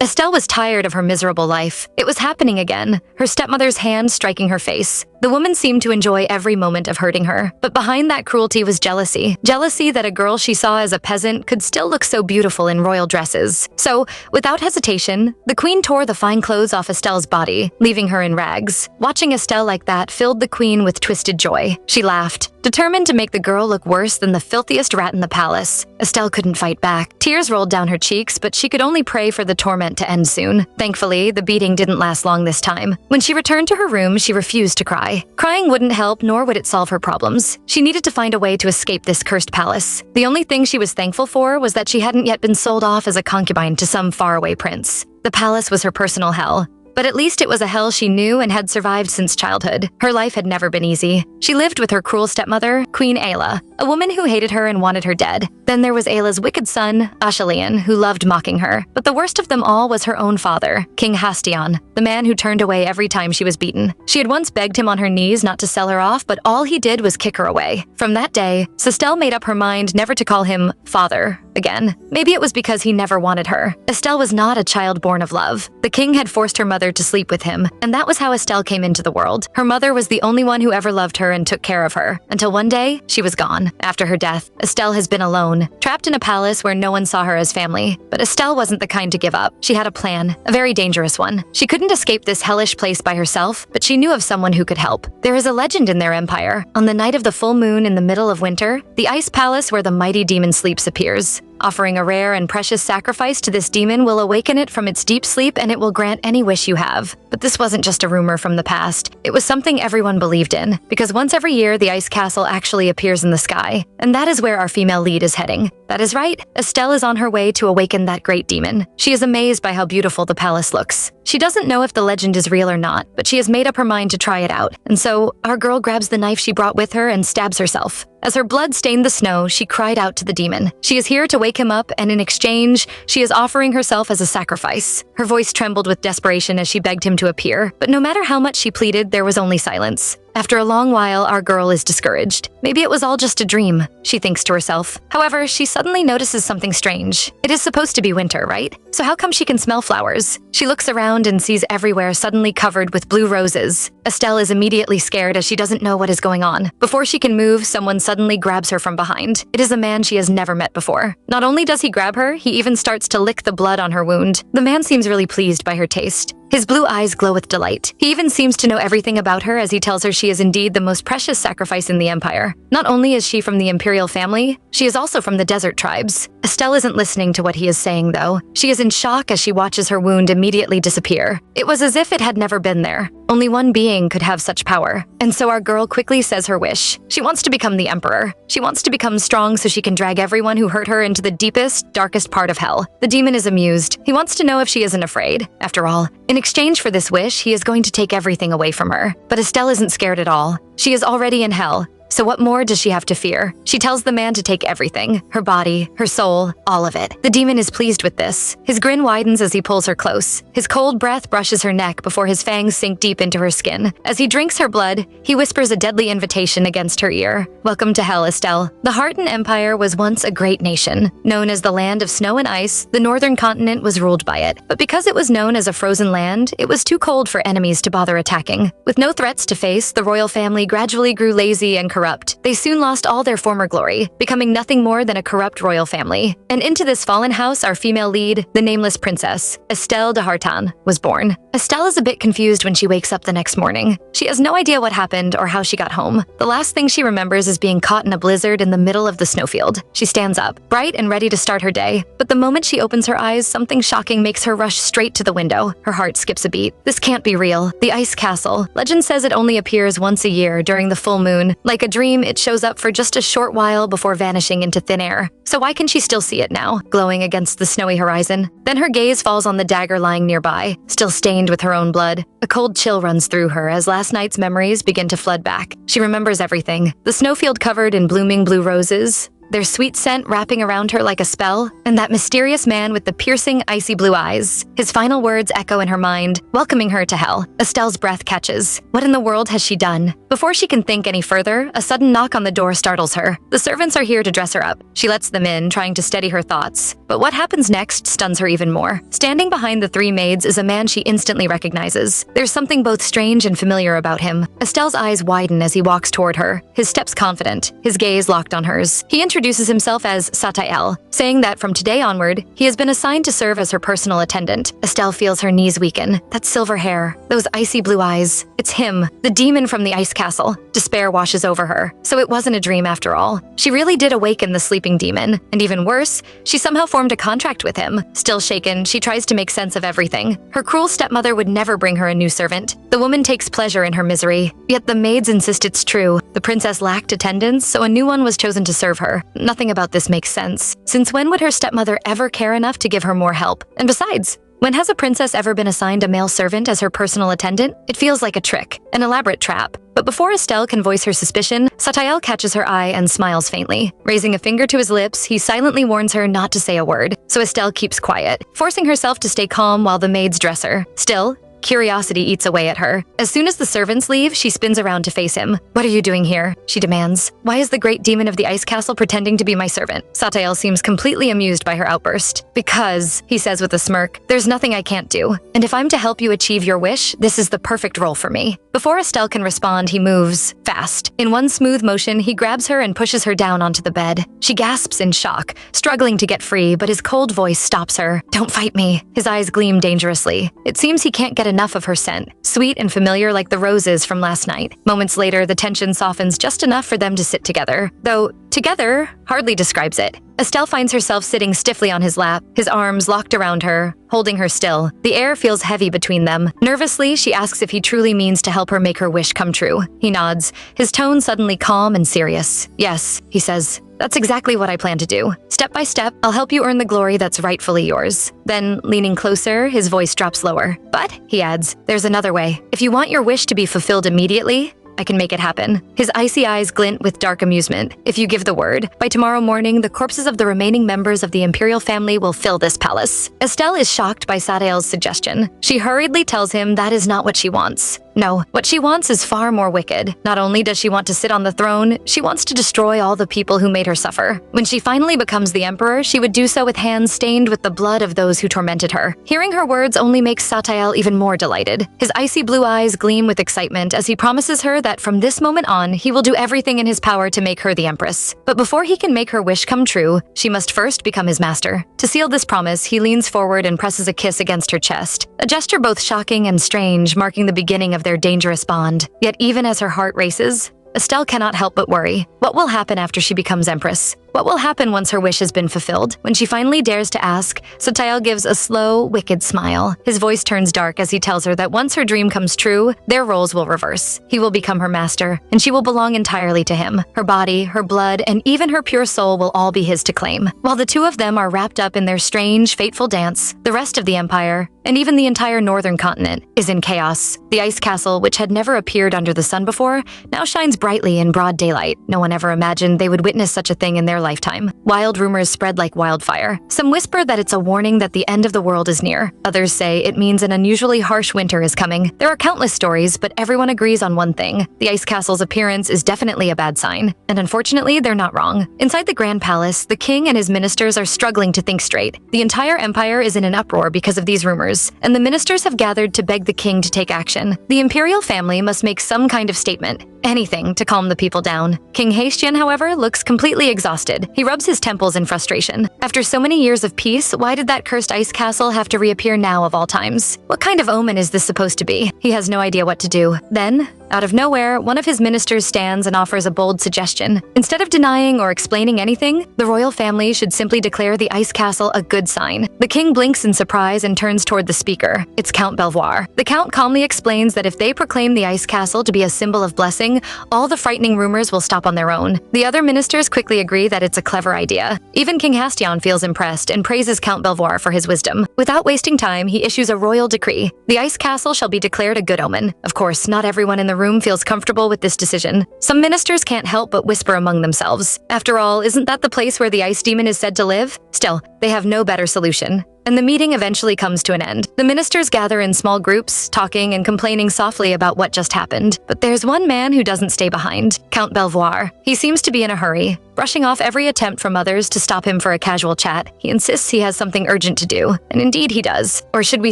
Estelle was tired of her miserable life. It was happening again, her stepmother's hand striking her face. The woman seemed to enjoy every moment of hurting her, but behind that cruelty was jealousy. Jealousy that a girl she saw as a peasant could still look so beautiful in royal dresses. So, without hesitation, the queen tore the fine clothes off Estelle's body, leaving her in rags. Watching Estelle like that filled the queen with twisted joy. She laughed, determined to make the girl look worse than the filthiest rat in the palace. Estelle couldn't fight back. Tears rolled down her cheeks, but she could only pray for the torment to end soon. Thankfully, the beating didn't last long this time. When she returned to her room, she refused to cry. Crying wouldn't help, nor would it solve her problems. She needed to find a way to escape this cursed palace. The only thing she was thankful for was that she hadn't yet been sold off as a concubine to some faraway prince. The palace was her personal hell. But at least it was a hell she knew and had survived since childhood. Her life had never been easy. She lived with her cruel stepmother, Queen Ayla, a woman who hated her and wanted her dead. Then there was Ayla's wicked son, Ashelon, who loved mocking her. But the worst of them all was her own father, King Hastion, the man who turned away every time she was beaten. She had once begged him on her knees not to sell her off, but all he did was kick her away. From that day, Estelle made up her mind never to call him father again. Maybe it was because he never wanted her. Estelle was not a child born of love. The king had forced her mother to sleep with him, and that was how Estelle came into the world. Her mother was the only one who ever loved her and took care of her, until one day, she was gone. After her death, Estelle has been alone, trapped in a palace where no one saw her as family. But Estelle wasn't the kind to give up. She had a plan, a very dangerous one. She couldn't escape this hellish place by herself, but she knew of someone who could help. There is a legend in their empire. On the night of the full moon in the middle of winter, the ice palace where the mighty demon sleeps appears. Offering a rare and precious sacrifice to this demon will awaken it from its deep sleep, and it will grant any wish you have. But this wasn't just a rumor from the past. It was something everyone believed in, because once every year the ice castle actually appears in the sky. And that is where our female lead is heading. That is right, Estelle is on her way to awaken that great demon. She is amazed by how beautiful the palace looks. She doesn't know if the legend is real or not, but she has made up her mind to try it out. And so, our girl grabs the knife she brought with her and stabs herself. As her blood stained the snow, she cried out to the demon. She is here to wake him up, and in exchange, she is offering herself as a sacrifice. Her voice trembled with desperation as she begged him to appear, but no matter how much she pleaded, there was only silence. After a long while, our girl is discouraged. Maybe it was all just a dream, she thinks to herself. However, she suddenly notices something strange. It is supposed to be winter, right? So how come she can smell flowers? She looks around and sees everywhere suddenly covered with blue roses. Estelle is immediately scared as she doesn't know what is going on. Before she can move, someone suddenly grabs her from behind. It is a man she has never met before. Not only does he grab her, he even starts to lick the blood on her wound. The man seems really pleased by her taste. His blue eyes glow with delight. He even seems to know everything about her as he tells her she is indeed the most precious sacrifice in the empire. Not only is she from the imperial family, she is also from the desert tribes. Estelle isn't listening to what he is saying, though. She is in shock as she watches her wound immediately disappear. It was as if it had never been there. Only one being could have such power. And so our girl quickly says her wish. She wants to become the emperor. She wants to become strong so she can drag everyone who hurt her into the deepest, darkest part of hell. The demon is amused. He wants to know if she isn't afraid. After all, in exchange for this wish, he is going to take everything away from her. But Estelle isn't scared at all. She is already in hell. So what more does she have to fear? She tells the man to take everything, her body, her soul, all of it. The demon is pleased with this. His grin widens as he pulls her close. His cold breath brushes her neck before his fangs sink deep into her skin. As he drinks her blood, he whispers a deadly invitation against her ear. Welcome to hell, Estelle. The Harten Empire was once a great nation. Known as the land of snow and ice, the northern continent was ruled by it. But because it was known as a frozen land, it was too cold for enemies to bother attacking. With no threats to face, the royal family gradually grew lazy and corrupt. They soon lost all their former glory, becoming nothing more than a corrupt royal family. And into this fallen house, our female lead, the nameless princess, Estelle de Hartan, was born. Estelle is a bit confused when she wakes up the next morning. She has no idea what happened or how she got home. The last thing she remembers is being caught in a blizzard in the middle of the snowfield. She stands up, bright and ready to start her day. But the moment she opens her eyes, something shocking makes her rush straight to the window. Her heart skips a beat. This can't be real. The ice castle. Legend says it only appears once a year during the full moon. Like a dream, it shows up for just a short while before vanishing into thin air. So why can she still see it now, glowing against the snowy horizon? Then her gaze falls on the dagger lying nearby, still stained with her own blood. A cold chill runs through her as last night's memories begin to flood back. She remembers everything. The snowfield covered in blooming blue roses, their sweet scent wrapping around her like a spell, and that mysterious man with the piercing, icy blue eyes. His final words echo in her mind, welcoming her to hell. Estelle's breath catches. What in the world has she done? Before she can think any further, a sudden knock on the door startles her. The servants are here to dress her up. She lets them in, trying to steady her thoughts. But what happens next stuns her even more. Standing behind the three maids is a man she instantly recognizes. There's something both strange and familiar about him. Estelle's eyes widen as he walks toward her, his steps confident, his gaze locked on hers. He introduces himself as Satael, saying that from today onward, he has been assigned to serve as her personal attendant. Estelle feels her knees weaken. That silver hair, those icy blue eyes. It's him, the demon from the ice castle. Despair washes over her. So it wasn't a dream after all. She really did awaken the sleeping demon. And even worse, she somehow formed a contract with him. Still shaken, she tries to make sense of everything. Her cruel stepmother would never bring her a new servant. The woman takes pleasure in her misery. Yet the maids insist it's true. The princess lacked attendance, so a new one was chosen to serve her. Nothing about this makes sense. Since when would her stepmother ever care enough to give her more help? And besides, when has a princess ever been assigned a male servant as her personal attendant? It feels like a trick, an elaborate trap. But before Estelle can voice her suspicion, Satael catches her eye and smiles faintly. Raising a finger to his lips, he silently warns her not to say a word. So Estelle keeps quiet, forcing herself to stay calm while the maids dress her. Still, curiosity eats away at her. As soon as the servants leave, she spins around to face him. "What are you doing here?" she demands. "Why is the great demon of the ice castle pretending to be my servant?" Satael seems completely amused by her outburst. "Because," he says with a smirk, "there's nothing I can't do. And if I'm to help you achieve your wish, this is the perfect role for me." Before Estelle can respond, he moves fast. In one smooth motion, he grabs her and pushes her down onto the bed. She gasps in shock, struggling to get free, but his cold voice stops her. "Don't fight me." His eyes gleam dangerously. It seems he can't get enough of her scent, sweet and familiar like the roses from last night. Moments later, the tension softens just enough for them to sit together. Though, together hardly describes it. Estelle finds herself sitting stiffly on his lap, his arms locked around her, holding her still. The air feels heavy between them. Nervously, she asks if he truly means to help her make her wish come true. He nods, his tone suddenly calm and serious. "Yes," he says. "That's exactly what I plan to do. Step by step, I'll help you earn the glory that's rightfully yours." Then, leaning closer, his voice drops lower. "But," he adds, "there's another way. If you want your wish to be fulfilled immediately, I can make it happen." His icy eyes glint with dark amusement. "If you give the word, by tomorrow morning, the corpses of the remaining members of the imperial family will fill this palace." Estelle is shocked by Satael's suggestion. She hurriedly tells him that is not what she wants. No, what she wants is far more wicked. Not only does she want to sit on the throne, she wants to destroy all the people who made her suffer. When she finally becomes the emperor, she would do so with hands stained with the blood of those who tormented her. Hearing her words only makes Satael even more delighted. His icy blue eyes gleam with excitement as he promises her that from this moment on, he will do everything in his power to make her the empress. But before he can make her wish come true, she must first become his master. To seal this promise, he leans forward and presses a kiss against her chest, a gesture both shocking and strange, marking the beginning of their dangerous bond. Yet even as her heart races, Estelle cannot help but worry. What will happen after she becomes empress? What will happen once her wish has been fulfilled? When she finally dares to ask, Satael gives a slow, wicked smile. His voice turns dark as he tells her that once her dream comes true, their roles will reverse. He will become her master, and she will belong entirely to him. Her body, her blood, and even her pure soul will all be his to claim. While the two of them are wrapped up in their strange, fateful dance, the rest of the empire, and even the entire northern continent, is in chaos. The ice castle, which had never appeared under the sun before, now shines brightly in broad daylight. No one ever imagined they would witness such a thing in their lifetime. Wild rumors spread like wildfire. Some whisper that it's a warning that the end of the world is near. Others say it means an unusually harsh winter is coming. There are countless stories, but everyone agrees on one thing. The ice castle's appearance is definitely a bad sign. And unfortunately, they're not wrong. Inside the Grand Palace, the king and his ministers are struggling to think straight. The entire empire is in an uproar because of these rumors, and the ministers have gathered to beg the king to take action. The imperial family must make some kind of statement. Anything to calm the people down. King Hastian, however, looks completely exhausted. He rubs his temples in frustration. After so many years of peace, why did that cursed ice castle have to reappear now of all times? What kind of omen is this supposed to be? He has no idea what to do. Then, out of nowhere, one of his ministers stands and offers a bold suggestion. Instead of denying or explaining anything, the royal family should simply declare the ice castle a good sign. The king blinks in surprise and turns toward the speaker. It's Count Belvoir. The count calmly explains that if they proclaim the ice castle to be a symbol of blessing, all the frightening rumors will stop on their own. The other ministers quickly agree that it's a clever idea. Even King Hastian feels impressed and praises Count Belvoir for his wisdom. Without wasting time, he issues a royal decree. The ice castle shall be declared a good omen. Of course, not everyone in the the room feels comfortable with this decision. Some ministers can't help but whisper among themselves. After all, isn't that the place where the ice demon is said to live? Still, they have no better solution. And the meeting eventually comes to an end. The ministers gather in small groups, talking and complaining softly about what just happened. But there's one man who doesn't stay behind, Count Belvoir. He seems to be in a hurry, brushing off every attempt from others to stop him for a casual chat. He insists he has something urgent to do, and indeed he does. Or should we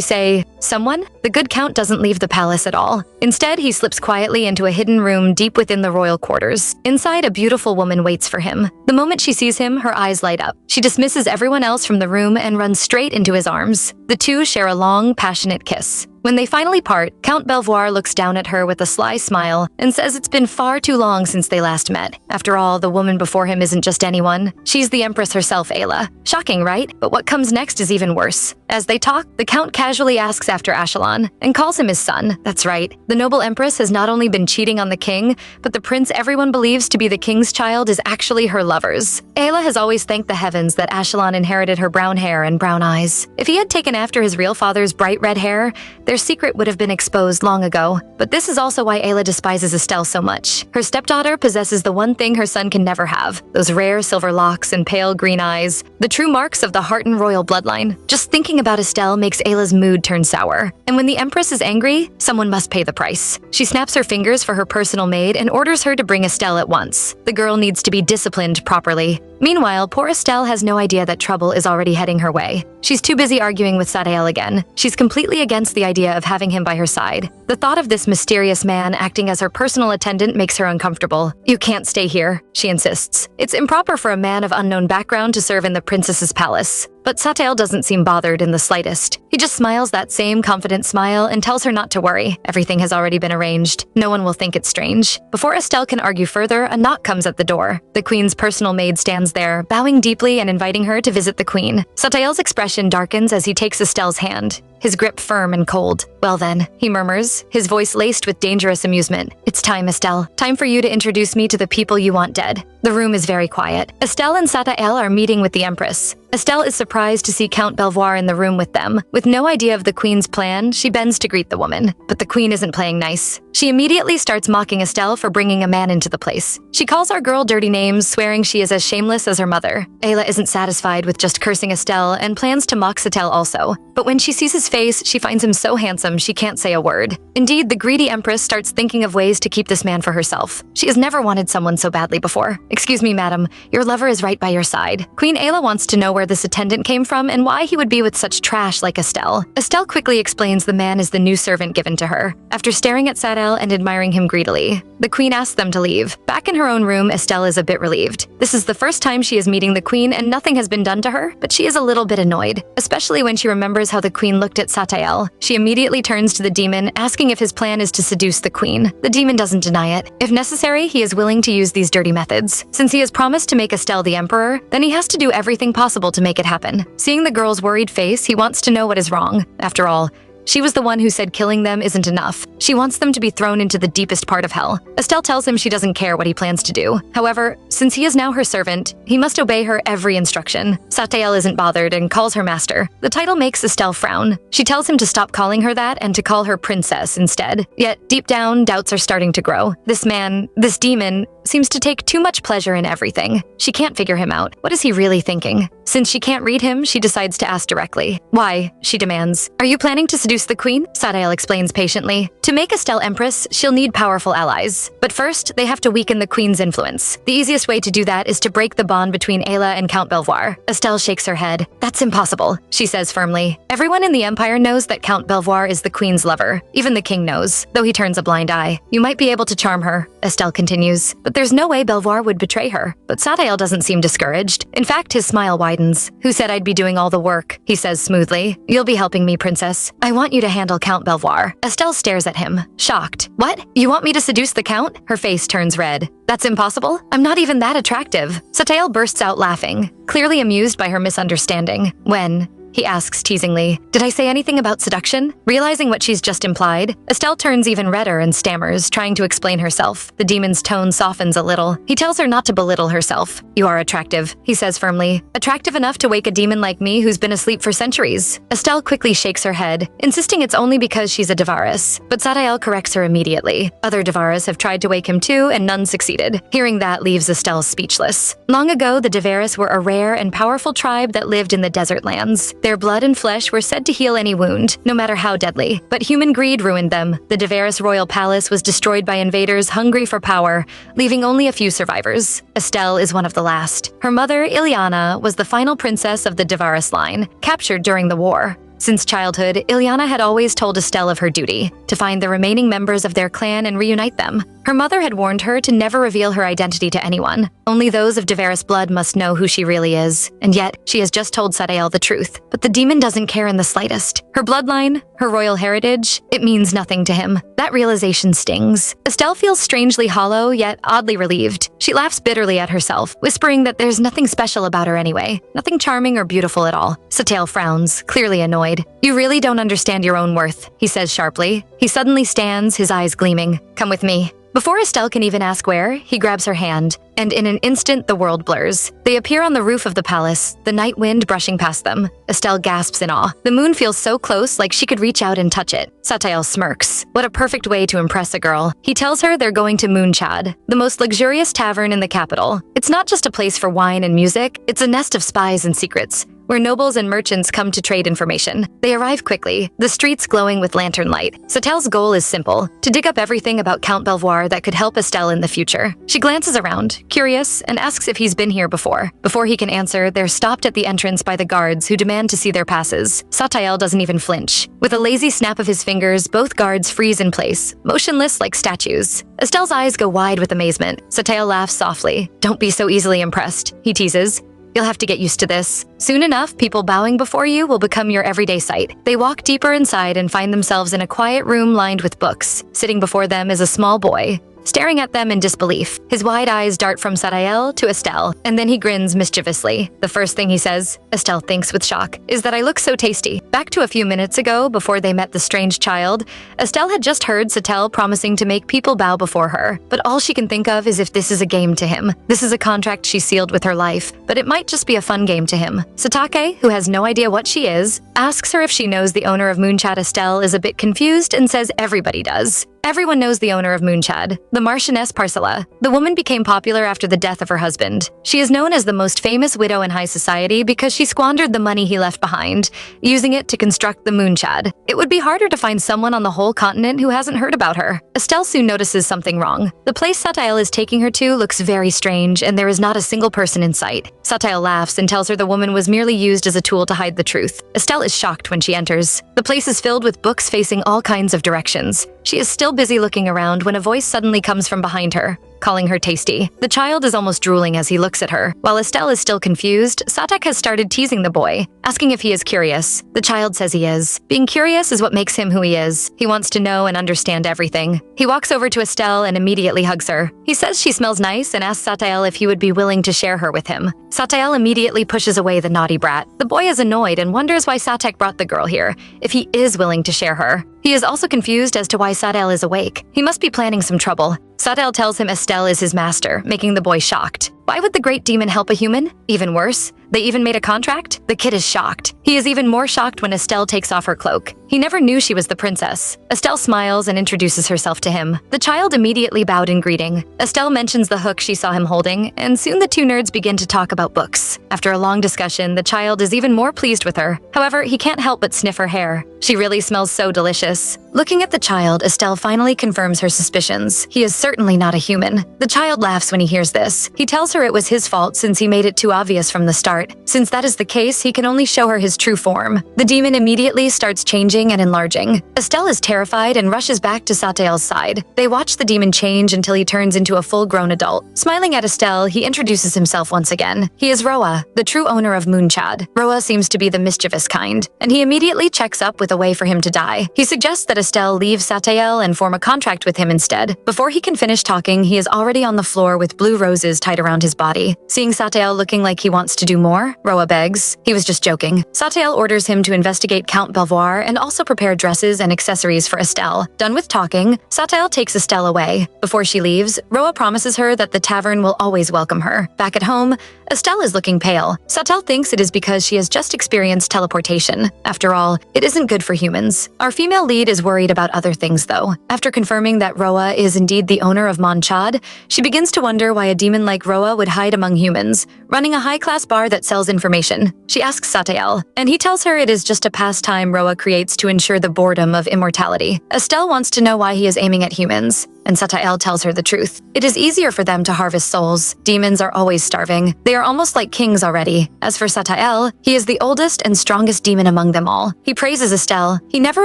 say, someone? The good count doesn't leave the palace at all. Instead, he slips quietly into a hidden room deep within the royal quarters. Inside, a beautiful woman waits for him. The moment she sees him, her eyes light up. She dismisses everyone else from the room and runs straight into his arms. The two share a long, passionate kiss. When they finally part, Count Belvoir looks down at her with a sly smile and says it's been far too long since they last met. After all, the woman before him isn't just anyone. She's the Empress herself, Ayla. Shocking, right? But what comes next is even worse. As they talk, the Count casually asks after Ashelon and calls him his son. That's right. The noble Empress has not only been cheating on the king, but the prince everyone believes to be the king's child is actually her lover's. Ayla has always thanked the heavens that Ashelon inherited her brown hair and brown eyes. If he had taken after his real father's bright red hair, their secret would have been exposed long ago. But this is also why Ayla despises Estelle so much. Her stepdaughter possesses the one thing her son can never have, those rare silver locks and pale green eyes, the true marks of the Harton royal bloodline. Just thinking about Estelle makes Ayla's mood turn sour. And when the Empress is angry, someone must pay the price. She snaps her fingers for her personal maid and orders her to bring Estelle at once. The girl needs to be disciplined properly. Meanwhile, poor Estelle has no idea that trouble is already heading her way. She's too busy arguing with Satael again. She's completely against the idea of having him by her side. The thought of this mysterious man acting as her personal attendant makes her uncomfortable. "You can't stay here," she insists. It's improper for a man of unknown background to serve in the princess's palace. But Satael doesn't seem bothered in the slightest. He just smiles that same confident smile and tells her not to worry. Everything has already been arranged. No one will think it's strange. Before Estelle can argue further, a knock comes at the door. The queen's personal maid stands there, bowing deeply and inviting her to visit the queen. Satael's expression darkens as he takes Estelle's hand, his grip firm and cold. "Well then," he murmurs, his voice laced with dangerous amusement. "It's time, Estelle. Time for you to introduce me to the people you want dead." The room is very quiet. Estelle and Satael are meeting with the Empress. Estelle is surprised to see Count Belvoir in the room with them. With no idea of the queen's plan, she bends to greet the woman. But the queen isn't playing nice. She immediately starts mocking Estelle for bringing a man into the place. She calls our girl dirty names, swearing she is as shameless as her mother. Ayla isn't satisfied with just cursing Estelle and plans to mock Satael also. But when she sees his face, she finds him so handsome she can't say a word. Indeed, the greedy Empress starts thinking of ways to keep this man for herself. She has never wanted someone so badly before. "Excuse me, madam. Your lover is right by your side." Queen Ayla wants to know where this attendant came from and why he would be with such trash like Estelle. Estelle quickly explains the man is the new servant given to her. After staring at Satael and admiring him greedily, the queen asks them to leave. Back in her own room, Estelle is a bit relieved. This is the first time she is meeting the queen and nothing has been done to her, but she is a little bit annoyed, especially when she remembers how the queen looked at Satael. She immediately turns to the demon, asking if his plan is to seduce the queen. The demon doesn't deny it. If necessary, he is willing to use these dirty methods. Since he has promised to make Estelle the emperor, then he has to do everything possible to make it happen. Seeing the girl's worried face, he wants to know what is wrong. After all, she was the one who said killing them isn't enough. She wants them to be thrown into the deepest part of hell. Estelle tells him she doesn't care what he plans to do. However, since he is now her servant, he must obey her every instruction. Satael isn't bothered and calls her master. The title makes Estelle frown. She tells him to stop calling her that and to call her princess instead. Yet, deep down, doubts are starting to grow. This man, this demon, seems to take too much pleasure in everything. She can't figure him out. What is he really thinking? Since she can't read him, she decides to ask directly. "Why?" she demands. "Are you planning to seduce the queen?" Satael explains patiently. To make Estelle empress, she'll need powerful allies. But first, they have to weaken the queen's influence. The easiest way to do that is to break the bond between Ayla and Count Belvoir. Estelle shakes her head. "That's impossible," she says firmly. Everyone in the Empire knows that Count Belvoir is the queen's lover. Even the king knows, though he turns a blind eye. "You might be able to charm her," Estelle continues. "But there's no way Belvoir would betray her." But Satael doesn't seem discouraged. In fact, his smile widens. "Who said I'd be doing all the work?" he says smoothly. "You'll be helping me, princess. I want you to handle Count Belvoir." Estelle stares at him, shocked. "What? You want me to seduce the count?" Her face turns red. "That's impossible. I'm not even that attractive." Satael bursts out laughing, clearly amused by her misunderstanding. When he asks teasingly. Did I say anything about seduction? Realizing what she's just implied, Estelle turns even redder and stammers, trying to explain herself. The demon's tone softens a little. He tells her not to belittle herself. You are attractive, he says firmly. Attractive enough to wake a demon like me who's been asleep for centuries. Estelle quickly shakes her head, insisting it's only because she's a Devaris. But Satael corrects her immediately. Other Devaris have tried to wake him too, and none succeeded. Hearing that leaves Estelle speechless. Long ago, the Devaris were a rare and powerful tribe that lived in the desert lands. Their blood and flesh were said to heal any wound, no matter how deadly. But human greed ruined them. The Devaris royal palace was destroyed by invaders hungry for power, leaving only a few survivors. Estelle is one of the last. Her mother, Ileana, was the final princess of the Devaris line, captured during the war. Since childhood, Ileana had always told Estelle of her duty, to find the remaining members of their clan and reunite them. Her mother had warned her to never reveal her identity to anyone. Only those of Devaris blood must know who she really is. And yet, she has just told Satael the truth. But the demon doesn't care in the slightest. Her bloodline, her royal heritage, it means nothing to him. That realization stings. Estelle feels strangely hollow, yet oddly relieved. She laughs bitterly at herself, whispering that there's nothing special about her anyway. Nothing charming or beautiful at all. Satael frowns, clearly annoyed. You really don't understand your own worth, he says sharply. He suddenly stands, his eyes gleaming. Come with me. Before Estelle can even ask where, he grabs her hand, and in an instant the world blurs. They appear on the roof of the palace, the night wind brushing past them. Estelle gasps in awe. The moon feels so close, like she could reach out and touch it. Satael smirks. What a perfect way to impress a girl. He tells her they're going to Moonchad, the most luxurious tavern in the capital. It's not just a place for wine and music, it's a nest of spies and secrets, where nobles and merchants come to trade information. They arrive quickly, the streets glowing with lantern light. Satael's goal is simple, to dig up everything about Count Belvoir that could help Estelle in the future. She glances around, curious, and asks if he's been here before. Before he can answer, they're stopped at the entrance by the guards who demand to see their passes. Satael doesn't even flinch. With a lazy snap of his fingers, both guards freeze in place, motionless like statues. Estelle's eyes go wide with amazement. Satael laughs softly. Don't be so easily impressed, he teases. You'll have to get used to this. Soon enough, people bowing before you will become your everyday sight. They walk deeper inside and find themselves in a quiet room lined with books. Sitting before them is a small boy, staring at them in disbelief. His wide eyes dart from Satael to Estelle, and then he grins mischievously. The first thing he says, Estelle thinks with shock, is that I look so tasty. Back to a few minutes ago, before they met the strange child, Estelle had just heard Satael promising to make people bow before her, but all she can think of is if this is a game to him. This is a contract she sealed with her life, but it might just be a fun game to him. Satake, who has no idea what she is, asks her if she knows the owner of Moonchad. Estelle is a bit confused and says everybody does. Everyone knows the owner of Moonchad, the Marchioness Parcella. The woman became popular after the death of her husband. She is known as the most famous widow in high society because she squandered the money he left behind, using it to construct the Moonchad. It would be harder to find someone on the whole continent who hasn't heard about her. Estelle soon notices something wrong. The place Satael is taking her to looks very strange, and there is not a single person in sight. Satael laughs and tells her the woman was merely used as a tool to hide the truth. Estelle is shocked when she enters. The place is filled with books facing all kinds of directions. She is still busy looking around when a voice suddenly comes from behind her, calling her tasty. The child is almost drooling as he looks at her. While Estelle is still confused, Satek has started teasing the boy, asking if he is curious. The child says he is. Being curious is what makes him who he is. He wants to know and understand everything. He walks over to Estelle and immediately hugs her. He says she smells nice and asks Satael if he would be willing to share her with him. Satael immediately pushes away the naughty brat. The boy is annoyed and wonders why Satek brought the girl here, if he is willing to share her. He is also confused as to why Satael is awake. He must be planning some trouble. Satael tells him Estelle is his master, making the boy shocked. Why would the great demon help a human? Even worse, they even made a contract? The kid is shocked. He is even more shocked when Estelle takes off her cloak. He never knew she was the princess. Estelle smiles and introduces herself to him. The child immediately bowed in greeting. Estelle mentions the hook she saw him holding, and soon the two nerds begin to talk about books. After a long discussion, the child is even more pleased with her. However, he can't help but sniff her hair. She really smells so delicious. Looking at the child, Estelle finally confirms her suspicions. He is certainly not a human. The child laughs when he hears this. He tells her it was his fault since he made it too obvious from the start. Since that is the case, he can only show her his true form. The demon immediately starts changing and enlarging. Estelle is terrified and rushes back to Satael's side. They watch the demon change until he turns into a full-grown adult. Smiling at Estelle, he introduces himself once again. He is Roa, the true owner of Moonchad. Roa seems to be the mischievous kind, and he immediately checks up with a way for him to die. He suggests that Estelle leave Satael and form a contract with him instead. Before he can finish talking, he is already on the floor with blue roses tied around his body. Seeing Satael looking like he wants to do more?" Roa begs. He was just joking. Satael orders him to investigate Count Belvoir and also prepare dresses and accessories for Estelle. Done with talking, Satael takes Estelle away. Before she leaves, Roa promises her that the tavern will always welcome her. Back at home, Estelle is looking pale. Satael thinks it is because she has just experienced teleportation. After all, it isn't good for humans. Our female lead is worried about other things, though. After confirming that Roa is indeed the owner of Manchad, she begins to wonder why a demon like Roa would hide among humans, running a high-class bar that sells information. She asks Satael, and he tells her it is just a pastime Roa creates to ensure the boredom of immortality. Estelle wants to know why he is aiming at humans, and Satael tells her the truth. It is easier for them to harvest souls. Demons are always starving. They are almost like kings already. As for Satael, he is the oldest and strongest demon among them all. He praises Estelle. He never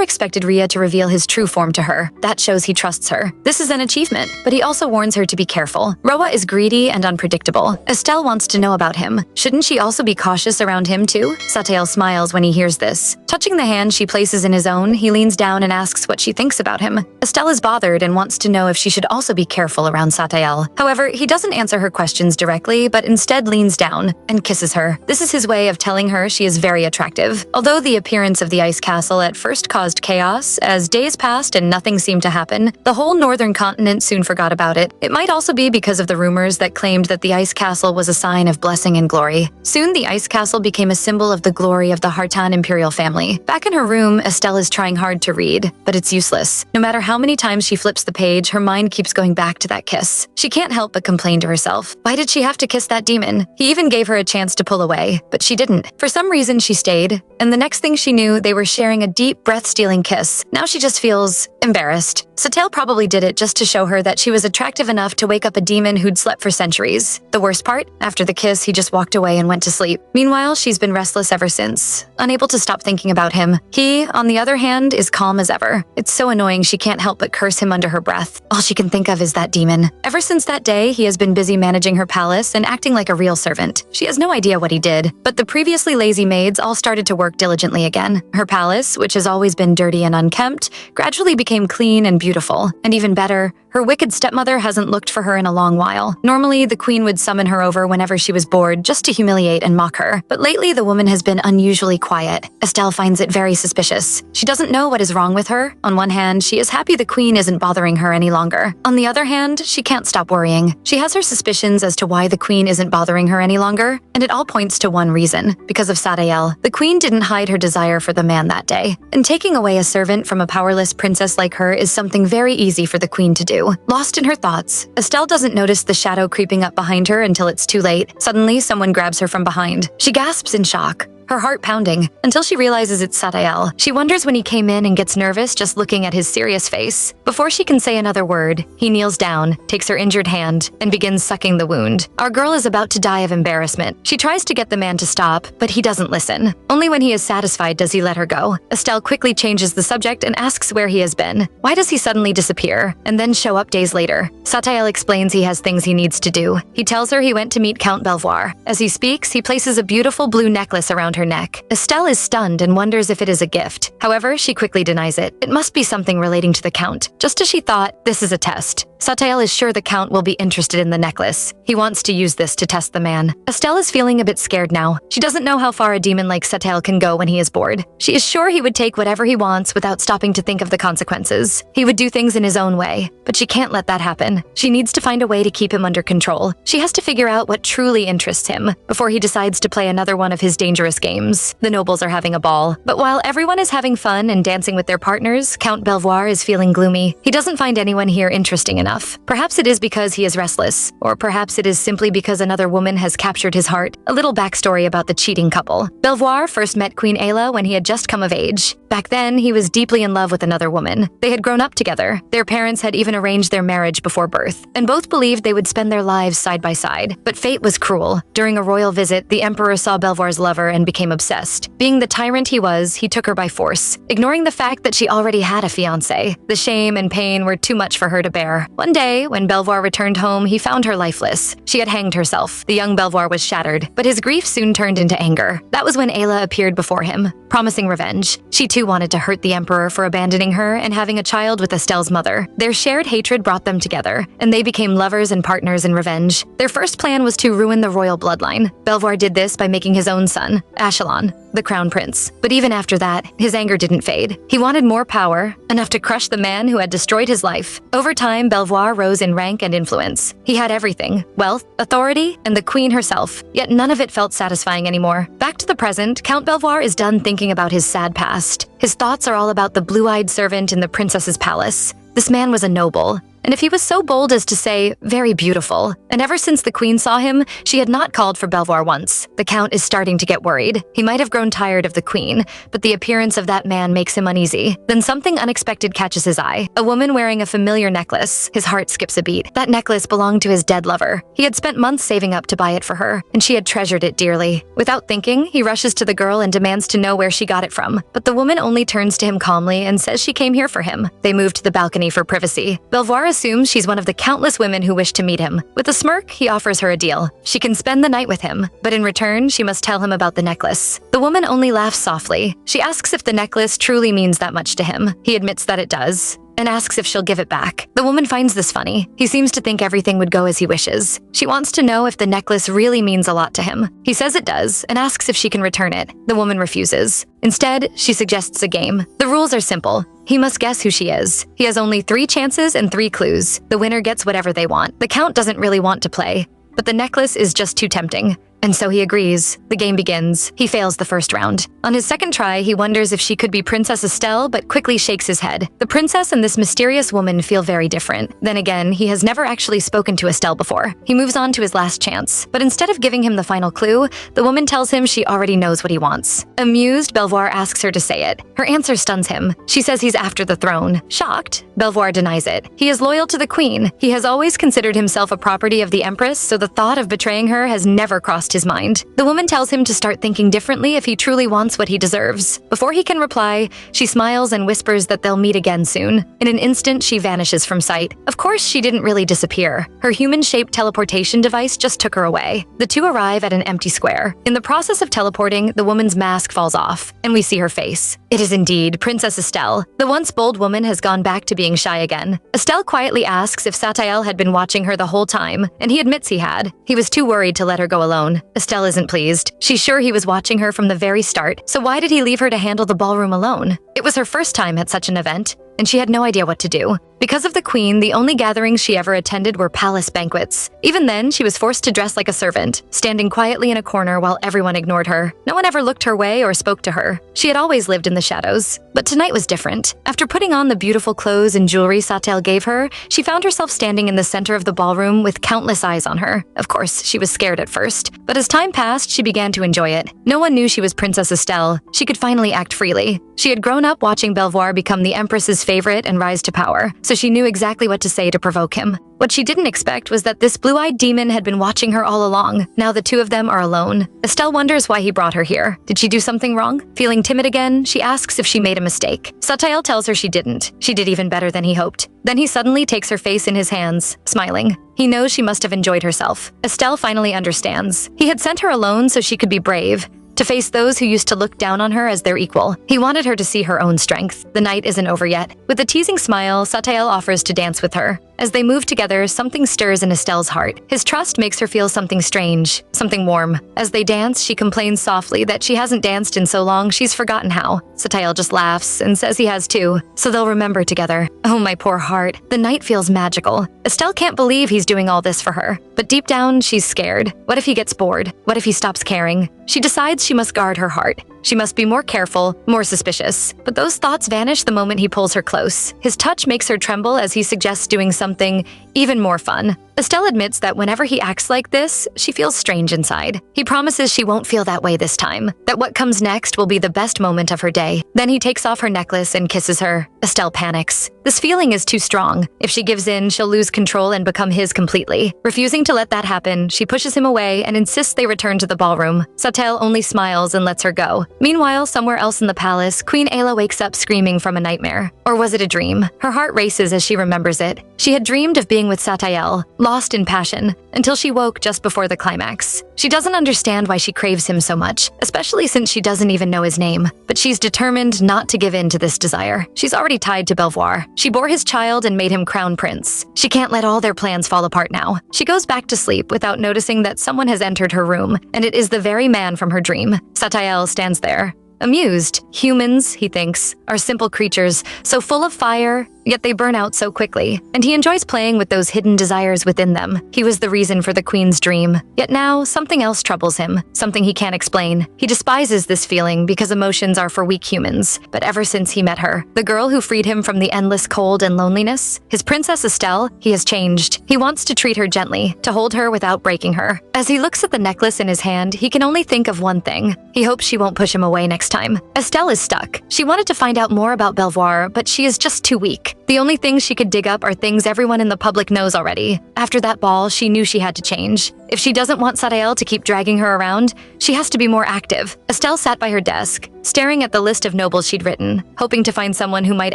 expected Ria to reveal his true form to her. That shows he trusts her. This is an achievement, but he also warns her to be careful. Roa is greedy and unpredictable. Estelle wants to know about him. Shouldn't she also be cautious around him too? Satael smiles when he hears this. Touching the hand she places in his own, he leans down and asks what she thinks about him. Estelle is bothered and wants to know if she should also be careful around Satael. However, he doesn't answer her questions directly, but instead leans down and kisses her. This is his way of telling her she is very attractive. Although the appearance of the ice castle at first caused chaos, as days passed and nothing seemed to happen, the whole northern continent soon forgot about it. It might also be because of the rumors that claimed that the ice castle was a sign of blessing and glory. Soon the ice castle became a symbol of the glory of the Hartan imperial family. Back in her room, Estelle is trying hard to read, but it's useless. No matter how many times she flips the page, her mind keeps going back to that kiss. She can't help but complain to herself. Why did she have to kiss that demon? He even gave her a chance to pull away, but she didn't. For some reason, she stayed, and the next thing she knew, they were sharing a deep, breath-stealing kiss. Now she just feels embarrassed. Satael probably did it just to show her that she was attractive enough to wake up a demon who'd slept for centuries. The worst part? After the kiss, he just walked away and went to sleep. Meanwhile, she's been restless ever since, unable to stop thinking about him. He, on the other hand, is calm as ever. It's so annoying she can't help but curse him under her breath. All she can think of is that demon. Ever since that day, he has been busy managing her palace and acting like a real servant. She has no idea what he did, but the previously lazy maids all started to work diligently again. Her palace, which has always been dirty and unkempt, gradually became clean and beautiful. And even better, her wicked stepmother hasn't looked for her in a long while. Normally, the queen would summon her over whenever she was bored just to humiliate and mock her. But lately, the woman has been unusually quiet. Estelle finds it very suspicious. She doesn't know what is wrong with her. On one hand, she is happy the queen isn't bothering her any longer. On the other hand, she can't stop worrying. She has her suspicions as to why the queen isn't bothering her any longer, and it all points to one reason: because of Satael. The queen didn't hide her desire for the man that day. And taking away a servant from a powerless princess like her is something very easy for the queen to do. Lost in her thoughts, Estelle doesn't notice the shadow creeping up behind her until it's too late. Suddenly, someone grabs her from behind. She gasps in shock, her heart pounding, until she realizes it's Satael. She wonders when he came in and gets nervous just looking at his serious face. Before she can say another word, he kneels down, takes her injured hand, and begins sucking the wound. Our girl is about to die of embarrassment. She tries to get the man to stop, but he doesn't listen. Only when he is satisfied does he let her go. Estelle quickly changes the subject and asks where he has been. Why does he suddenly disappear, and then show up days later? Satael explains he has things he needs to do. He tells her he went to meet Count Belvoir. As he speaks, he places a beautiful blue necklace around her neck. Estelle is stunned and wonders if it is a gift. However, she quickly denies it. It must be something relating to the Count. Just as she thought, this is a test. Satael is sure the Count will be interested in the necklace. He wants to use this to test the man. Estelle is feeling a bit scared now. She doesn't know how far a demon like Satael can go when he is bored. She is sure he would take whatever he wants without stopping to think of the consequences. He would do things in his own way, but she can't let that happen. She needs to find a way to keep him under control. She has to figure out what truly interests him before he decides to play another one of his dangerous games. The nobles are having a ball, but while everyone is having fun and dancing with their partners, Count Belvoir is feeling gloomy. He doesn't find anyone here interesting enough. Perhaps it is because he is restless, or perhaps it is simply because another woman has captured his heart. A little backstory about the cheating couple. Belvoir first met Queen Ayla when he had just come of age. Back then, he was deeply in love with another woman. They had grown up together. Their parents had even arranged their marriage before birth, and both believed they would spend their lives side by side. But fate was cruel. During a royal visit, the emperor saw Belvoir's lover and became became obsessed. Being the tyrant he was, he took her by force, ignoring the fact that she already had a fiancé. The shame and pain were too much for her to bear. One day, when Belvoir returned home, he found her lifeless. She had hanged herself. The young Belvoir was shattered, but his grief soon turned into anger. That was when Ayla appeared before him, promising revenge. She too wanted to hurt the Emperor for abandoning her and having a child with Estelle's mother. Their shared hatred brought them together, and they became lovers and partners in revenge. Their first plan was to ruin the royal bloodline. Belvoir did this by making his own son, Ashelon, the crown prince. But even after that, his anger didn't fade. He wanted more power, enough to crush the man who had destroyed his life. Over time, Belvoir rose in rank and influence. He had everything: wealth, authority, and the queen herself. Yet none of it felt satisfying anymore. Back to the present, Count Belvoir is done thinking about his sad past. His thoughts are all about the blue-eyed servant in the princess's palace. This man was a noble, and if he was so bold as to say, very beautiful, and ever since the queen saw him, she had not called for Belvoir once. The count is starting to get worried. He might have grown tired of the queen, but the appearance of that man makes him uneasy. Then something unexpected catches his eye. A woman wearing a familiar necklace. His heart skips a beat. That necklace belonged to his dead lover. He had spent months saving up to buy it for her, and she had treasured it dearly. Without thinking, he rushes to the girl and demands to know where she got it from. But the woman only turns to him calmly and says she came here for him. They move to the balcony for privacy. Belvoir assumes she's one of the countless women who wish to meet him. With a smirk, he offers her a deal. She can spend the night with him, but in return, she must tell him about the necklace. The woman only laughs softly. She asks if the necklace truly means that much to him. He admits that it does, and asks if she'll give it back. The woman finds this funny. He seems to think everything would go as he wishes. She wants to know if the necklace really means a lot to him. He says it does, and asks if she can return it. The woman refuses. Instead, she suggests a game. The rules are simple. He must guess who she is. He has only 3 chances and 3 clues. The winner gets whatever they want. The count doesn't really want to play, but the necklace is just too tempting. And so he agrees. The game begins. He fails the first round. On his second try, he wonders if she could be Princess Estelle, but quickly shakes his head. The princess and this mysterious woman feel very different. Then again, he has never actually spoken to Estelle before. He moves on to his last chance. But instead of giving him the final clue, the woman tells him she already knows what he wants. Amused, Belvoir asks her to say it. Her answer stuns him. She says he's after the throne. Shocked, Belvoir denies it. He is loyal to the queen. He has always considered himself a property of the empress, so the thought of betraying her has never crossed his mind. The woman tells him to start thinking differently if he truly wants what he deserves. Before he can reply, she smiles and whispers that they'll meet again soon. In an instant, she vanishes from sight. Of course, she didn't really disappear. Her human-shaped teleportation device just took her away. The two arrive at an empty square. In the process of teleporting, the woman's mask falls off, and we see her face. It is indeed Princess Estelle. The once bold woman has gone back to being shy again. Estelle quietly asks if Satael had been watching her the whole time, and he admits he had. He was too worried to let her go alone. Estelle isn't pleased. She's sure he was watching her from the very start, so why did he leave her to handle the ballroom alone? It was her first time at such an event, and she had no idea what to do. Because of the queen, the only gatherings she ever attended were palace banquets. Even then, she was forced to dress like a servant, standing quietly in a corner while everyone ignored her. No one ever looked her way or spoke to her. She had always lived in the shadows. But tonight was different. After putting on the beautiful clothes and jewelry Satael gave her, she found herself standing in the center of the ballroom with countless eyes on her. Of course, she was scared at first, but as time passed, she began to enjoy it. No one knew she was Princess Estelle. She could finally act freely. She had grown up watching Belvoir become the Empress's favorite and rise to power, so she knew exactly what to say to provoke him. What she didn't expect was that this blue-eyed demon had been watching her all along. Now the two of them are alone. Estelle wonders why he brought her here. Did she do something wrong? Feeling timid again, she asks if she made a mistake. Satael tells her she didn't. She did even better than he hoped. Then he suddenly takes her face in his hands, smiling. He knows she must have enjoyed herself. Estelle finally understands. He had sent her alone so she could be brave, to face those who used to look down on her as their equal. He wanted her to see her own strength. The night isn't over yet. With a teasing smile, Satael offers to dance with her. As they move together, something stirs in Estelle's heart. His trust makes her feel something strange, something warm. As they dance, she complains softly that she hasn't danced in so long she's forgotten how. Satael just laughs and says he has too, so they'll remember together. Oh, my poor heart. The night feels magical. Estelle can't believe he's doing all this for her. But deep down, she's scared. What if he gets bored? What if he stops caring? She decides she must guard her heart. She must be more careful, more suspicious. But those thoughts vanish the moment he pulls her close. His touch makes her tremble as he suggests doing something even more fun. Estelle admits that whenever he acts like this, she feels strange inside. He promises she won't feel that way this time, that what comes next will be the best moment of her day. Then he takes off her necklace and kisses her. Estelle panics. This feeling is too strong. If she gives in, she'll lose control and become his completely. Refusing to let that happen, she pushes him away and insists they return to the ballroom. Satael only smiles and lets her go. Meanwhile, somewhere else in the palace, Queen Ayla wakes up screaming from a nightmare. Or was it a dream? Her heart races as she remembers it. She had dreamed of being with Satael, lost in passion, until she woke just before the climax. She doesn't understand why she craves him so much, especially since she doesn't even know his name. But she's determined not to give in to this desire. She's already tied to Belvoir. She bore his child and made him crown prince. She can't let all their plans fall apart now. She goes back to sleep without noticing that someone has entered her room, and it is the very man from her dream. Satael stands there, amused. Humans, he thinks, are simple creatures, so full of fire, yet they burn out so quickly, and he enjoys playing with those hidden desires within them. He was the reason for the queen's dream. Yet now, something else troubles him, something he can't explain. He despises this feeling because emotions are for weak humans. But ever since he met her, the girl who freed him from the endless cold and loneliness, his princess Estelle, he has changed. He wants to treat her gently, to hold her without breaking her. As he looks at the necklace in his hand, he can only think of one thing. He hopes she won't push him away next time. Estelle is stuck. She wanted to find out more about Belvoir, but she is just too weak. The only things she could dig up are things everyone in the public knows already. After that ball, she knew she had to change. If she doesn't want Satael to keep dragging her around, she has to be more active. Estelle sat by her desk, staring at the list of nobles she'd written, hoping to find someone who might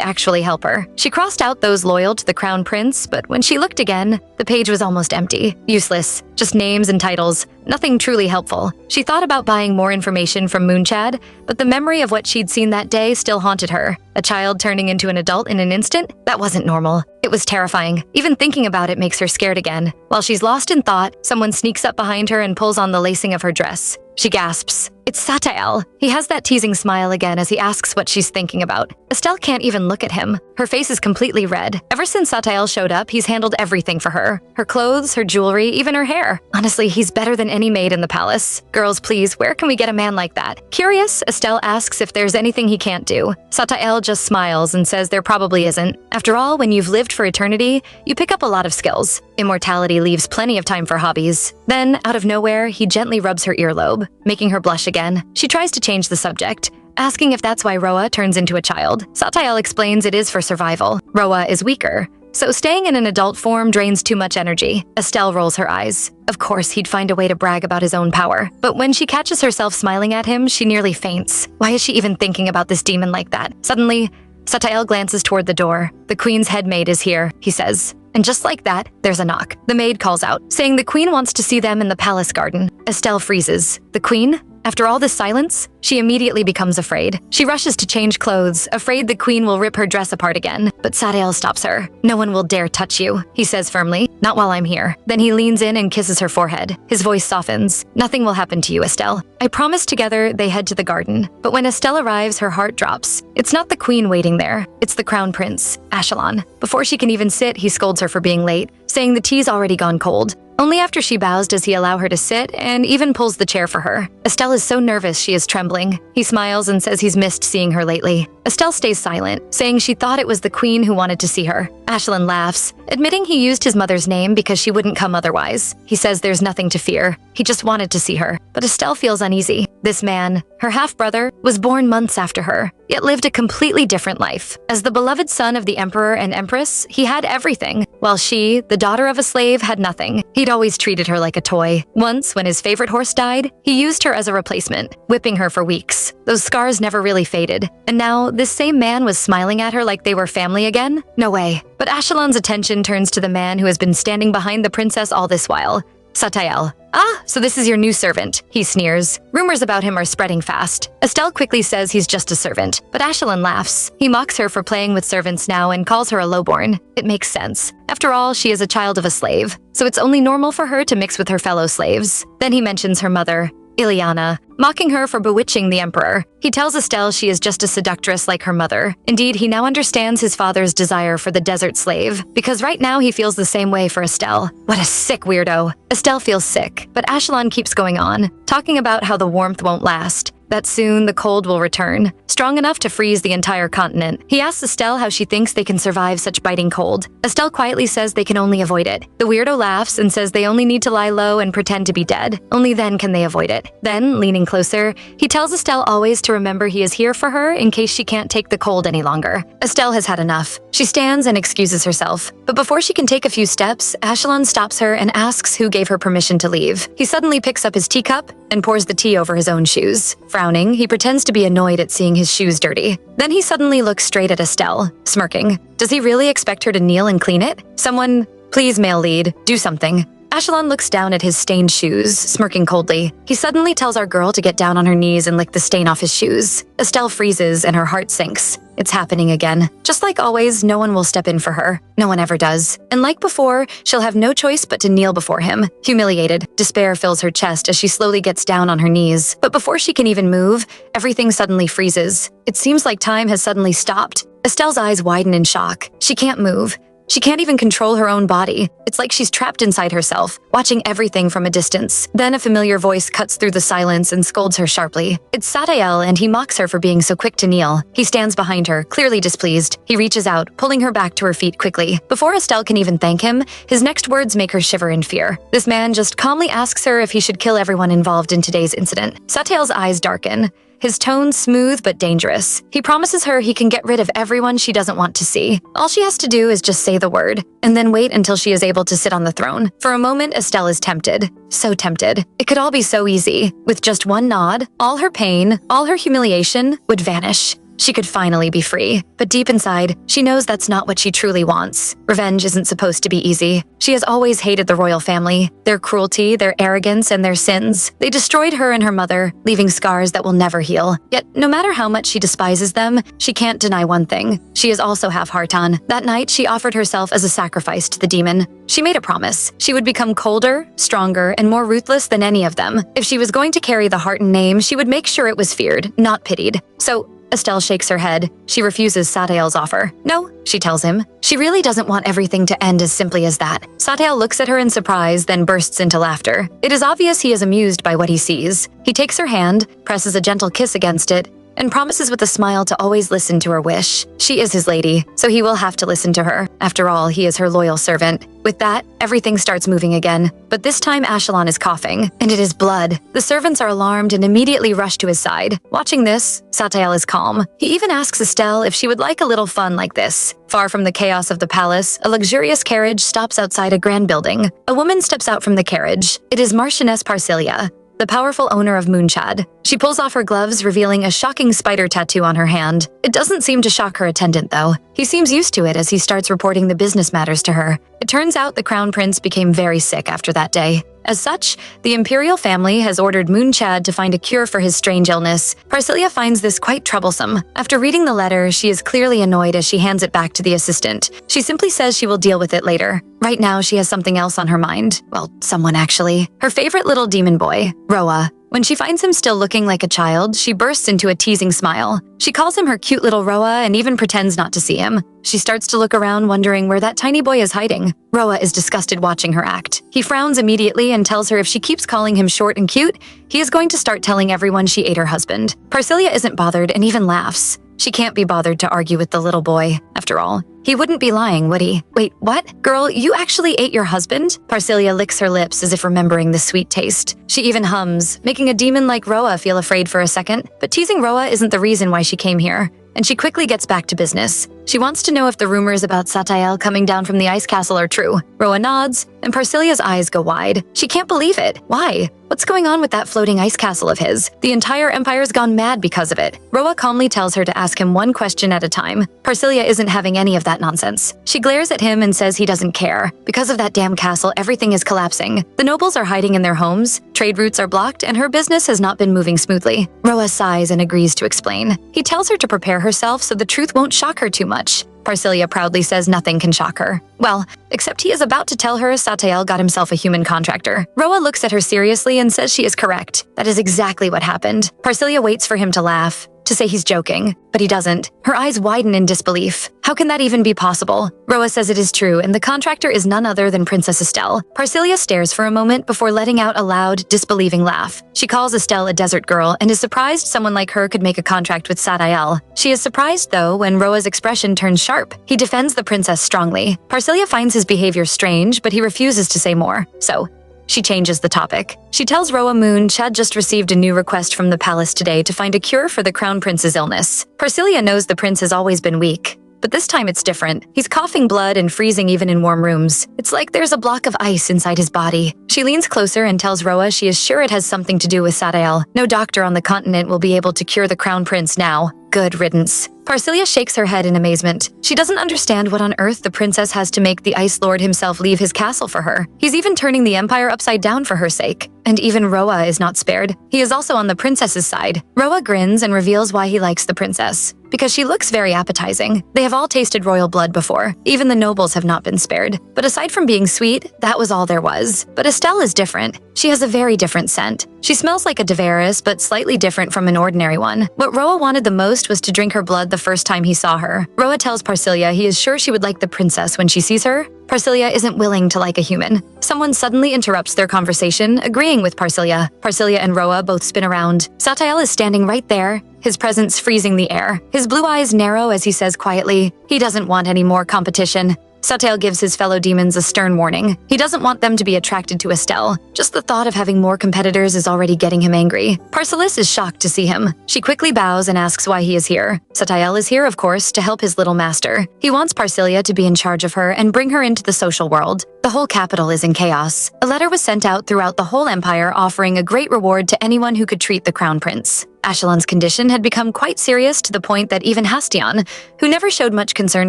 actually help her. She crossed out those loyal to the crown prince, but when she looked again, the page was almost empty. Useless. Just names and titles. Nothing truly helpful. She thought about buying more information from Moonchad, but the memory of what she'd seen that day still haunted her. A child turning into an adult in an instant? That wasn't normal. It was terrifying. Even thinking about it makes her scared again. While she's lost in thought, someone sneaks up behind her and pulls on the lacing of her dress. She gasps. It's Satael. He has that teasing smile again as he asks what she's thinking about. Estelle can't even look at him. Her face is completely red. Ever since Satael showed up, he's handled everything for her. Her clothes, her jewelry, even her hair. Honestly, he's better than any maid in the palace. Girls, please, where can we get a man like that? Curious, Estelle asks if there's anything he can't do. Satael just smiles and says there probably isn't. After all, when you've lived for eternity, you pick up a lot of skills. Immortality leaves plenty of time for hobbies. Then, out of nowhere, he gently rubs her earlobe, making her blush again. She tries to change the subject, asking if that's why Roa turns into a child. Satael explains it is for survival. Roa is weaker, so staying in an adult form drains too much energy. Estelle rolls her eyes. Of course, he'd find a way to brag about his own power. But when she catches herself smiling at him, she nearly faints. Why is she even thinking about this demon like that? Suddenly, Satael glances toward the door. The queen's head maid is here, he says. And just like that, there's a knock. The maid calls out, saying the queen wants to see them in the palace garden. Estelle freezes. The queen? After all this silence, she immediately becomes afraid. She rushes to change clothes, afraid the queen will rip her dress apart again. But Satael stops her. No one will dare touch you, he says firmly. Not while I'm here. Then he leans in and kisses her forehead. His voice softens. Nothing will happen to you, Estelle. I promise. Together, they head to the garden. But when Estelle arrives, her heart drops. It's not the queen waiting there. It's the crown prince, Ashelon. Before she can even sit, he scolds her for being late, saying the tea's already gone cold. Only after she bows does he allow her to sit and even pulls the chair for her. Estelle is so nervous she is trembling. He smiles and says he's missed seeing her lately. Estelle stays silent, saying she thought it was the queen who wanted to see her. Ashelon laughs, admitting he used his mother's name because she wouldn't come otherwise. He says there's nothing to fear. He just wanted to see her. But Estelle feels uneasy. This man, her half-brother, was born months after her, yet lived a completely different life. As the beloved son of the emperor and empress, he had everything, while she, the daughter of a slave, had nothing. He'd always treated her like a toy. Once, when his favorite horse died, he used her as a replacement, whipping her for weeks. Those scars never really faded. And now, this same man was smiling at her like they were family again? No way. But Ashelon's attention turns to the man who has been standing behind the princess all this while. Satael. Ah, so this is your new servant, he sneers. Rumors about him are spreading fast. Estelle quickly says he's just a servant, but Ashelon laughs. He mocks her for playing with servants now and calls her a lowborn. It makes sense. After all, she is a child of a slave, so it's only normal for her to mix with her fellow slaves. Then he mentions her mother, Ileana, mocking her for bewitching the emperor. He tells Estelle she is just a seductress like her mother. Indeed, he now understands his father's desire for the desert slave, because right now he feels the same way for Estelle. What a sick weirdo. Estelle feels sick, but Ashelon keeps going on, talking about how the warmth won't last. that soon the cold will return, strong enough to freeze the entire continent. He asks Estelle how she thinks they can survive such biting cold. Estelle quietly says they can only avoid it. The weirdo laughs and says they only need to lie low and pretend to be dead. Only then can they avoid it. Then, leaning closer, he tells Estelle always to remember he is here for her in case she can't take the cold any longer. Estelle has had enough. She stands and excuses herself. But before she can take a few steps, Ashelon stops her and asks who gave her permission to leave. He suddenly picks up his teacup and pours the tea over his own shoes. Frowning, he pretends to be annoyed at seeing his shoes dirty. Then he suddenly looks straight at Estelle, smirking. Does he really expect her to kneel and clean it? Someone, please, male lead, do something. Ashelon looks down at his stained shoes, smirking coldly. He suddenly tells our girl to get down on her knees and lick the stain off his shoes. Estelle freezes and her heart sinks. It's happening again. Just like always, no one will step in for her. No one ever does. And like before, she'll have no choice but to kneel before him. Humiliated, despair fills her chest as she slowly gets down on her knees. But before she can even move, everything suddenly freezes. It seems like time has suddenly stopped. Estelle's eyes widen in shock. She can't move. She can't even control her own body. It's like she's trapped inside herself, watching everything from a distance. Then a familiar voice cuts through the silence and scolds her sharply. It's Satael, and he mocks her for being so quick to kneel. He stands behind her, clearly displeased. He reaches out, pulling her back to her feet quickly. Before Estelle can even thank him, his next words make her shiver in fear. This man just calmly asks her if he should kill everyone involved in today's incident. Satael's eyes darken. His tone smooth but dangerous. He promises her he can get rid of everyone she doesn't want to see. All she has to do is just say the word, and then wait until she is able to sit on the throne. For a moment, Estelle is tempted. So tempted. It could all be so easy. With just one nod, all her pain, all her humiliation would vanish. She could finally be free. But deep inside, she knows that's not what she truly wants. Revenge isn't supposed to be easy. She has always hated the royal family, their cruelty, their arrogance, and their sins. They destroyed her and her mother, leaving scars that will never heal. Yet, no matter how much she despises them, she can't deny one thing. She is also half Hartan. That night, she offered herself as a sacrifice to the demon. She made a promise. She would become colder, stronger, and more ruthless than any of them. If she was going to carry the Hartan name, she would make sure it was feared, not pitied. So, Estelle shakes her head. She refuses Satael's offer. No, she tells him. She really doesn't want everything to end as simply as that. Satael looks at her in surprise, then bursts into laughter. It is obvious he is amused by what he sees. He takes her hand, presses a gentle kiss against it, and promises with a smile to always listen to her wish. She is his lady, so he will have to listen to her. After all, he is her loyal servant. With that, everything starts moving again. But this time Ashelon is coughing, and it is blood. The servants are alarmed and immediately rush to his side. Watching this, Satael is calm. He even asks Estelle if she would like a little fun like this. Far from the chaos of the palace, a luxurious carriage stops outside a grand building. A woman steps out from the carriage. It is Marchioness Parcilia, the powerful owner of Moonchad. She pulls off her gloves, revealing a shocking spider tattoo on her hand. It doesn't seem to shock her attendant, though. He seems used to it as he starts reporting the business matters to her. It turns out the crown prince became very sick after that day. As such, the imperial family has ordered Moonchad to find a cure for his strange illness. Parcilia finds this quite troublesome. After reading the letter, she is clearly annoyed as she hands it back to the assistant. She simply says she will deal with it later. Right now, she has something else on her mind. Well, someone actually. Her favorite little demon boy, Roa. When she finds him still looking like a child, she bursts into a teasing smile. She calls him her cute little Roa and even pretends not to see him. She starts to look around, wondering where that tiny boy is hiding. Roa is disgusted watching her act. He frowns immediately and tells her if she keeps calling him short and cute, he is going to start telling everyone she ate her husband. Parcilia isn't bothered and even laughs. She can't be bothered to argue with the little boy. After all, he wouldn't be lying, would he? Wait, what? Girl, you actually ate your husband? Parcilia licks her lips as if remembering the sweet taste. She even hums, making a demon like Roa feel afraid for a second. But teasing Roa isn't the reason why she came here, and she quickly gets back to business. She wants to know if the rumors about Satael coming down from the ice castle are true. Roa nods, and Parcilia's eyes go wide. She can't believe it. Why? What's going on with that floating ice castle of his? The entire empire's gone mad because of it. Roa calmly tells her to ask him one question at a time. Parcilia isn't having any of that nonsense. She glares at him and says he doesn't care. Because of that damn castle, everything is collapsing. The nobles are hiding in their homes, trade routes are blocked, and her business has not been moving smoothly. Roa sighs and agrees to explain. He tells her to prepare herself so the truth won't shock her too much. Parcilia proudly says nothing can shock her. Well, except he is about to tell her Satael got himself a human contractor. Roa looks at her seriously and says she is correct. That is exactly what happened. Parcilia waits for him to laugh. to say he's joking, but he doesn't. Her eyes widen in disbelief. How can that even be possible? Roa says it is true, and the contractor is none other than Princess Estelle. Parcilia stares for a moment before letting out a loud, disbelieving laugh. She calls Estelle a desert girl and is surprised someone like her could make a contract with Satael. She is surprised, though, when Roa's expression turns sharp. He defends the princess strongly. Parcilia finds his behavior strange, but he refuses to say more. So, she changes the topic. She tells Roa Moon Chad just received a new request from the palace today to find a cure for the crown prince's illness. Parcilia knows the prince has always been weak, but this time it's different. He's coughing blood and freezing even in warm rooms. It's like there's a block of ice inside his body. She leans closer and tells Roa she is sure it has something to do with Satael. No doctor on the continent will be able to cure the crown prince now. Good riddance. Parcilia shakes her head in amazement. She doesn't understand what on earth the princess has to make the Ice Lord himself leave his castle for her. He's even turning the empire upside down for her sake. And even Roa is not spared. He is also on the princess's side. Roa grins and reveals why he likes the princess. Because she looks very appetizing. They have all tasted royal blood before. Even the nobles have not been spared. But aside from being sweet, that was all there was. But Estelle is different. She has a very different scent. She smells like a Deveris, but slightly different from an ordinary one. What Roa wanted the most was to drink her blood the first time he saw her. Roa tells Parcilia he is sure she would like the princess when she sees her. Parcilia isn't willing to like a human. Someone suddenly interrupts their conversation, agreeing with Parcilia. Parcilia and Roa both spin around. Satael is standing right there, his presence freezing the air. His blue eyes narrow as he says quietly, he doesn't want any more competition. Satael gives his fellow demons a stern warning. He doesn't want them to be attracted to Estelle. Just the thought of having more competitors is already getting him angry. Parcilis is shocked to see him. She quickly bows and asks why he is here. Satael is here, of course, to help his little master. He wants Parcilia to be in charge of her and bring her into the social world. The whole capital is in chaos. A letter was sent out throughout the whole empire offering a great reward to anyone who could treat the crown prince. Ashelon's condition had become quite serious to the point that even Hastion, who never showed much concern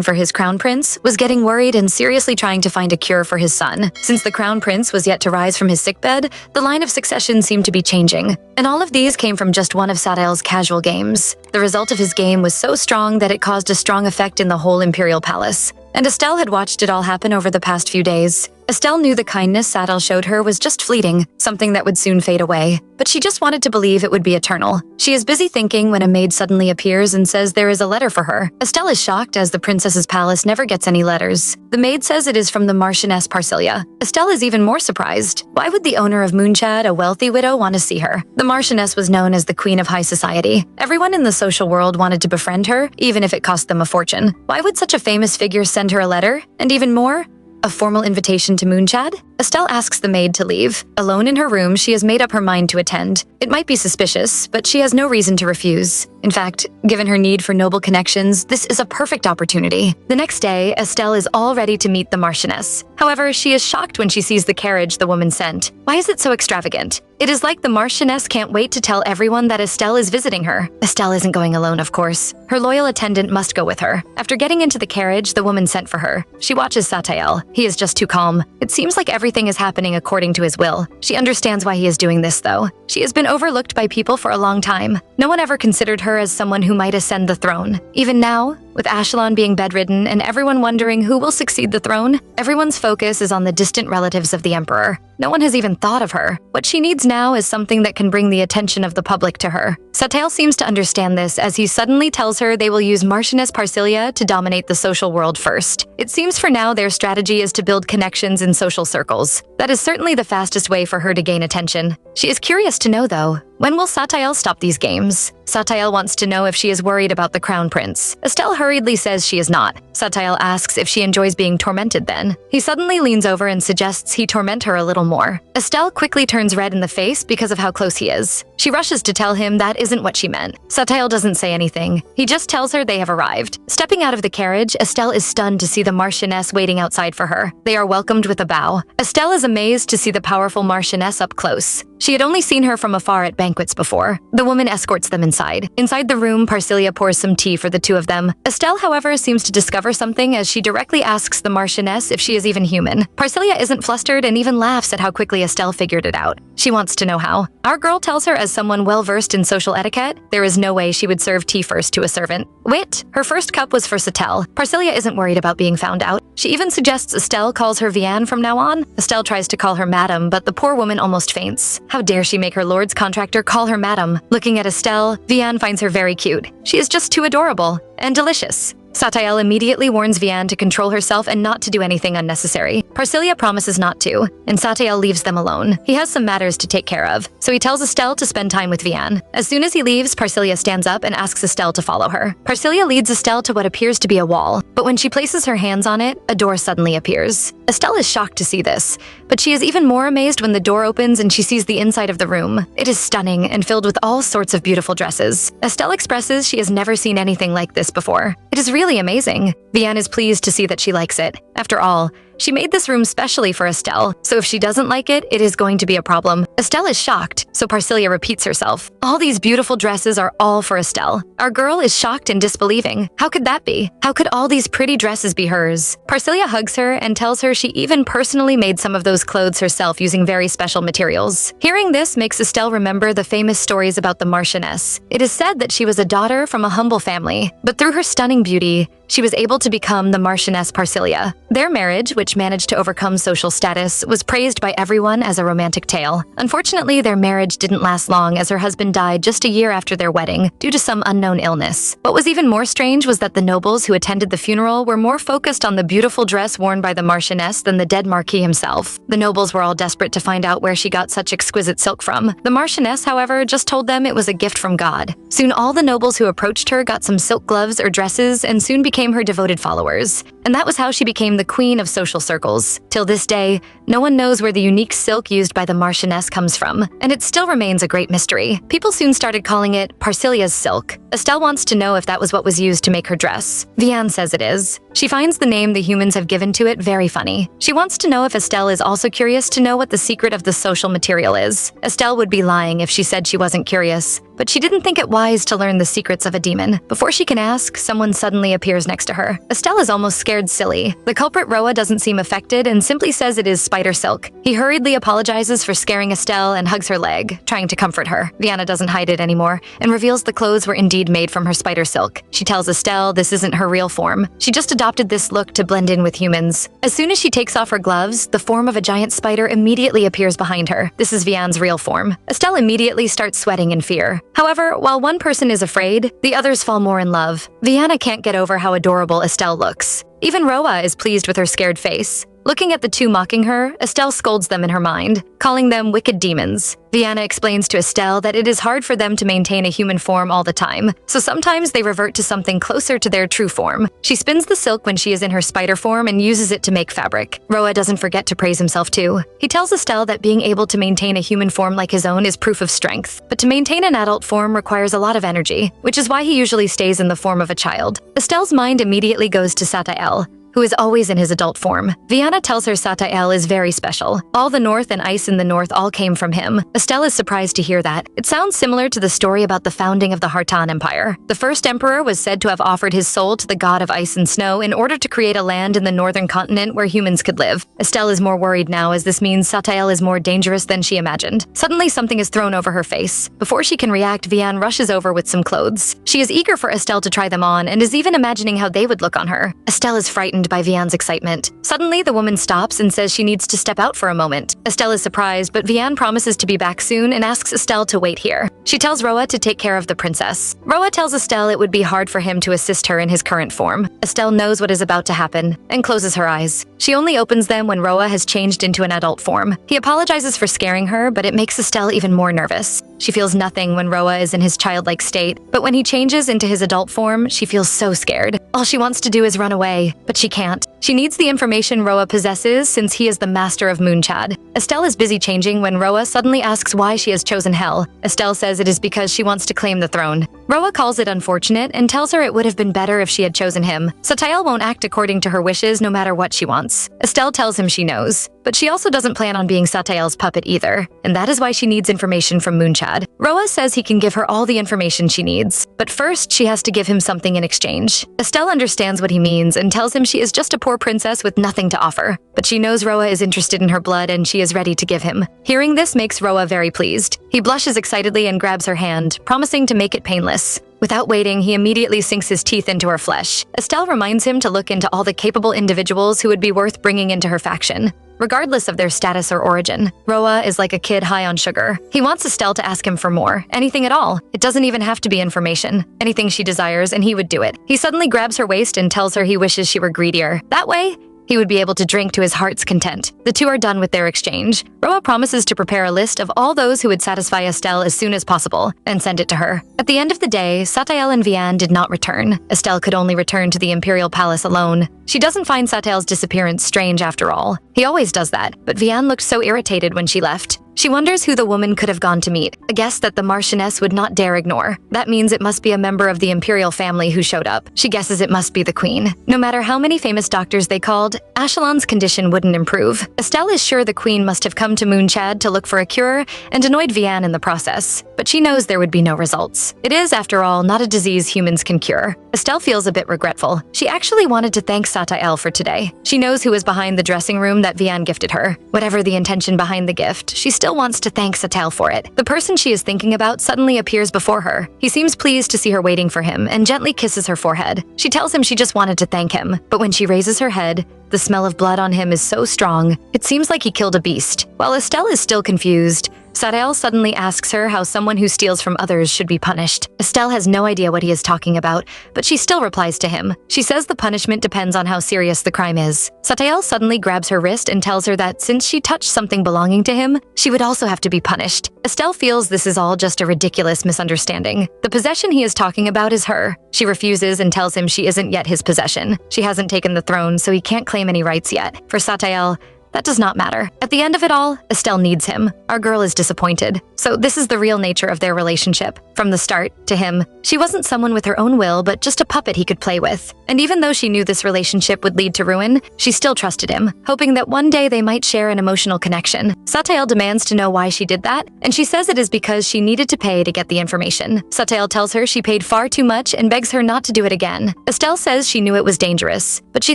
for his crown prince, was getting worried and seriously trying to find a cure for his son. Since the crown prince was yet to rise from his sickbed, the line of succession seemed to be changing. And all of these came from just one of Satael's casual games. The result of his game was so strong that it caused a strong effect in the whole imperial palace. And Estelle had watched it all happen over the past few days. Estelle knew the kindness Satael showed her was just fleeting, something that would soon fade away. But she just wanted to believe it would be eternal. She is busy thinking when a maid suddenly appears and says there is a letter for her. Estelle is shocked as the princess's palace never gets any letters. The maid says it is from the Marchioness Parcilia. Estelle is even more surprised. Why would the owner of Moonchad, a wealthy widow, want to see her? The Marchioness was known as the Queen of High Society. Everyone in the social world wanted to befriend her, even if it cost them a fortune. Why would such a famous figure send her a letter? And even more, a formal invitation to Moonchad? Estelle asks the maid to leave. Alone in her room, she has made up her mind to attend. It might be suspicious, but she has no reason to refuse. In fact, given her need for noble connections, this is a perfect opportunity. The next day, Estelle is all ready to meet the Marchioness. However, she is shocked when she sees the carriage the woman sent. Why is it so extravagant? It is like the Marchioness can't wait to tell everyone that Estelle is visiting her. Estelle isn't going alone, of course. Her loyal attendant must go with her. After getting into the carriage the woman sent for her, she watches Satael. He is just too calm. It seems like everything is happening according to his will. She understands why he is doing this, though. She has been overlooked by people for a long time. No one ever considered her as someone who might ascend the throne. Even now, with Ashelon being bedridden and everyone wondering who will succeed the throne, everyone's focus is on the distant relatives of the emperor. No one has even thought of her. What she needs now is something that can bring the attention of the public to her. Satael seems to understand this as he suddenly tells her they will use Marchioness Parcilia to dominate the social world first. It seems for now their strategy is to build connections in social circles. That is certainly the fastest way for her to gain attention. She is curious to know, though, when will Satael stop these games? Satael wants to know if she is worried about the crown prince. Estelle hurriedly says she is not. Satael asks if she enjoys being tormented then. He suddenly leans over and suggests he torment her a little more. Estelle quickly turns red in the face because of how close he is. She rushes to tell him that isn't what she meant. Satael doesn't say anything. He just tells her they have arrived. Stepping out of the carriage, Estelle is stunned to see the Marchioness waiting outside for her. They are welcomed with a bow. Estelle is amazed to see the powerful Marchioness up close. She had only seen her from afar at banquets before. The woman escorts them inside. Inside the room, Parcilia pours some tea for the two of them. Estelle, however, seems to discover something as she directly asks the Marchioness if she is even human. Parcilia isn't flustered and even laughs at how quickly Estelle figured it out. She wants to know how. Our girl tells her as someone well-versed in social etiquette, there is no way she would serve tea first to a servant. Wit! Her first cup was for Satael. Parcilia isn't worried about being found out. She even suggests Estelle calls her Vianne from now on. Estelle tries to call her Madam, but the poor woman almost faints. How dare she make her lord's contractor call her madam? Looking at Estelle, Vianne finds her very cute. She is just too adorable and delicious. Satael immediately warns Vianne to control herself and not to do anything unnecessary. Parcilia promises not to, and Satael leaves them alone. He has some matters to take care of, so he tells Estelle to spend time with Vianne. As soon as he leaves, Parcilia stands up and asks Estelle to follow her. Parcilia leads Estelle to what appears to be a wall, but when she places her hands on it, a door suddenly appears. Estelle is shocked to see this, but she is even more amazed when the door opens and she sees the inside of the room. It is stunning and filled with all sorts of beautiful dresses. Estelle expresses she has never seen anything like this before. It is really amazing. Vianne is pleased to see that she likes it. After all, she made this room specially for Estelle, so if she doesn't like it, it is going to be a problem. Estelle is shocked, so Parcilia repeats herself. All these beautiful dresses are all for Estelle. Our girl is shocked and disbelieving. How could that be? How could all these pretty dresses be hers? Parcilia hugs her and tells her she even personally made some of those clothes herself using very special materials. Hearing this makes Estelle remember the famous stories about the Marchioness. It is said that she was a daughter from a humble family, but through her stunning beauty, she was able to become the Marchioness Parcilia. Their marriage, which managed to overcome social status, was praised by everyone as a romantic tale. Unfortunately, their marriage didn't last long as her husband died just a year after their wedding due to some unknown illness. What was even more strange was that the nobles who attended the funeral were more focused on the beautiful dress worn by the Marchioness than the dead Marquis himself. The nobles were all desperate to find out where she got such exquisite silk from. The Marchioness, however, just told them it was a gift from God. Soon all the nobles who approached her got some silk gloves or dresses and soon became her devoted followers. And that was how she became the queen of social circles. Till this day, no one knows where the unique silk used by the Marchioness comes from, and it still remains a great mystery. People soon started calling it Parcilia's silk. Estelle wants to know if that was what was used to make her dress. Vianne says it is. She finds the name the humans have given to it very funny. She wants to know if Estelle is also curious to know what the secret of the social material is. Estelle would be lying if she said she wasn't curious, but she didn't think it wise to learn the secrets of a demon. Before she can ask, someone suddenly appears next to her. Estelle is almost scared silly. The culprit Roa doesn't seem affected and simply says it is spider silk. He hurriedly apologizes for scaring Estelle and hugs her leg, trying to comfort her. Vianne doesn't hide it anymore and reveals the clothes were indeed made from her spider silk. She tells Estelle this isn't her real form. She just adopted this look to blend in with humans. As soon as she takes off her gloves, the form of a giant spider immediately appears behind her. This is Vianne's real form. Estelle immediately starts sweating in fear. However, while one person is afraid, the others fall more in love. Vianne can't get over how adorable Estelle looks. Even Roa is pleased with her scared face. Looking at the two mocking her, Estelle scolds them in her mind, calling them wicked demons. Vianne explains to Estelle that it is hard for them to maintain a human form all the time, so sometimes they revert to something closer to their true form. She spins the silk when she is in her spider form and uses it to make fabric. Roa doesn't forget to praise himself too. He tells Estelle that being able to maintain a human form like his own is proof of strength, but to maintain an adult form requires a lot of energy, which is why he usually stays in the form of a child. Estelle's mind immediately goes to Satael, who is always in his adult form. Vianne tells her Satael is very special. All the north and ice in the north all came from him. Estelle is surprised to hear that. It sounds similar to the story about the founding of the Hartan Empire. The first emperor was said to have offered his soul to the god of ice and snow in order to create a land in the northern continent where humans could live. Estelle is more worried now as this means Satael is more dangerous than she imagined. Suddenly something is thrown over her face. Before she can react, Vianne rushes over with some clothes. She is eager for Estelle to try them on and is even imagining how they would look on her. Estelle is frightened by Vianne's excitement. Suddenly, the woman stops and says she needs to step out for a moment. Estelle is surprised, but Vianne promises to be back soon and asks Estelle to wait here. She tells Roa to take care of the princess. Roa tells Estelle it would be hard for him to assist her in his current form. Estelle knows what is about to happen and closes her eyes. She only opens them when Roa has changed into an adult form. He apologizes for scaring her, but it makes Estelle even more nervous. She feels nothing when Roa is in his childlike state, but when he changes into his adult form, she feels so scared. All she wants to do is run away, but she can't. She needs the information Roa possesses since he is the master of Moonchad. Estelle is busy changing when Roa suddenly asks why she has chosen Hell. Estelle says it is because she wants to claim the throne. Roa calls it unfortunate and tells her it would have been better if she had chosen him. Satael won't act according to her wishes no matter what she wants. Estelle tells him she knows, but she also doesn't plan on being Satael's puppet either, and that is why she needs information from Moonchad. Roa says he can give her all the information she needs, but first she has to give him something in exchange. Estelle understands what he means and tells him she is just a poor princess with nothing to offer, but she knows Roa is interested in her blood and she is ready to give him. Hearing this makes Roa very pleased. He blushes excitedly and grabs her hand, promising to make it painless. Without waiting, he immediately sinks his teeth into her flesh. Estelle reminds him to look into all the capable individuals who would be worth bringing into her faction. regardless of their status or origin. Roa is like a kid high on sugar. He wants Estelle to ask him for more, anything at all. It doesn't even have to be information. Anything she desires, and he would do it. He suddenly grabs her waist and tells her he wishes she were greedier. That way, he would be able to drink to his heart's content. The two are done with their exchange. Roa promises to prepare a list of all those who would satisfy Estelle as soon as possible and send it to her. At the end of the day, Satael and Vianne did not return. Estelle could only return to the Imperial Palace alone. She doesn't find Satael's disappearance strange after all. He always does that, but Vianne looked so irritated when she left. She wonders who the woman could have gone to meet, a guest that the Marchioness would not dare ignore. That means it must be a member of the imperial family who showed up. She guesses it must be the queen. No matter how many famous doctors they called, Ashelon's condition wouldn't improve. Estelle is sure the queen must have come to Moonchad to look for a cure and annoyed Vianne in the process, but she knows there would be no results. It is, after all, not a disease humans can cure. Estelle feels a bit regretful. She actually wanted to thank Satael for today. She knows who is behind the dressing room that Vianne gifted her. Whatever the intention behind the gift, she still wants to thank Satael for it. The person she is thinking about suddenly appears before her. He seems pleased to see her waiting for him and gently kisses her forehead. She tells him she just wanted to thank him, but when she raises her head, the smell of blood on him is so strong, it seems like he killed a beast. While Estelle is still confused, Satael suddenly asks her how someone who steals from others should be punished. Estelle has no idea what he is talking about, but she still replies to him. She says the punishment depends on how serious the crime is. Satael suddenly grabs her wrist and tells her that since she touched something belonging to him, she would also have to be punished. Estelle feels this is all just a ridiculous misunderstanding. The possession he is talking about is her. She refuses and tells him she isn't yet his possession. She hasn't taken the throne, so he can't claim any rights yet. For Satael, that does not matter. At the end of it all, Estelle needs him. Our girl is disappointed. So this is the real nature of their relationship. From the start, to him, she wasn't someone with her own will, but just a puppet he could play with. And even though she knew this relationship would lead to ruin, she still trusted him, hoping that one day they might share an emotional connection. Satael demands to know why she did that, and she says it is because she needed to pay to get the information. Satael tells her she paid far too much and begs her not to do it again. Estelle says she knew it was dangerous, but she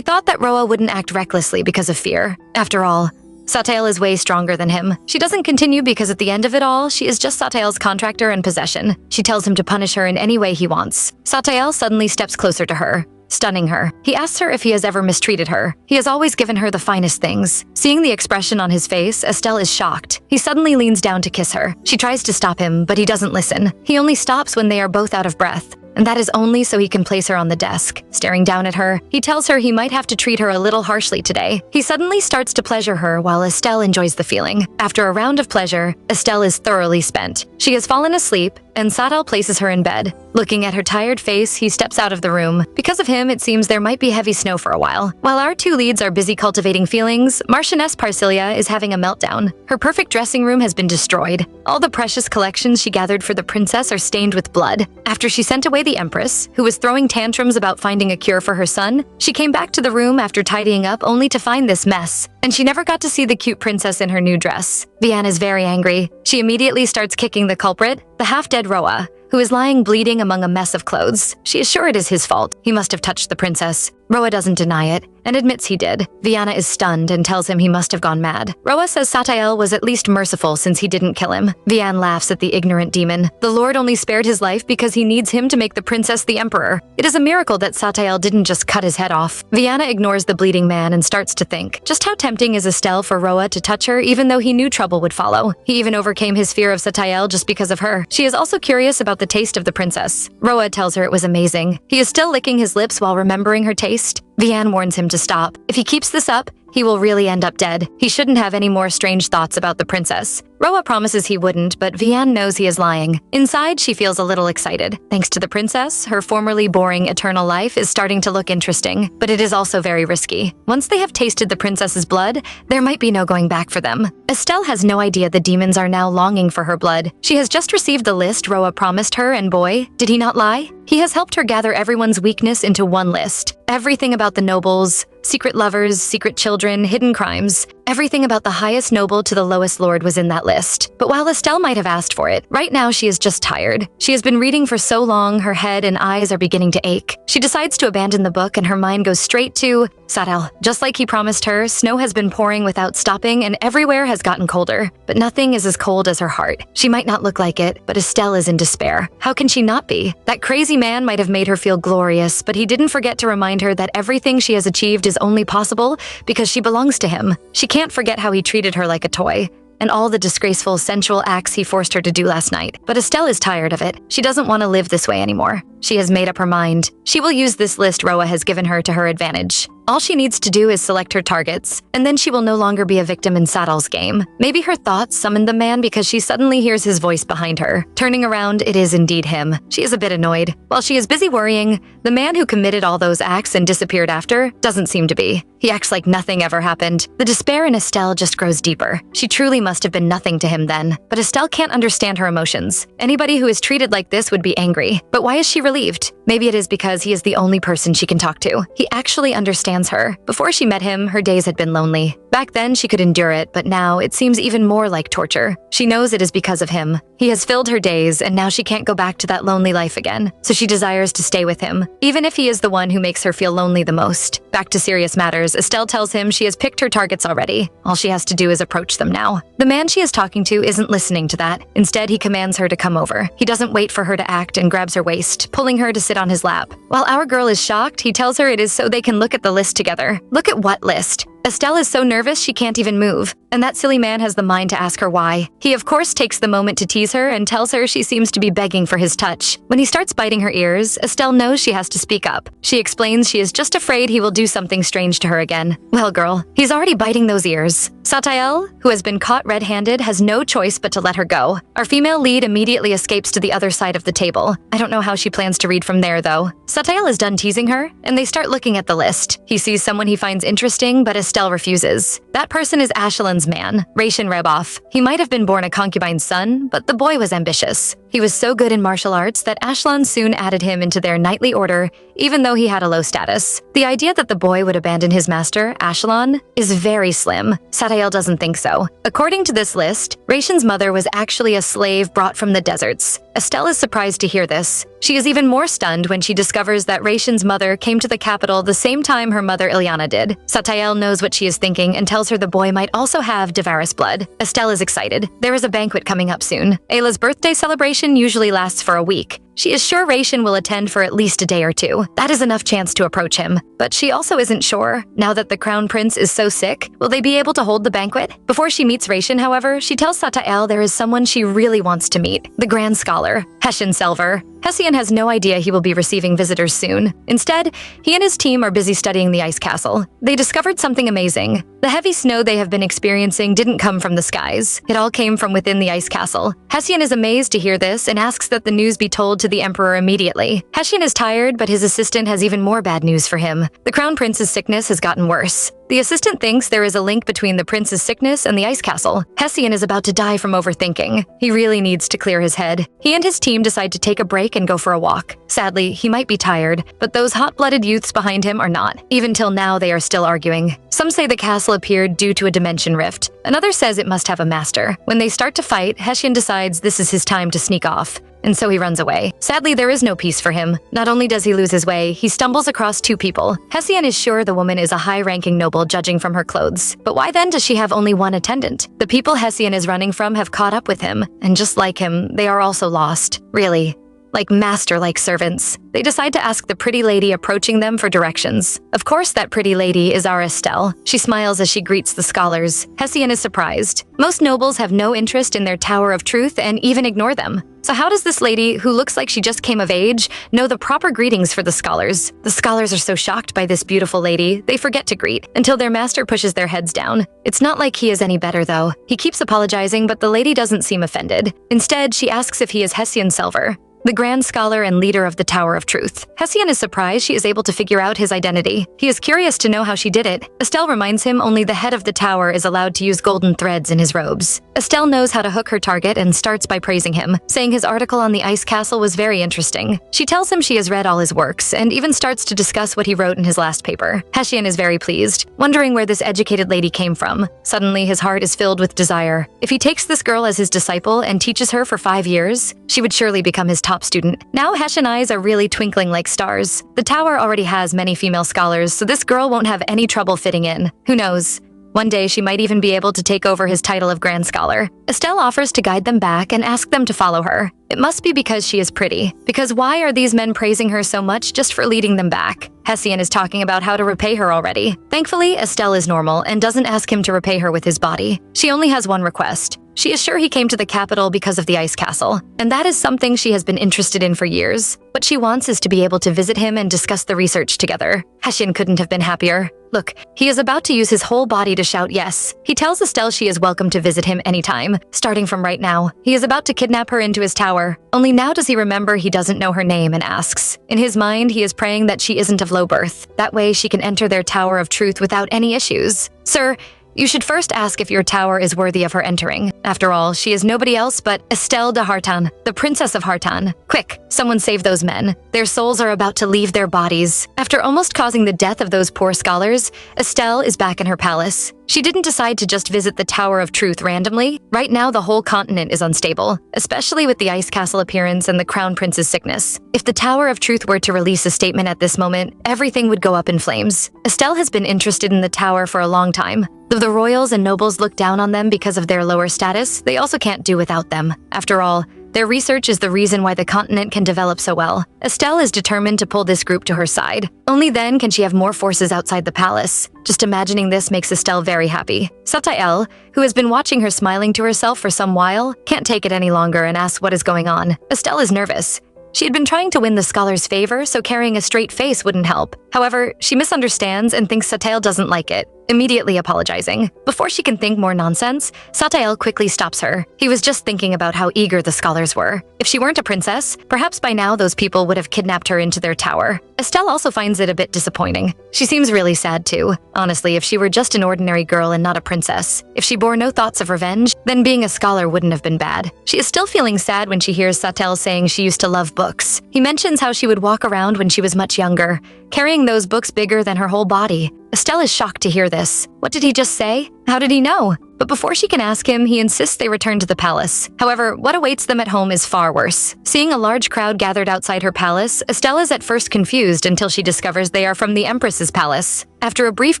thought that Roa wouldn't act recklessly because of fear. After all, Satael is way stronger than him. She doesn't continue because at the end of it all, she is just Satael's contractor and possession. She tells him to punish her in any way he wants. Satael suddenly steps closer to her, stunning her. He asks her if he has ever mistreated her. He has always given her the finest things. Seeing the expression on his face, Estelle is shocked. He suddenly leans down to kiss her. She tries to stop him, but he doesn't listen. He only stops when they are both out of breath, and that is only so he can place her on the desk. Staring down at her, he tells her he might have to treat her a little harshly today. He suddenly starts to pleasure her while Estelle enjoys the feeling. After a round of pleasure, Estelle is thoroughly spent. She has fallen asleep, and Satael places her in bed. Looking at her tired face, he steps out of the room. Because of him, it seems there might be heavy snow for a while. While our two leads are busy cultivating feelings, Marchioness Parcilia is having a meltdown. Her perfect dressing room has been destroyed. All the precious collections she gathered for the princess are stained with blood. After she sent away the empress, who was throwing tantrums about finding a cure for her son, she came back to the room after tidying up only to find this mess. And she never got to see the cute princess in her new dress. Vianne is very angry. She immediately starts kicking the culprit, the half-dead Roa, who is lying bleeding among a mess of clothes. She is sure it is his fault. He must have touched the princess. Roa doesn't deny it and admits he did. Vianna is stunned and tells him he must have gone mad. Roa says Satael was at least merciful since he didn't kill him. Vianne laughs at the ignorant demon. The Lord only spared his life because he needs him to make the princess the emperor. It is a miracle that Satael didn't just cut his head off. Vianna ignores the bleeding man and starts to think, just how tempting is Estelle for Roa to touch her even though he knew trouble would follow. He even overcame his fear of Satael just because of her. She is also curious about the taste of the princess. Roa tells her it was amazing. He is still licking his lips while remembering her taste. Vianne warns him to stop. If he keeps this up, he will really end up dead. He shouldn't have any more strange thoughts about the princess. Roa promises he wouldn't, but Vianne knows he is lying. Inside, she feels a little excited. Thanks to the princess, her formerly boring eternal life is starting to look interesting, but it is also very risky. Once they have tasted the princess's blood, there might be no going back for them. Estelle has no idea the demons are now longing for her blood. She has just received the list Roa promised her, and boy, did he not lie? He has helped her gather everyone's weakness into one list. Everything about the nobles, secret lovers, secret children, hidden crimes. Everything about the highest noble to the lowest lord was in that list. But while Estelle might have asked for it, right now she is just tired. She has been reading for so long, her head and eyes are beginning to ache. She decides to abandon the book and her mind goes straight to Satael, just like he promised her, snow has been pouring without stopping and everywhere has gotten colder. But nothing is as cold as her heart. She might not look like it, but Estelle is in despair. How can she not be? That crazy man might have made her feel glorious, but he didn't forget to remind her that everything she has achieved is only possible because she belongs to him. She can't forget how he treated her like a toy, and all the disgraceful, sensual acts he forced her to do last night. But Estelle is tired of it. She doesn't want to live this way anymore. She has made up her mind. She will use this list Roa has given her to her advantage. All she needs to do is select her targets, and then she will no longer be a victim in Satael's game. Maybe her thoughts summoned the man because she suddenly hears his voice behind her. Turning around, it is indeed him. She is a bit annoyed. While she is busy worrying, the man who committed all those acts and disappeared after doesn't seem to be. He acts like nothing ever happened. The despair in Estelle just grows deeper. She truly must have been nothing to him then. But Estelle can't understand her emotions. Anybody who is treated like this would be angry. But why is she relieved? Maybe it is because he is the only person she can talk to. He actually understands her. Before she met him, her days had been lonely. Back then, she could endure it, but now it seems even more like torture. She knows it is because of him. He has filled her days, and now she can't go back to that lonely life again. So she desires to stay with him, even if he is the one who makes her feel lonely the most. Back to serious matters, Estelle tells him she has picked her targets already. All she has to do is approach them now. The man she is talking to isn't listening to that. Instead, he commands her to come over. He doesn't wait for her to act and grabs her waist, pulling her to sit on his lap. While our girl is shocked, he tells her it is so they can look at the list together. Look at what list? Estelle is so nervous she can't even move, and that silly man has the mind to ask her why. He of course takes the moment to tease her and tells her she seems to be begging for his touch. When he starts biting her ears, Estelle knows she has to speak up. She explains she is just afraid he will do something strange to her again. Well girl, he's already biting those ears. Satael, who has been caught red-handed, has no choice but to let her go. Our female lead immediately escapes to the other side of the table. I don't know how she plans to read from there though. Satael is done teasing her, and they start looking at the list. He sees someone he finds interesting, but Estelle refuses. That person is Ashelon's man, Ratian Reboff. He might have been born a concubine's son, but the boy was ambitious. He was so good in martial arts that Ashelon soon added him into their knightly order, even though he had a low status. The idea that the boy would abandon his master, Ashelon, is very slim. Satael doesn't think so. According to this list, Ratian's mother was actually a slave brought from the deserts. Estelle is surprised to hear this. She is even more stunned when she discovers that Ratian's mother came to the capital the same time her mother Ilyana did. Satael knows what she is thinking and tells her the boy might also have Devaris blood. Estelle is excited. There is a banquet coming up soon. Ayla's birthday celebration usually lasts for a week. She is sure Ratian will attend for at least a day or two. That is enough chance to approach him. But she also isn't sure. Now that the crown prince is so sick, will they be able to hold the banquet? Before she meets Ratian, however, she tells Satael there is someone she really wants to meet. The grand scholar, Hessian Selver. Hessian has no idea he will be receiving visitors soon. Instead, he and his team are busy studying the ice castle. They discovered something amazing. The heavy snow they have been experiencing didn't come from the skies. It all came from within the ice castle. Hessian is amazed to hear this and asks that the news be told to the emperor immediately. Hessian is tired, but his assistant has even more bad news for him. The crown prince's sickness has gotten worse. The assistant thinks there is a link between the prince's sickness and the ice castle. Hessian is about to die from overthinking. He really needs to clear his head. He and his team decide to take a break and go for a walk. Sadly, he might be tired, but those hot-blooded youths behind him are not. Even till now, they are still arguing. Some say the castle appeared due to a dimension rift. Another says it must have a master. When they start to fight, Hessian decides this is his time to sneak off. And so he runs away. Sadly, there is no peace for him. Not only does he lose his way, he stumbles across two people. Hessian is sure the woman is a high-ranking noble judging from her clothes. But why then does she have only one attendant? The people Hessian is running from have caught up with him, and just like him, they are also lost. Really. Like master-like servants. They decide to ask the pretty lady approaching them for directions. Of course, that pretty lady is our Estelle. She smiles as she greets the scholars. Hessian is surprised. Most nobles have no interest in their Tower of Truth and even ignore them. So how does this lady, who looks like she just came of age, know the proper greetings for the scholars? The scholars are so shocked by this beautiful lady, they forget to greet, until their master pushes their heads down. It's not like he is any better, though. He keeps apologizing, but the lady doesn't seem offended. Instead, she asks if he is Hessian Selver, the grand scholar and leader of the Tower of Truth. Hessian is surprised she is able to figure out his identity. He is curious to know how she did it. Estelle reminds him only the head of the tower is allowed to use golden threads in his robes. Estelle knows how to hook her target and starts by praising him, saying his article on the ice castle was very interesting. She tells him she has read all his works, and even starts to discuss what he wrote in his last paper. Hessian is very pleased, wondering where this educated lady came from. Suddenly, his heart is filled with desire. If he takes this girl as his disciple and teaches her for 5 years, she would surely become his top top student. Now Hessian eyes are really twinkling like stars. The tower already has many female scholars, so this girl won't have any trouble fitting in. Who knows? One day, she might even be able to take over his title of Grand Scholar. Estelle offers to guide them back and ask them to follow her. It must be because she is pretty. Because why are these men praising her so much just for leading them back? Hessian is talking about how to repay her already. Thankfully, Estelle is normal and doesn't ask him to repay her with his body. She only has one request. She is sure he came to the capital because of the ice castle, and that is something she has been interested in for years. What she wants is to be able to visit him and discuss the research together. Hessian couldn't have been happier. Look, he is about to use his whole body to shout yes. He tells Estelle she is welcome to visit him anytime, starting from right now. He is about to kidnap her into his tower. Only now does he remember he doesn't know her name and asks. In his mind, he is praying that she isn't of low birth. That way she can enter their tower of truth without any issues. Sir, you should first ask if your tower is worthy of her entering. After all, she is nobody else but Estelle de Hartan, the Princess of Hartan. Quick, someone save those men. Their souls are about to leave their bodies. After almost causing the death of those poor scholars, Estelle is back in her palace. She didn't decide to just visit the Tower of Truth randomly. Right now, the whole continent is unstable, especially with the ice castle appearance and the crown prince's sickness. If the Tower of Truth were to release a statement at this moment, everything would go up in flames. Estelle has been interested in the tower for a long time. Though the royals and nobles look down on them because of their lower status, they also can't do without them. After all, their research is the reason why the continent can develop so well. Estelle is determined to pull this group to her side. Only then can she have more forces outside the palace. Just imagining this makes Estelle very happy. Satael, who has been watching her smiling to herself for some while, can't take it any longer and asks what is going on. Estelle is nervous. She had been trying to win the scholar's favor, so carrying a straight face wouldn't help. However, she misunderstands and thinks Satael doesn't like it, immediately apologizing. Before she can think more nonsense, Satael quickly stops her. He was just thinking about how eager the scholars were. If she weren't a princess, perhaps by now those people would have kidnapped her into their tower. Estelle also finds it a bit disappointing. She seems really sad too. Honestly, if she were just an ordinary girl and not a princess, if she bore no thoughts of revenge, then being a scholar wouldn't have been bad. She is still feeling sad when she hears Satael saying she used to love books. He mentions how she would walk around when she was much younger, carrying those books bigger than her whole body. Estelle is shocked to hear this. What did he just say? How did he know? But before she can ask him, he insists they return to the palace. However, what awaits them at home is far worse. Seeing a large crowd gathered outside her palace, Estelle is at first confused until she discovers they are from the empress's palace. After a brief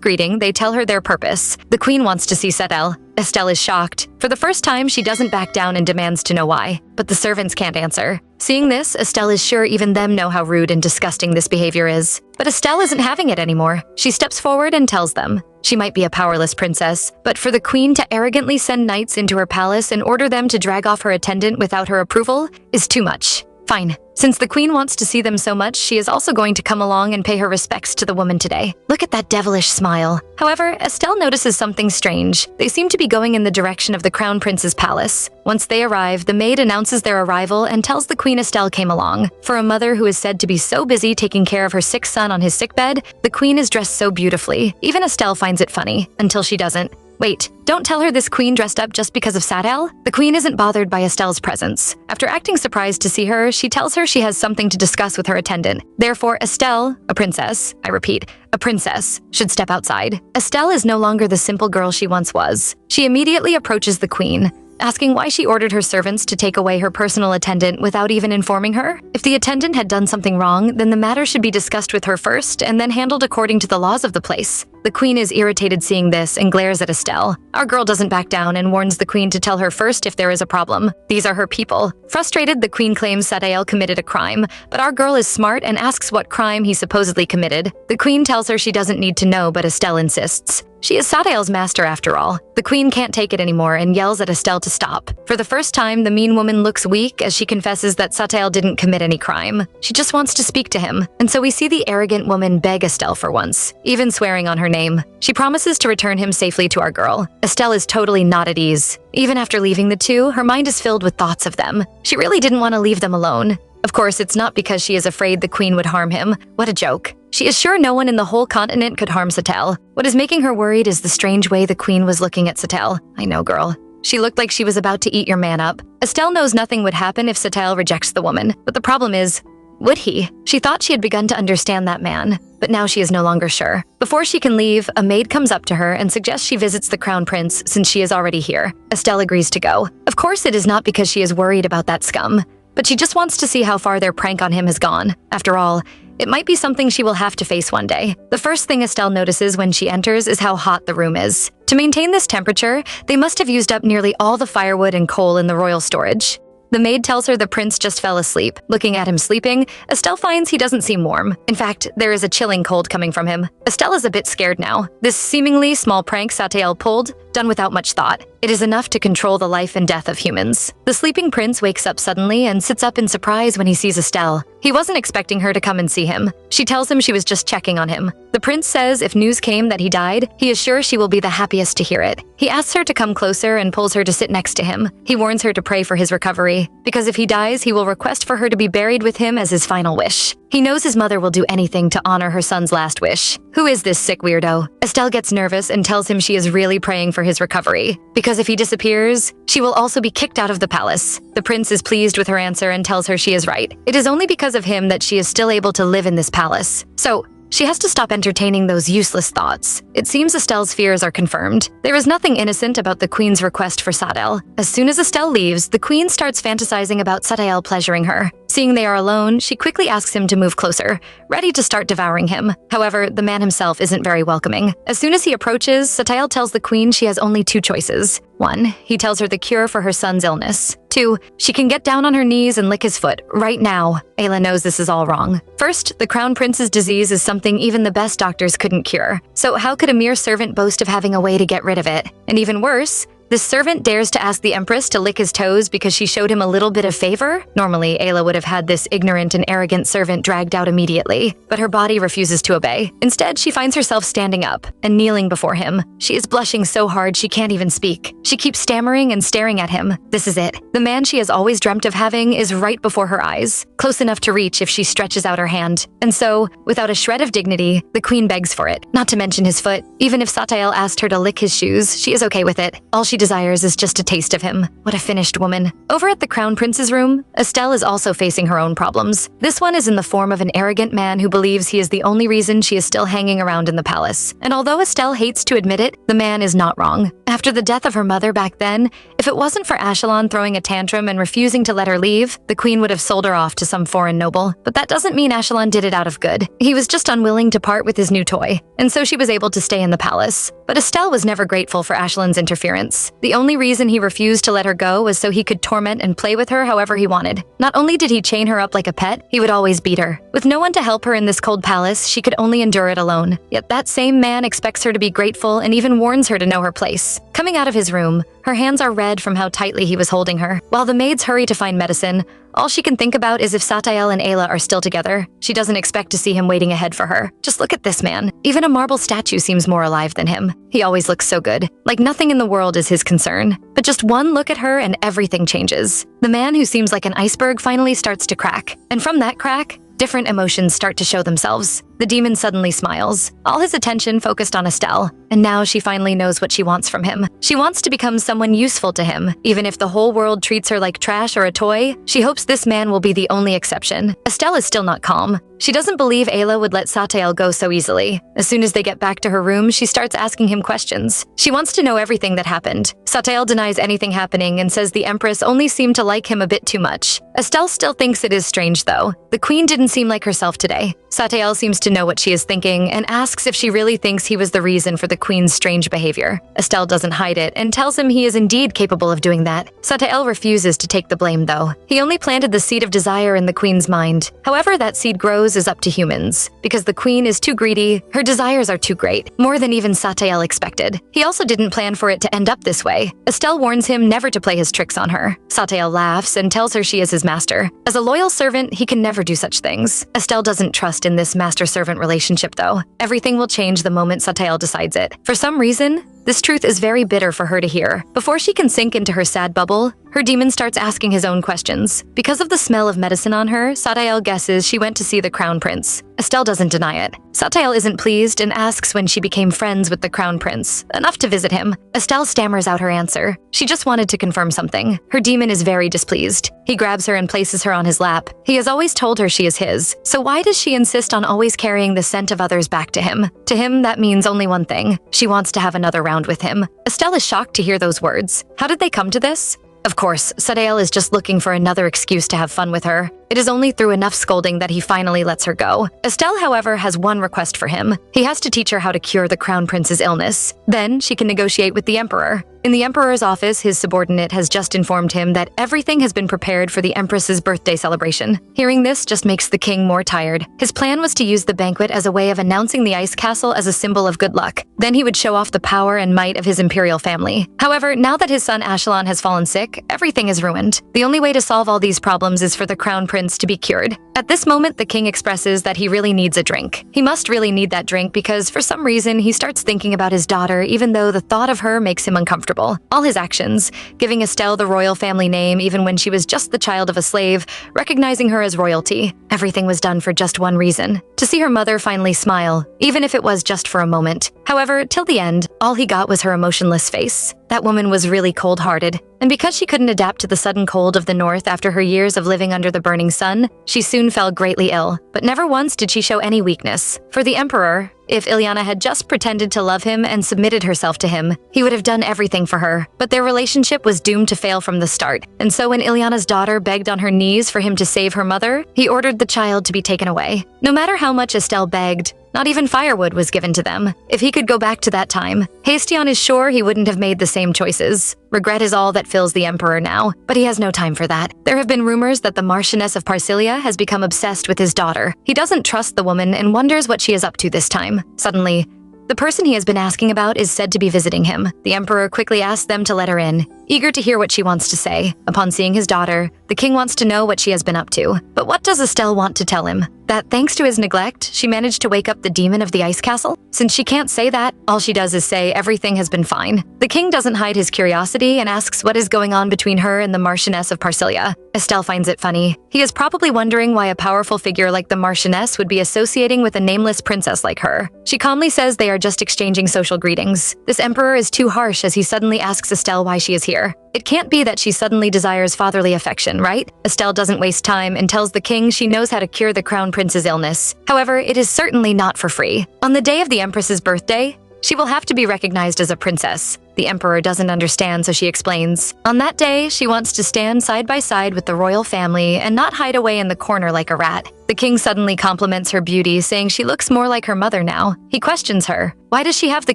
greeting, they tell her their purpose. The queen wants to see Satael. Estelle is shocked. For the first time, she doesn't back down and demands to know why. But the servants can't answer. Seeing this, Estelle is sure even them know how rude and disgusting this behavior is. But Estelle isn't having it anymore. She steps forward and tells them. She might be a powerless princess, but for the queen to arrogantly send knights into her palace and order them to drag off her attendant without her approval is too much. Fine. Since the queen wants to see them so much, she is also going to come along and pay her respects to the woman today. Look at that devilish smile. However, Estelle notices something strange. They seem to be going in the direction of the crown prince's palace. Once they arrive, the maid announces their arrival and tells the queen Estelle came along. For a mother who is said to be so busy taking care of her sick son on his sickbed, the queen is dressed so beautifully. Even Estelle finds it funny, until she doesn't. Wait, don't tell her this queen dressed up just because of Satael? The queen isn't bothered by Estelle's presence. After acting surprised to see her, she tells her she has something to discuss with her attendant. Therefore, Estelle, a princess, I repeat, a princess, should step outside. Estelle is no longer the simple girl she once was. She immediately approaches the queen, asking why she ordered her servants to take away her personal attendant without even informing her. If the attendant had done something wrong, then the matter should be discussed with her first and then handled according to the laws of the place. The queen is irritated seeing this and glares at Estelle. Our girl doesn't back down and warns the queen to tell her first if there is a problem. These are her people. Frustrated, the queen claims Satael committed a crime, but our girl is smart and asks what crime he supposedly committed. The queen tells her she doesn't need to know, but Estelle insists. She is Satael's master after all. The queen can't take it anymore and yells at Estelle to stop. For the first time, the mean woman looks weak as she confesses that Satael didn't commit any crime. She just wants to speak to him, and so we see the arrogant woman beg Estelle for once, even swearing on her name. She promises to return him safely to our girl. Estelle is totally not at ease. Even after leaving the two, her mind is filled with thoughts of them. She really didn't want to leave them alone. Of course, it's not because she is afraid the queen would harm him. What a joke. She is sure no one in the whole continent could harm Satael. What is making her worried is the strange way the queen was looking at Satael. I know, girl. She looked like she was about to eat your man up. Estelle knows nothing would happen if Satael rejects the woman, but the problem is, would he? She thought she had begun to understand that man, but now she is no longer sure. Before she can leave, a maid comes up to her and suggests she visits the crown prince since she is already here. Estelle agrees to go. Of course, it is not because she is worried about that scum. but she just wants to see how far their prank on him has gone. After all, it might be something she will have to face one day. The first thing Estelle notices when she enters is how hot the room is. To maintain this temperature, they must have used up nearly all the firewood and coal in the royal storage. The maid tells her the prince just fell asleep. Looking at him sleeping, Estelle finds he doesn't seem warm. In fact, there is a chilling cold coming from him. Estelle is a bit scared now. This seemingly small prank Satael pulled, done without much thought. It is enough to control the life and death of humans. The sleeping prince wakes up suddenly and sits up in surprise when he sees Estelle. He wasn't expecting her to come and see him. She tells him she was just checking on him. The prince says if news came that he died, he is sure she will be the happiest to hear it. He asks her to come closer and pulls her to sit next to him. He warns her to pray for his recovery, because if he dies, he will request for her to be buried with him as his final wish. He knows his mother will do anything to honor her son's last wish. Who is this sick weirdo? Estelle gets nervous and tells him she is really praying for his recovery, because if he disappears, she will also be kicked out of the palace. The prince is pleased with her answer and tells her she is right. It is only because of him that she is still able to live in this palace. So, she has to stop entertaining those useless thoughts. It seems Estelle's fears are confirmed. There is nothing innocent about the queen's request for Satael. As soon as Estelle leaves, the queen starts fantasizing about Satael pleasuring her. Seeing they are alone, she quickly asks him to move closer, ready to start devouring him. However, the man himself isn't very welcoming. As soon as he approaches, Satael tells the queen she has only two choices. 1. He tells her the cure for her son's illness. 2. She can get down on her knees and lick his foot, right now. Ayla knows this is all wrong. First, the crown prince's disease is something even the best doctors couldn't cure. So how could a mere servant boast of having a way to get rid of it? And even worse, this servant dares to ask the empress to lick his toes because she showed him a little bit of favor? Normally, Ayla would have had this ignorant and arrogant servant dragged out immediately, but her body refuses to obey. Instead, she finds herself standing up and kneeling before him. She is blushing so hard she can't even speak. She keeps stammering and staring at him. This is it. The man she has always dreamt of having is right before her eyes, close enough to reach if she stretches out her hand. And so, without a shred of dignity, the queen begs for it, not to mention his foot. Even if Satael asked her to lick his shoes, she is okay with it. All she desires is just a taste of him. What a finished woman. Over at the crown prince's room, Estelle is also facing her own problems. This one is in the form of an arrogant man who believes he is the only reason she is still hanging around in the palace. And although Estelle hates to admit it, the man is not wrong. After the death of her mother back then, if it wasn't for Ashelon throwing a tantrum and refusing to let her leave, the queen would have sold her off to some foreign noble. But that doesn't mean Ashelon did it out of good. He was just unwilling to part with his new toy, and so she was able to stay in the palace. But Estelle was never grateful for Ashelon's interference. The only reason he refused to let her go was so he could torment and play with her however he wanted. Not only did he chain her up like a pet, he would always beat her. With no one to help her in this cold palace, she could only endure it alone. Yet that same man expects her to be grateful and even warns her to know her place. Coming out of his room, her hands are red from how tightly he was holding her. While the maids hurry to find medicine, all she can think about is if Satael and Ayla are still together. She doesn't expect to see him waiting ahead for her. Just look at this man. Even a marble statue seems more alive than him. He always looks so good. Like nothing in the world is his concern. But just one look at her and everything changes. The man who seems like an iceberg finally starts to crack. And from that crack, different emotions start to show themselves. The demon suddenly smiles, all his attention focused on Estelle, and now she finally knows what she wants from him. She wants to become someone useful to him. Even if the whole world treats her like trash or a toy, she hopes this man will be the only exception. Estelle is still not calm. She doesn't believe Ayla would let Satael go so easily. As soon as they get back to her room, she starts asking him questions. She wants to know everything that happened. Satael denies anything happening and says the empress only seemed to like him a bit too much. Estelle still thinks it is strange though. The queen didn't seem like herself today. Satael seems to know what she is thinking and asks if she really thinks he was the reason for the queen's strange behavior. Estelle doesn't hide it and tells him he is indeed capable of doing that. Satael refuses to take the blame though. He only planted the seed of desire in the queen's mind. However that seed grows is up to humans. Because the queen is too greedy, her desires are too great, more than even Satael expected. He also didn't plan for it to end up this way. Estelle warns him never to play his tricks on her. Satael laughs and tells her she is his master. As a loyal servant, he can never do such things. Estelle doesn't trust in this master-servant relationship though. Everything will change the moment Satael decides it. For some reason, this truth is very bitter for her to hear. Before she can sink into her sad bubble, her demon starts asking his own questions. Because of the smell of medicine on her, Satael guesses she went to see the crown prince. Estelle doesn't deny it. Satael isn't pleased and asks when she became friends with the crown prince, enough to visit him. Estelle stammers out her answer. She just wanted to confirm something. Her demon is very displeased. He grabs her and places her on his lap. He has always told her she is his, so why does she insist on always carrying the scent of others back to him? To him, that means only one thing. She wants to have another round with him. Estelle is shocked to hear those words. How did they come to this? Of course, Satael is just looking for another excuse to have fun with her. It is only through enough scolding that he finally lets her go. Estelle, however, has one request for him. He has to teach her how to cure the crown prince's illness. Then she can negotiate with the emperor. In the emperor's office, his subordinate has just informed him that everything has been prepared for the empress's birthday celebration. Hearing this just makes the king more tired. His plan was to use the banquet as a way of announcing the ice castle as a symbol of good luck. Then he would show off the power and might of his imperial family. However, now that his son Ashelon has fallen sick, everything is ruined. The only way to solve all these problems is for the crown prince to be cured. At this moment, the king expresses that he really needs a drink. He must really need that drink because for some reason he starts thinking about his daughter even though the thought of her makes him uncomfortable. All his actions, giving Estelle the royal family name even when she was just the child of a slave, recognizing her as royalty, everything was done for just one reason: to see her mother finally smile, even if it was just for a moment. However, till the end, all he got was her emotionless face. That woman was really cold-hearted, and because she couldn't adapt to the sudden cold of the north after her years of living under the burning sun, she soon fell greatly ill. But never once did she show any weakness. For the emperor, if Ilyana had just pretended to love him and submitted herself to him, he would have done everything for her. But their relationship was doomed to fail from the start, and so when Ilyana's daughter begged on her knees for him to save her mother, he ordered the child to be taken away. No matter how much Estelle begged, not even firewood was given to them. If he could go back to that time, Hastion is sure he wouldn't have made the same choices. Regret is all that fills the emperor now, but he has no time for that. There have been rumors that the Marchioness of Parsilia has become obsessed with his daughter. He doesn't trust the woman and wonders what she is up to this time. Suddenly, the person he has been asking about is said to be visiting him. The emperor quickly asks them to let her in, eager to hear what she wants to say. Upon seeing his daughter, the king wants to know what she has been up to. But what does Estelle want to tell him? That thanks to his neglect, she managed to wake up the demon of the ice castle? Since she can't say that, all she does is say everything has been fine. The king doesn't hide his curiosity and asks what is going on between her and the Marchioness of Parsilia. Estelle finds it funny. He is probably wondering why a powerful figure like the Marchioness would be associating with a nameless princess like her. She calmly says they are just exchanging social greetings. This emperor is too harsh as he suddenly asks Estelle why she is here. It can't be that she suddenly desires fatherly affection, right? Estelle doesn't waste time and tells the king she knows how to cure the crown prince's illness. However, it is certainly not for free. On the day of the empress's birthday, she will have to be recognized as a princess. The emperor doesn't understand, so she explains. On that day, she wants to stand side by side with the royal family and not hide away in the corner like a rat. The king suddenly compliments her beauty, saying she looks more like her mother now. He questions her. Why does she have the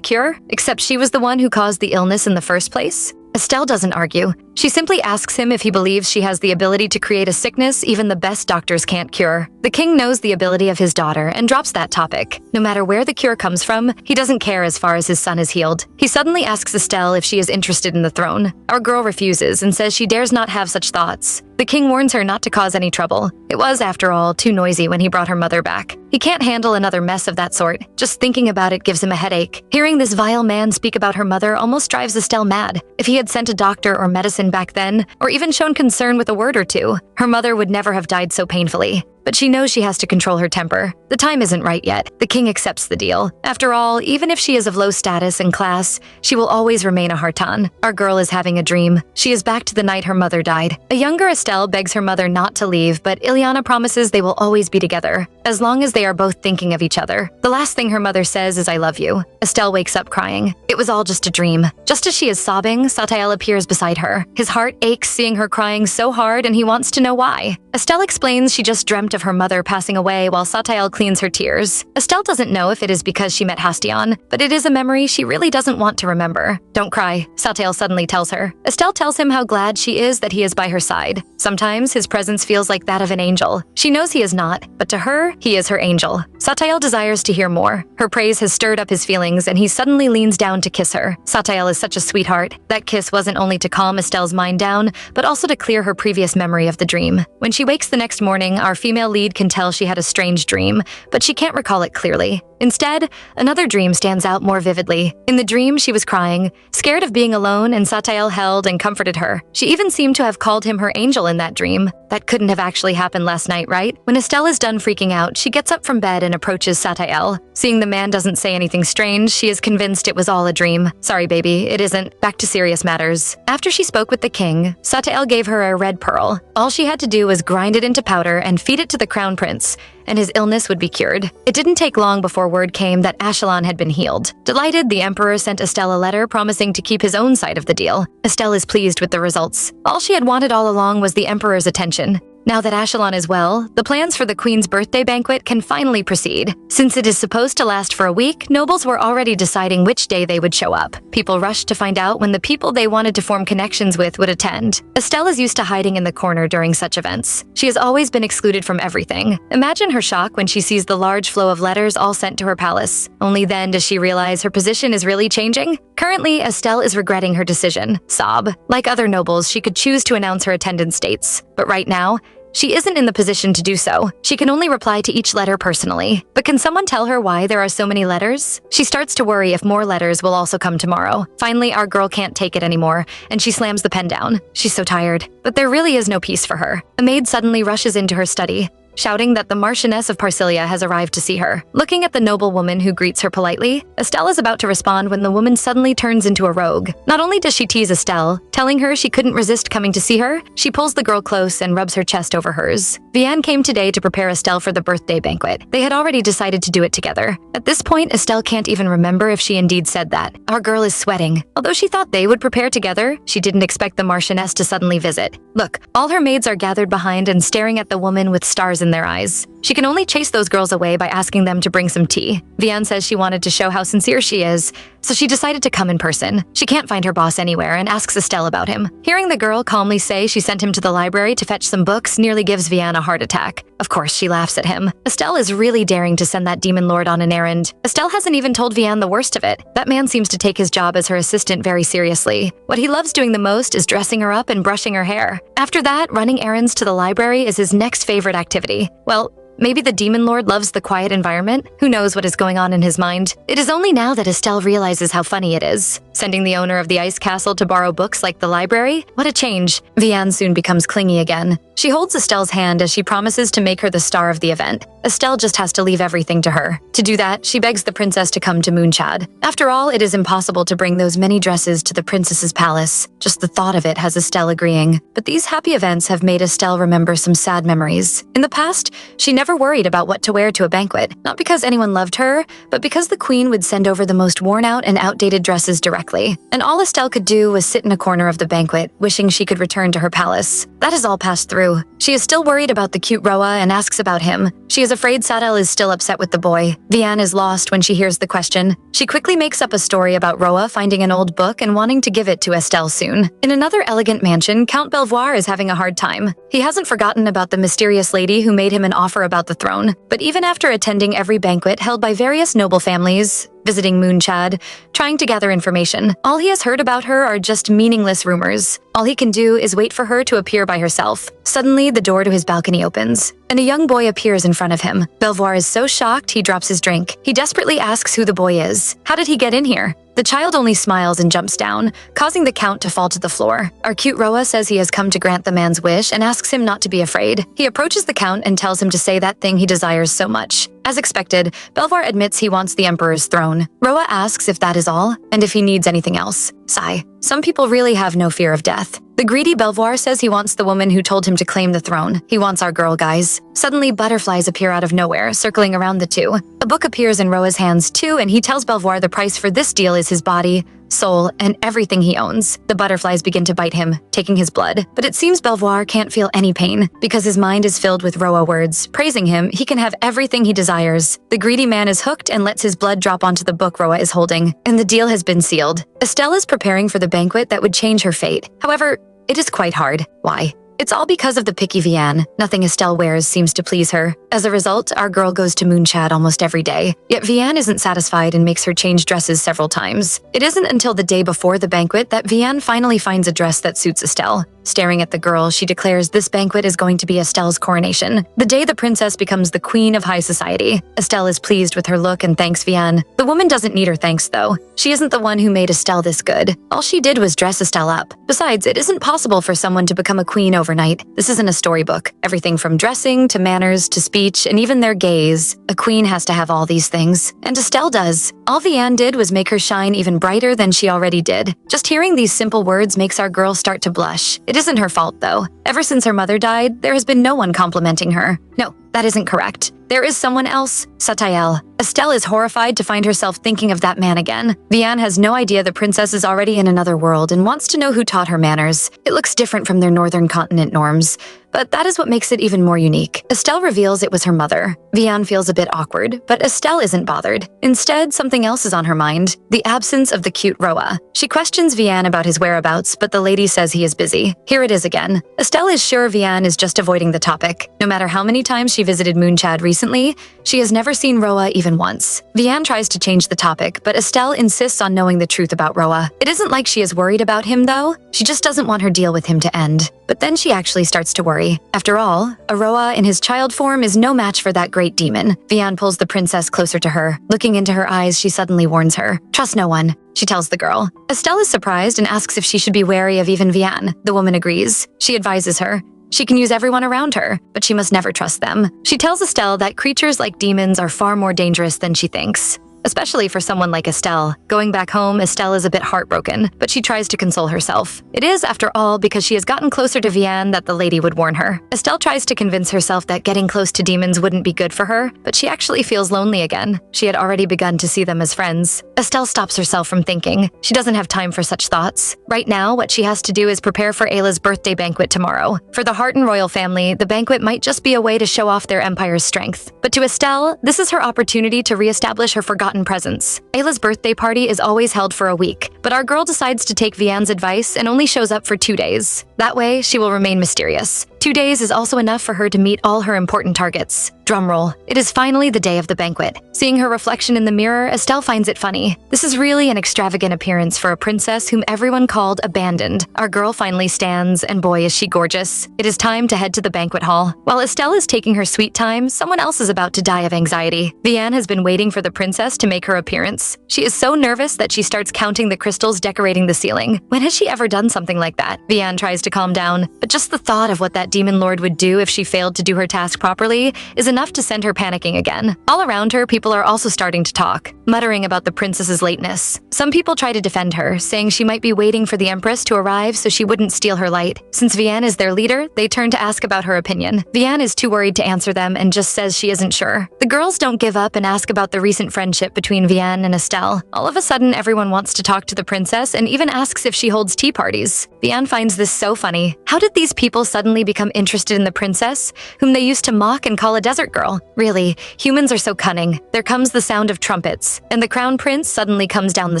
cure? Except she was the one who caused the illness in the first place? Estelle doesn't argue. She simply asks him if he believes she has the ability to create a sickness even the best doctors can't cure. The king knows the ability of his daughter and drops that topic. No matter where the cure comes from, he doesn't care as far as his son is healed. He suddenly asks Estelle if she is interested in the throne. Our girl refuses and says she dares not have such thoughts. The king warns her not to cause any trouble. It was, after all, too noisy when he brought her mother back. He can't handle another mess of that sort. Just thinking about it gives him a headache. Hearing this vile man speak about her mother almost drives Estelle mad. If he had sent a doctor or medicine back then, or even shown concern with a word or two, her mother would never have died so painfully. But she knows she has to control her temper. The time isn't right yet. The king accepts the deal. After all, even if she is of low status and class, she will always remain a Hartan. Our girl is having a dream. She is back to the night her mother died. A younger Estelle begs her mother not to leave, but Ilyana promises they will always be together, as long as they are both thinking of each other. The last thing her mother says is, "I love you." Estelle wakes up crying. It was all just a dream. Just as she is sobbing, Satael appears beside her. His heart aches seeing her crying so hard and he wants to know why. Estelle explains she just dreamt of her mother passing away while Satael cleans her tears. Estelle doesn't know if it is because she met Hastion, but it is a memory she really doesn't want to remember. "Don't cry," Satael suddenly tells her. Estelle tells him how glad she is that he is by her side. Sometimes his presence feels like that of an angel. She knows he is not, but to her, he is her angel. Satael desires to hear more. Her praise has stirred up his feelings and he suddenly leans down to kiss her. Satael is such a sweetheart. That kiss wasn't only to calm Estelle's mind down, but also to clear her previous memory of the dream. When she wakes the next morning, our female lead can tell she had a strange dream, but she can't recall it clearly. Instead, another dream stands out more vividly. In the dream, she was crying, scared of being alone, and Satael held and comforted her. She even seemed to have called him her angel in that dream. That couldn't have actually happened last night, right? When Estelle is done freaking out, she gets up from bed and approaches Satael. Seeing the man doesn't say anything strange, she is convinced it was all a dream. "Sorry, baby, it isn't. Back to serious matters." After she spoke with the king, Satael gave her a red pearl. All she had to do was grind it into powder and feed it to the crown prince, and his illness would be cured. It didn't take long before word came that Ashelon had been healed. Delighted, the emperor sent Estelle a letter promising to keep his own side of the deal. Estelle is pleased with the results. All she had wanted all along was the emperor's attention. Now that Ashelon is well, the plans for the queen's birthday banquet can finally proceed. Since it is supposed to last for a week, nobles were already deciding which day they would show up. People rushed to find out when the people they wanted to form connections with would attend. Estelle is used to hiding in the corner during such events. She has always been excluded from everything. Imagine her shock when she sees the large flow of letters all sent to her palace. Only then does she realize her position is really changing. Currently, Estelle is regretting her decision. Sob. Like other nobles, she could choose to announce her attendance dates. But right now, she isn't in the position to do so. She can only reply to each letter personally. But can someone tell her why there are so many letters? She starts to worry if more letters will also come tomorrow. Finally, our girl can't take it anymore, and she slams the pen down. She's so tired. But there really is no peace for her. A maid suddenly rushes into her study, shouting that the Marchioness of Parsilia has arrived to see her. Looking at the noble woman who greets her politely, Estelle is about to respond when the woman suddenly turns into a rogue. Not only does she tease Estelle, telling her she couldn't resist coming to see her, she pulls the girl close and rubs her chest over hers. Vianne came today to prepare Estelle for the birthday banquet. They had already decided to do it together. At this point, Estelle can't even remember if she indeed said that. Our girl is sweating. Although she thought they would prepare together, she didn't expect the Marchioness to suddenly visit. Look, all her maids are gathered behind and staring at the woman with stars in their eyes. She can only chase those girls away by asking them to bring some tea. Vianne says she wanted to show how sincere she is, so she decided to come in person. She can't find her boss anywhere and asks Estelle about him. Hearing the girl calmly say she sent him to the library to fetch some books nearly gives Vianne a heart attack. Of course, she laughs at him. Estelle is really daring to send that demon lord on an errand. Estelle hasn't even told Vianne the worst of it. That man seems to take his job as her assistant very seriously. What he loves doing the most is dressing her up and brushing her hair. After that, running errands to the library is his next favorite activity. Well, maybe the demon lord loves the quiet environment? Who knows what is going on in his mind? It is only now that Estelle realizes how funny it is. Sending the owner of the ice castle to borrow books like the library? What a change. Vianne soon becomes clingy again. She holds Estelle's hand as she promises to make her the star of the event. Estelle just has to leave everything to her. To do that, she begs the princess to come to Moonchad. After all, it is impossible to bring those many dresses to the princess's palace. Just the thought of it has Estelle agreeing. But these happy events have made Estelle remember some sad memories. In the past, she never worried about what to wear to a banquet, not because anyone loved her, but because the queen would send over the most worn-out and outdated dresses directly. And all Estelle could do was sit in a corner of the banquet, wishing she could return to her palace. That has all passed through. She is still worried about the cute Roa and asks about him. She is afraid Satael is still upset with the boy. Vianne is lost when she hears the question. She quickly makes up a story about Roa finding an old book and wanting to give it to Estelle soon. In another elegant mansion, Count Belvoir is having a hard time. He hasn't forgotten about the mysterious lady who made him an offer about the throne. But even after attending every banquet held by various noble families, visiting Moonchad, trying to gather information, all he has heard about her are just meaningless rumors. All he can do is wait for her to appear by herself. Suddenly, the door to his balcony opens, and a young boy appears in front of him. Belvoir is so shocked he drops his drink. He desperately asks who the boy is. How did he get in here? The child only smiles and jumps down, causing the count to fall to the floor. Our cute Roa says he has come to grant the man's wish and asks him not to be afraid. He approaches the count and tells him to say that thing he desires so much. As expected, Belvoir admits he wants the emperor's throne. Roa asks if that is all, and if he needs anything else. Sigh. Some people really have no fear of death. The greedy Belvoir says he wants the woman who told him to claim the throne. He wants our girl, guys. Suddenly, butterflies appear out of nowhere, circling around the two. A book appears in Roa's hands too, and he tells Belvoir the price for this deal is his body, soul, and everything he owns. The butterflies begin to bite him, taking his blood. But it seems Belvoir can't feel any pain, because his mind is filled with Roa words. Praising him, he can have everything he desires. The greedy man is hooked and lets his blood drop onto the book Roa is holding, and the deal has been sealed. Estelle is preparing for the banquet that would change her fate. However, it is quite hard. Why? It's all because of the picky Vianne. Nothing Estelle wears seems to please her. As a result, our girl goes to Moonchad almost every day. Yet Vianne isn't satisfied and makes her change dresses several times. It isn't until the day before the banquet that Vianne finally finds a dress that suits Estelle. Staring at the girl, she declares this banquet is going to be Estelle's coronation, the day the princess becomes the queen of high society. Estelle is pleased with her look and thanks Vianne. The woman doesn't need her thanks, though. She isn't the one who made Estelle this good. All she did was dress Estelle up. Besides, it isn't possible for someone to become a queen overnight. This isn't a storybook. Everything from dressing to manners to speech and even their gaze. A queen has to have all these things. And Estelle does. All Vianne did was make her shine even brighter than she already did. Just hearing these simple words makes our girl start to blush. It isn't her fault, though. Ever since her mother died, there has been no one complimenting her. No, That isn't correct. There is someone else, Satael. Estelle is horrified to find herself thinking of that man again. Vianne has no idea the princess is already in another world and wants to know who taught her manners. It looks different from their northern continent norms, but that is what makes it even more unique. Estelle reveals it was her mother. Vianne feels a bit awkward, but Estelle isn't bothered. Instead, something else is on her mind, the absence of the cute Roa. She questions Vianne about his whereabouts, but the lady says he is busy. Here it is again. Estelle is sure Vianne is just avoiding the topic. No matter how many times she visited Moonchad recently, she has never seen Roa even once. Vianne tries to change the topic, but Estelle insists on knowing the truth about Roa. It isn't like she is worried about him, though. She just doesn't want her deal with him to end. But then she actually starts to worry. After all, a Roa in his child form is no match for that great demon. Vianne pulls the princess closer to her. Looking into her eyes, she suddenly warns her. Trust no one, she tells the girl. Estelle is surprised and asks if she should be wary of even Vianne. The woman agrees. She advises her. She can use everyone around her, but she must never trust them. She tells Estelle that creatures like demons are far more dangerous than she thinks. Especially for someone like Estelle. Going back home, Estelle is a bit heartbroken, but she tries to console herself. It is, after all, because she has gotten closer to Vianne that the lady would warn her. Estelle tries to convince herself that getting close to demons wouldn't be good for her, but she actually feels lonely again. She had already begun to see them as friends. Estelle stops herself from thinking. She doesn't have time for such thoughts. Right now, what she has to do is prepare for Ayla's birthday banquet tomorrow. For the Harton royal family, the banquet might just be a way to show off their empire's strength. But to Estelle, this is her opportunity to reestablish her forgotten presence. Ayla's birthday party is always held for a week, but our girl decides to take Vianne's advice and only shows up for 2 days. That way, she will remain mysterious. 2 days is also enough for her to meet all her important targets. Drumroll. It is finally the day of the banquet. Seeing her reflection in the mirror, Estelle finds it funny. This is really an extravagant appearance for a princess whom everyone called abandoned. Our girl finally stands, and boy is she gorgeous. It is time to head to the banquet hall. While Estelle is taking her sweet time, someone else is about to die of anxiety. Vianne has been waiting for the princess to make her appearance. She is so nervous that she starts counting the crystals decorating the ceiling. When has she ever done something like that? Vianne tries to calm down, but just the thought of what that demon lord would do if she failed to do her task properly is enough to send her panicking again. All around her, people are also starting to talk, muttering about the princess's lateness. Some people try to defend her, saying she might be waiting for the empress to arrive so she wouldn't steal her light. Since Vianne is their leader, they turn to ask about her opinion. Vianne is too worried to answer them and just says she isn't sure. The girls don't give up and ask about the recent friendship between Vianne and Estelle. All of a sudden, everyone wants to talk to the princess and even asks if she holds tea parties. Vianne finds this so funny. How did these people suddenly become interested in the princess, whom they used to mock and call a desert girl? Really, humans are so cunning. There comes the sound of trumpets, and the crown prince suddenly comes down the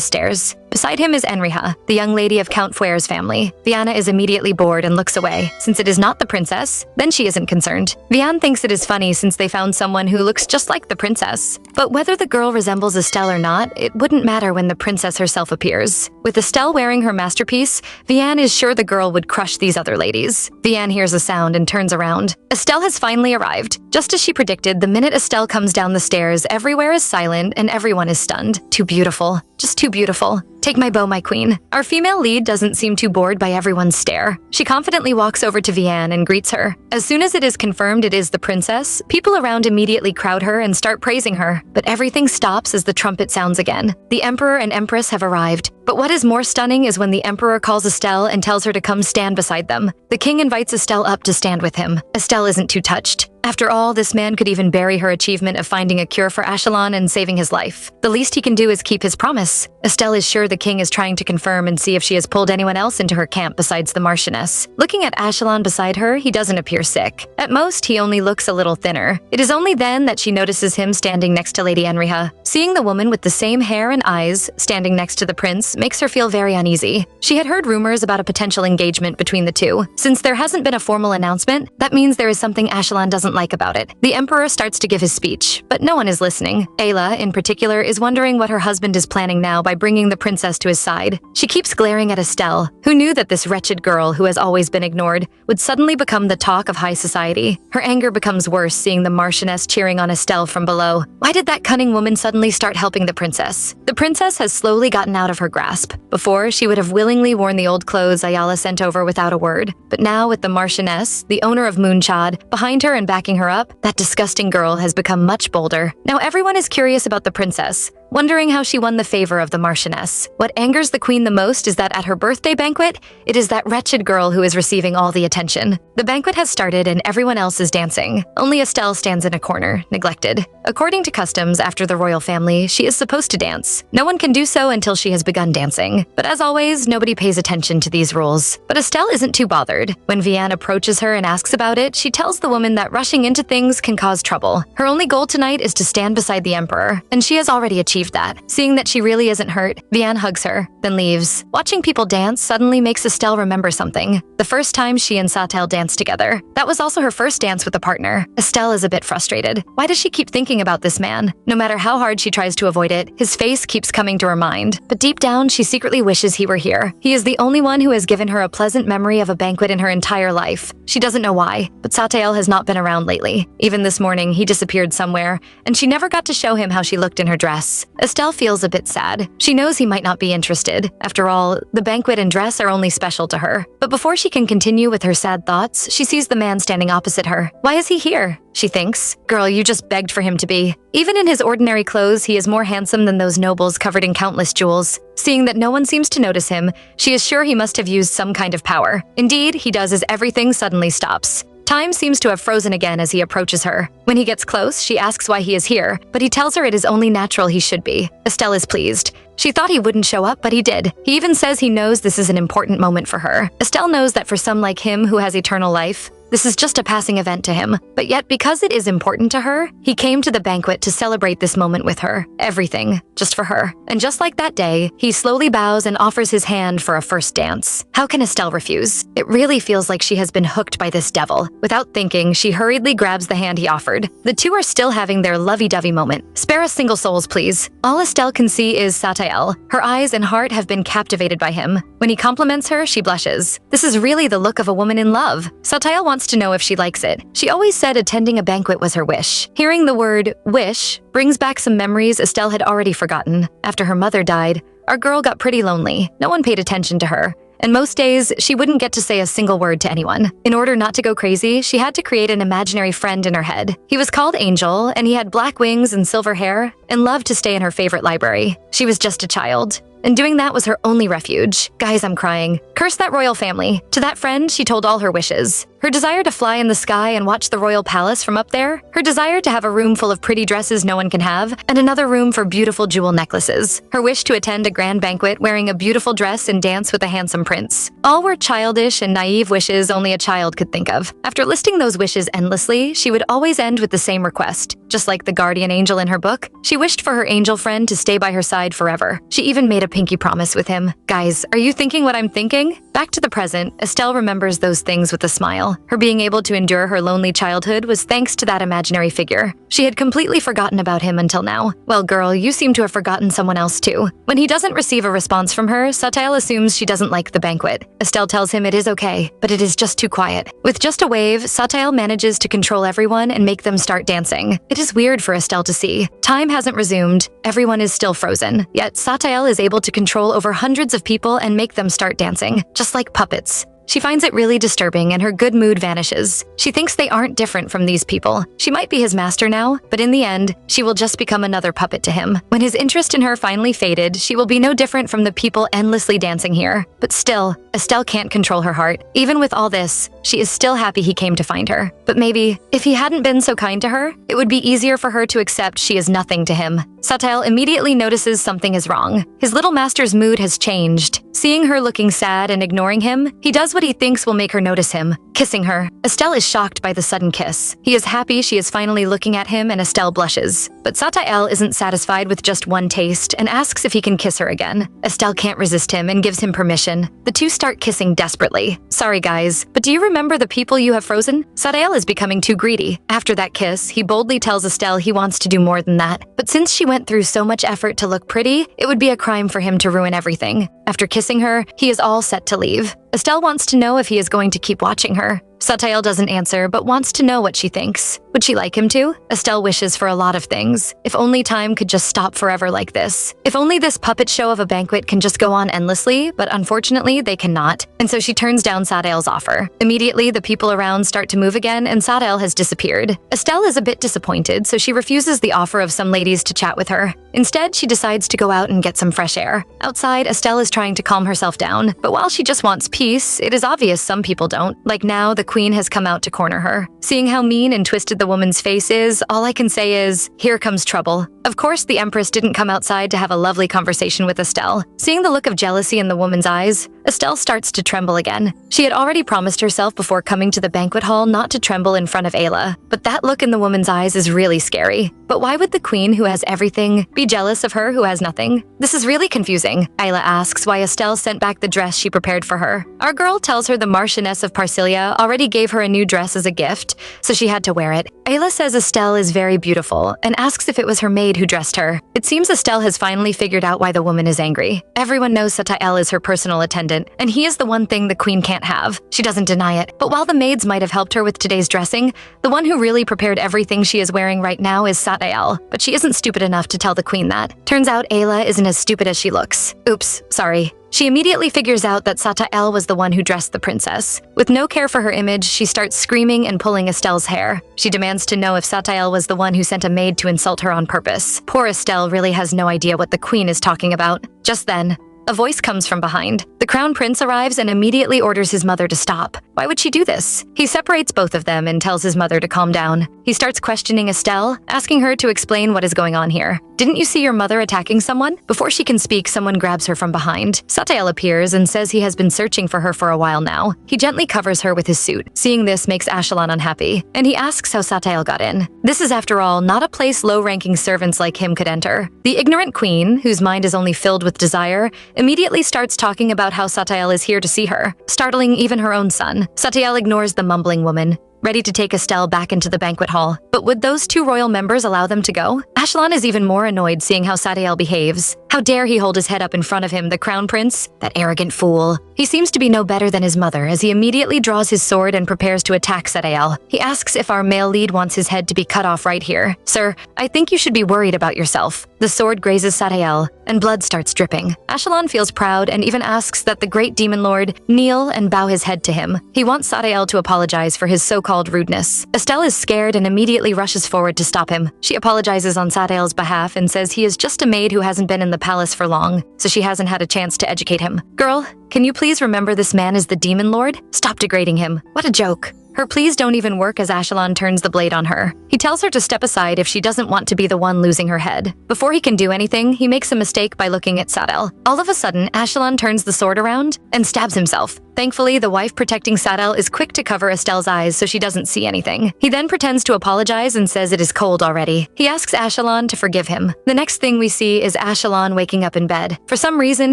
stairs. Beside him is Enriha, the young lady of Count Fuer's family. Vianne is immediately bored and looks away. Since it is not the princess, then she isn't concerned. Vianne thinks it is funny since they found someone who looks just like the princess. But whether the girl resembles Estelle or not, it wouldn't matter when the princess herself appears. With Estelle wearing her masterpiece, Vianne is sure the girl would crush these other ladies. Vianne hears a sound and turns around. Estelle has finally arrived. Just as she predicted, the minute Estelle comes down the stairs, everywhere is silent and everyone is stunned. Too beautiful. Just too beautiful. Take my bow, my queen. Our female lead doesn't seem too bored by everyone's stare. She confidently walks over to Vianne and greets her. As soon as it is confirmed it is the princess, people around immediately crowd her and start praising her. But everything stops as the trumpet sounds again. The emperor and empress have arrived. But what is more stunning is when the emperor calls Estelle and tells her to come stand beside them. The king invites Estelle up to stand with him. Estelle isn't too touched. After all, this man could even bury her achievement of finding a cure for Ashelon and saving his life. The least he can do is keep his promise. Estelle is sure the king is trying to confirm and see if she has pulled anyone else into her camp besides the Marchioness. Looking at Ashelon beside her, he doesn't appear sick. At most, he only looks a little thinner. It is only then that she notices him standing next to Lady Enriha. Seeing the woman with the same hair and eyes standing next to the prince makes her feel very uneasy. She had heard rumors about a potential engagement between the two. Since there hasn't been a formal announcement, that means there is something Ashelon doesn't like about it. The emperor starts to give his speech, but no one is listening. Ayla, in particular, is wondering what her husband is planning now by bringing the princess to his side. She keeps glaring at Estelle, who knew that this wretched girl who has always been ignored would suddenly become the talk of high society. Her anger becomes worse seeing the Marchioness cheering on Estelle from below. Why did that cunning woman suddenly start helping the princess? The princess has slowly gotten out of her grasp. Before, she would have willingly worn the old clothes Ayala sent over without a word. But now with the Marchioness, the owner of Moonchad, behind her and backing her up, that disgusting girl has become much bolder. Now everyone is curious about the princess. wondering how she won the favor of the Marchioness. What angers the queen the most is that at her birthday banquet, it is that wretched girl who is receiving all the attention. The banquet has started and everyone else is dancing. Only Estelle stands in a corner, neglected. According to customs after the royal family, she is supposed to dance. No one can do so until she has begun dancing. But as always, nobody pays attention to these rules. But Estelle isn't too bothered. When Vianne approaches her and asks about it, she tells the woman that rushing into things can cause trouble. Her only goal tonight is to stand beside the emperor, and she has already achieved that. Seeing that she really isn't hurt, Vianne hugs her, then leaves. Watching people dance suddenly makes Estelle remember something. The first time she and Satael danced together. That was also her first dance with a partner. Estelle is a bit frustrated. Why does she keep thinking about this man? No matter how hard she tries to avoid it, his face keeps coming to her mind. But deep down, she secretly wishes he were here. He is the only one who has given her a pleasant memory of a banquet in her entire life. She doesn't know why, but Satael has not been around lately. Even this morning, he disappeared somewhere, and she never got to show him how she looked in her dress. Estelle feels a bit sad. She knows he might not be interested. After all, the banquet and dress are only special to her. But before she can continue with her sad thoughts, she sees the man standing opposite her. Why is he here? She thinks. Girl, you just begged for him to be. Even in his ordinary clothes, he is more handsome than those nobles covered in countless jewels. Seeing that no one seems to notice him, she is sure he must have used some kind of power. Indeed, he does as everything suddenly stops. Time seems to have frozen again as he approaches her. When he gets close, she asks why he is here, but he tells her it is only natural he should be. Estelle is pleased. She thought he wouldn't show up, but he did. He even says he knows this is an important moment for her. Estelle knows that for some like him who has eternal life, this is just a passing event to him. But yet, because it is important to her, he came to the banquet to celebrate this moment with her. Everything, just for her. And just like that day, he slowly bows and offers his hand for a first dance. How can Estelle refuse? It really feels like she has been hooked by this devil. Without thinking, she hurriedly grabs the hand he offered. The two are still having their lovey-dovey moment. Spare us single souls, please. All Estelle can see is Satael. Her eyes and heart have been captivated by him. When he compliments her, she blushes. This is really the look of a woman in love. Satael wants to know if she likes it. She always said attending a banquet was her wish. Hearing the word wish brings back some memories Estelle had already forgotten. After her mother died, our girl got pretty lonely. No one paid attention to her. And most days, she wouldn't get to say a single word to anyone. In order not to go crazy, she had to create an imaginary friend in her head. He was called Angel, and he had black wings and silver hair, and loved to stay in her favorite library. She was just a child. And doing that was her only refuge. Guys, I'm crying. Curse that royal family. To that friend, she told all her wishes. Her desire to fly in the sky and watch the royal palace from up there. Her desire to have a room full of pretty dresses no one can have, and another room for beautiful jewel necklaces. Her wish to attend a grand banquet wearing a beautiful dress and dance with a handsome prince. All were childish and naive wishes only a child could think of. After listing those wishes endlessly, she would always end with the same request. Just like the guardian angel in her book, she wished for her angel friend to stay by her side forever. She even made a pinky promise with him. Guys, are you thinking what I'm thinking? Back to the present, Estelle remembers those things with a smile. Her being able to endure her lonely childhood was thanks to that imaginary figure. She had completely forgotten about him until now. Well, girl, you seem to have forgotten someone else too. When he doesn't receive a response from her, Satael assumes she doesn't like the banquet. Estelle tells him it is okay, but it is just too quiet. With just a wave, Satael manages to control everyone and make them start dancing. It is weird for Estelle to see. Time hasn't resumed. Everyone is still frozen. Yet Satael is able to control over hundreds of people and make them start dancing, just like puppets. She finds it really disturbing and her good mood vanishes. She thinks they aren't different from these people. She might be his master now, but in the end, she will just become another puppet to him. When his interest in her finally faded, she will be no different from the people endlessly dancing here. But still, Estelle can't control her heart. Even with all this, she is still happy he came to find her. But maybe, if he hadn't been so kind to her, it would be easier for her to accept she is nothing to him. Satael immediately notices something is wrong. His little master's mood has changed. Seeing her looking sad and ignoring him, he does what he thinks will make her notice him, kissing her. Estelle is shocked by the sudden kiss. He is happy she is finally looking at him and Estelle blushes. But Satael isn't satisfied with just one taste and asks if he can kiss her again. Estelle can't resist him and gives him permission. The two start kissing desperately. Sorry guys, but do you remember the people you have frozen? Satael is becoming too greedy. After that kiss, he boldly tells Estelle he wants to do more than that. But since she went through so much effort to look pretty, it would be a crime for him to ruin everything. After kissing her, he is all set to leave. Estelle wants to know if he is going to keep watching her. Satael doesn't answer, but wants to know what she thinks. Would she like him to? Estelle wishes for a lot of things. If only time could just stop forever like this. If only this puppet show of a banquet can just go on endlessly, but unfortunately, they cannot. And so she turns down Satael's offer. Immediately, the people around start to move again, and Satael has disappeared. Estelle is a bit disappointed, so she refuses the offer of some ladies to chat with her. Instead, she decides to go out and get some fresh air. Outside, Estelle is trying to calm herself down, but while she just wants peace, it is obvious some people don't. Like now, the queen has come out to corner her. Seeing how mean and twisted the woman's face is, all I can say is, here comes trouble. Of course, the empress didn't come outside to have a lovely conversation with Estelle. Seeing the look of jealousy in the woman's eyes, Estelle starts to tremble again. She had already promised herself before coming to the banquet hall not to tremble in front of Ayla, but that look in the woman's eyes is really scary. But why would the queen who has everything be jealous of her who has nothing? This is really confusing. Ayla asks why Estelle sent back the dress she prepared for her. Our girl tells her the Marchioness of Parsilia already gave her a new dress as a gift, so she had to wear it. Ayla says Estelle is very beautiful and asks if it was her maid who dressed her. It seems Estelle has finally figured out why the woman is angry. Everyone knows Satael is her personal attendant, and he is the one thing the queen can't have. She doesn't deny it. But while the maids might have helped her with today's dressing, the one who really prepared everything she is wearing right now is Satael. But she isn't stupid enough to tell the queen that. Turns out Ayla isn't as stupid as she looks. Oops, sorry. She immediately figures out that Satael was the one who dressed the princess. With no care for her image, she starts screaming and pulling Estelle's hair. She demands to know if Satael was the one who sent a maid to insult her on purpose. Poor Estelle really has no idea what the queen is talking about. Just then, a voice comes from behind. The crown prince arrives and immediately orders his mother to stop. Why would she do this? He separates both of them and tells his mother to calm down. He starts questioning Estelle, asking her to explain what is going on here. Didn't you see your mother attacking someone? Before she can speak, someone grabs her from behind. Satael appears and says he has been searching for her for a while now. He gently covers her with his suit. Seeing this makes Ashelon unhappy, and he asks how Satael got in. This is, after all, not a place low-ranking servants like him could enter. The ignorant queen, whose mind is only filled with desire, immediately starts talking about how Satael is here to see her, startling even her own son. Satael ignores the mumbling woman, ready to take Estelle back into the banquet hall. But would those two royal members allow them to go? Ashelon is even more annoyed seeing how Satael behaves. How dare he hold his head up in front of him, the crown prince? That arrogant fool. He seems to be no better than his mother as he immediately draws his sword and prepares to attack Satael. He asks if our male lead wants his head to be cut off right here. Sir, I think you should be worried about yourself. The sword grazes Satael, and blood starts dripping. Ashelon feels proud and even asks that the great demon lord kneel and bow his head to him. He wants Satael to apologize for his so-called rudeness. Estelle is scared and immediately rushes forward to stop him. She apologizes on Satael's behalf and says he is just a maid who hasn't been in the palace for long, so she hasn't had a chance to educate him. Girl, can you please remember this man is the demon lord? Stop degrading him. What a joke. Her pleas don't even work as Ashelon turns the blade on her. He tells her to step aside if she doesn't want to be the one losing her head. Before he can do anything, he makes a mistake by looking at Satael. All of a sudden, Ashelon turns the sword around and stabs himself. Thankfully, the wife protecting Satael is quick to cover Estelle's eyes so she doesn't see anything. He then pretends to apologize and says it is cold already. He asks Ashelon to forgive him. The next thing we see is Ashelon waking up in bed. For some reason,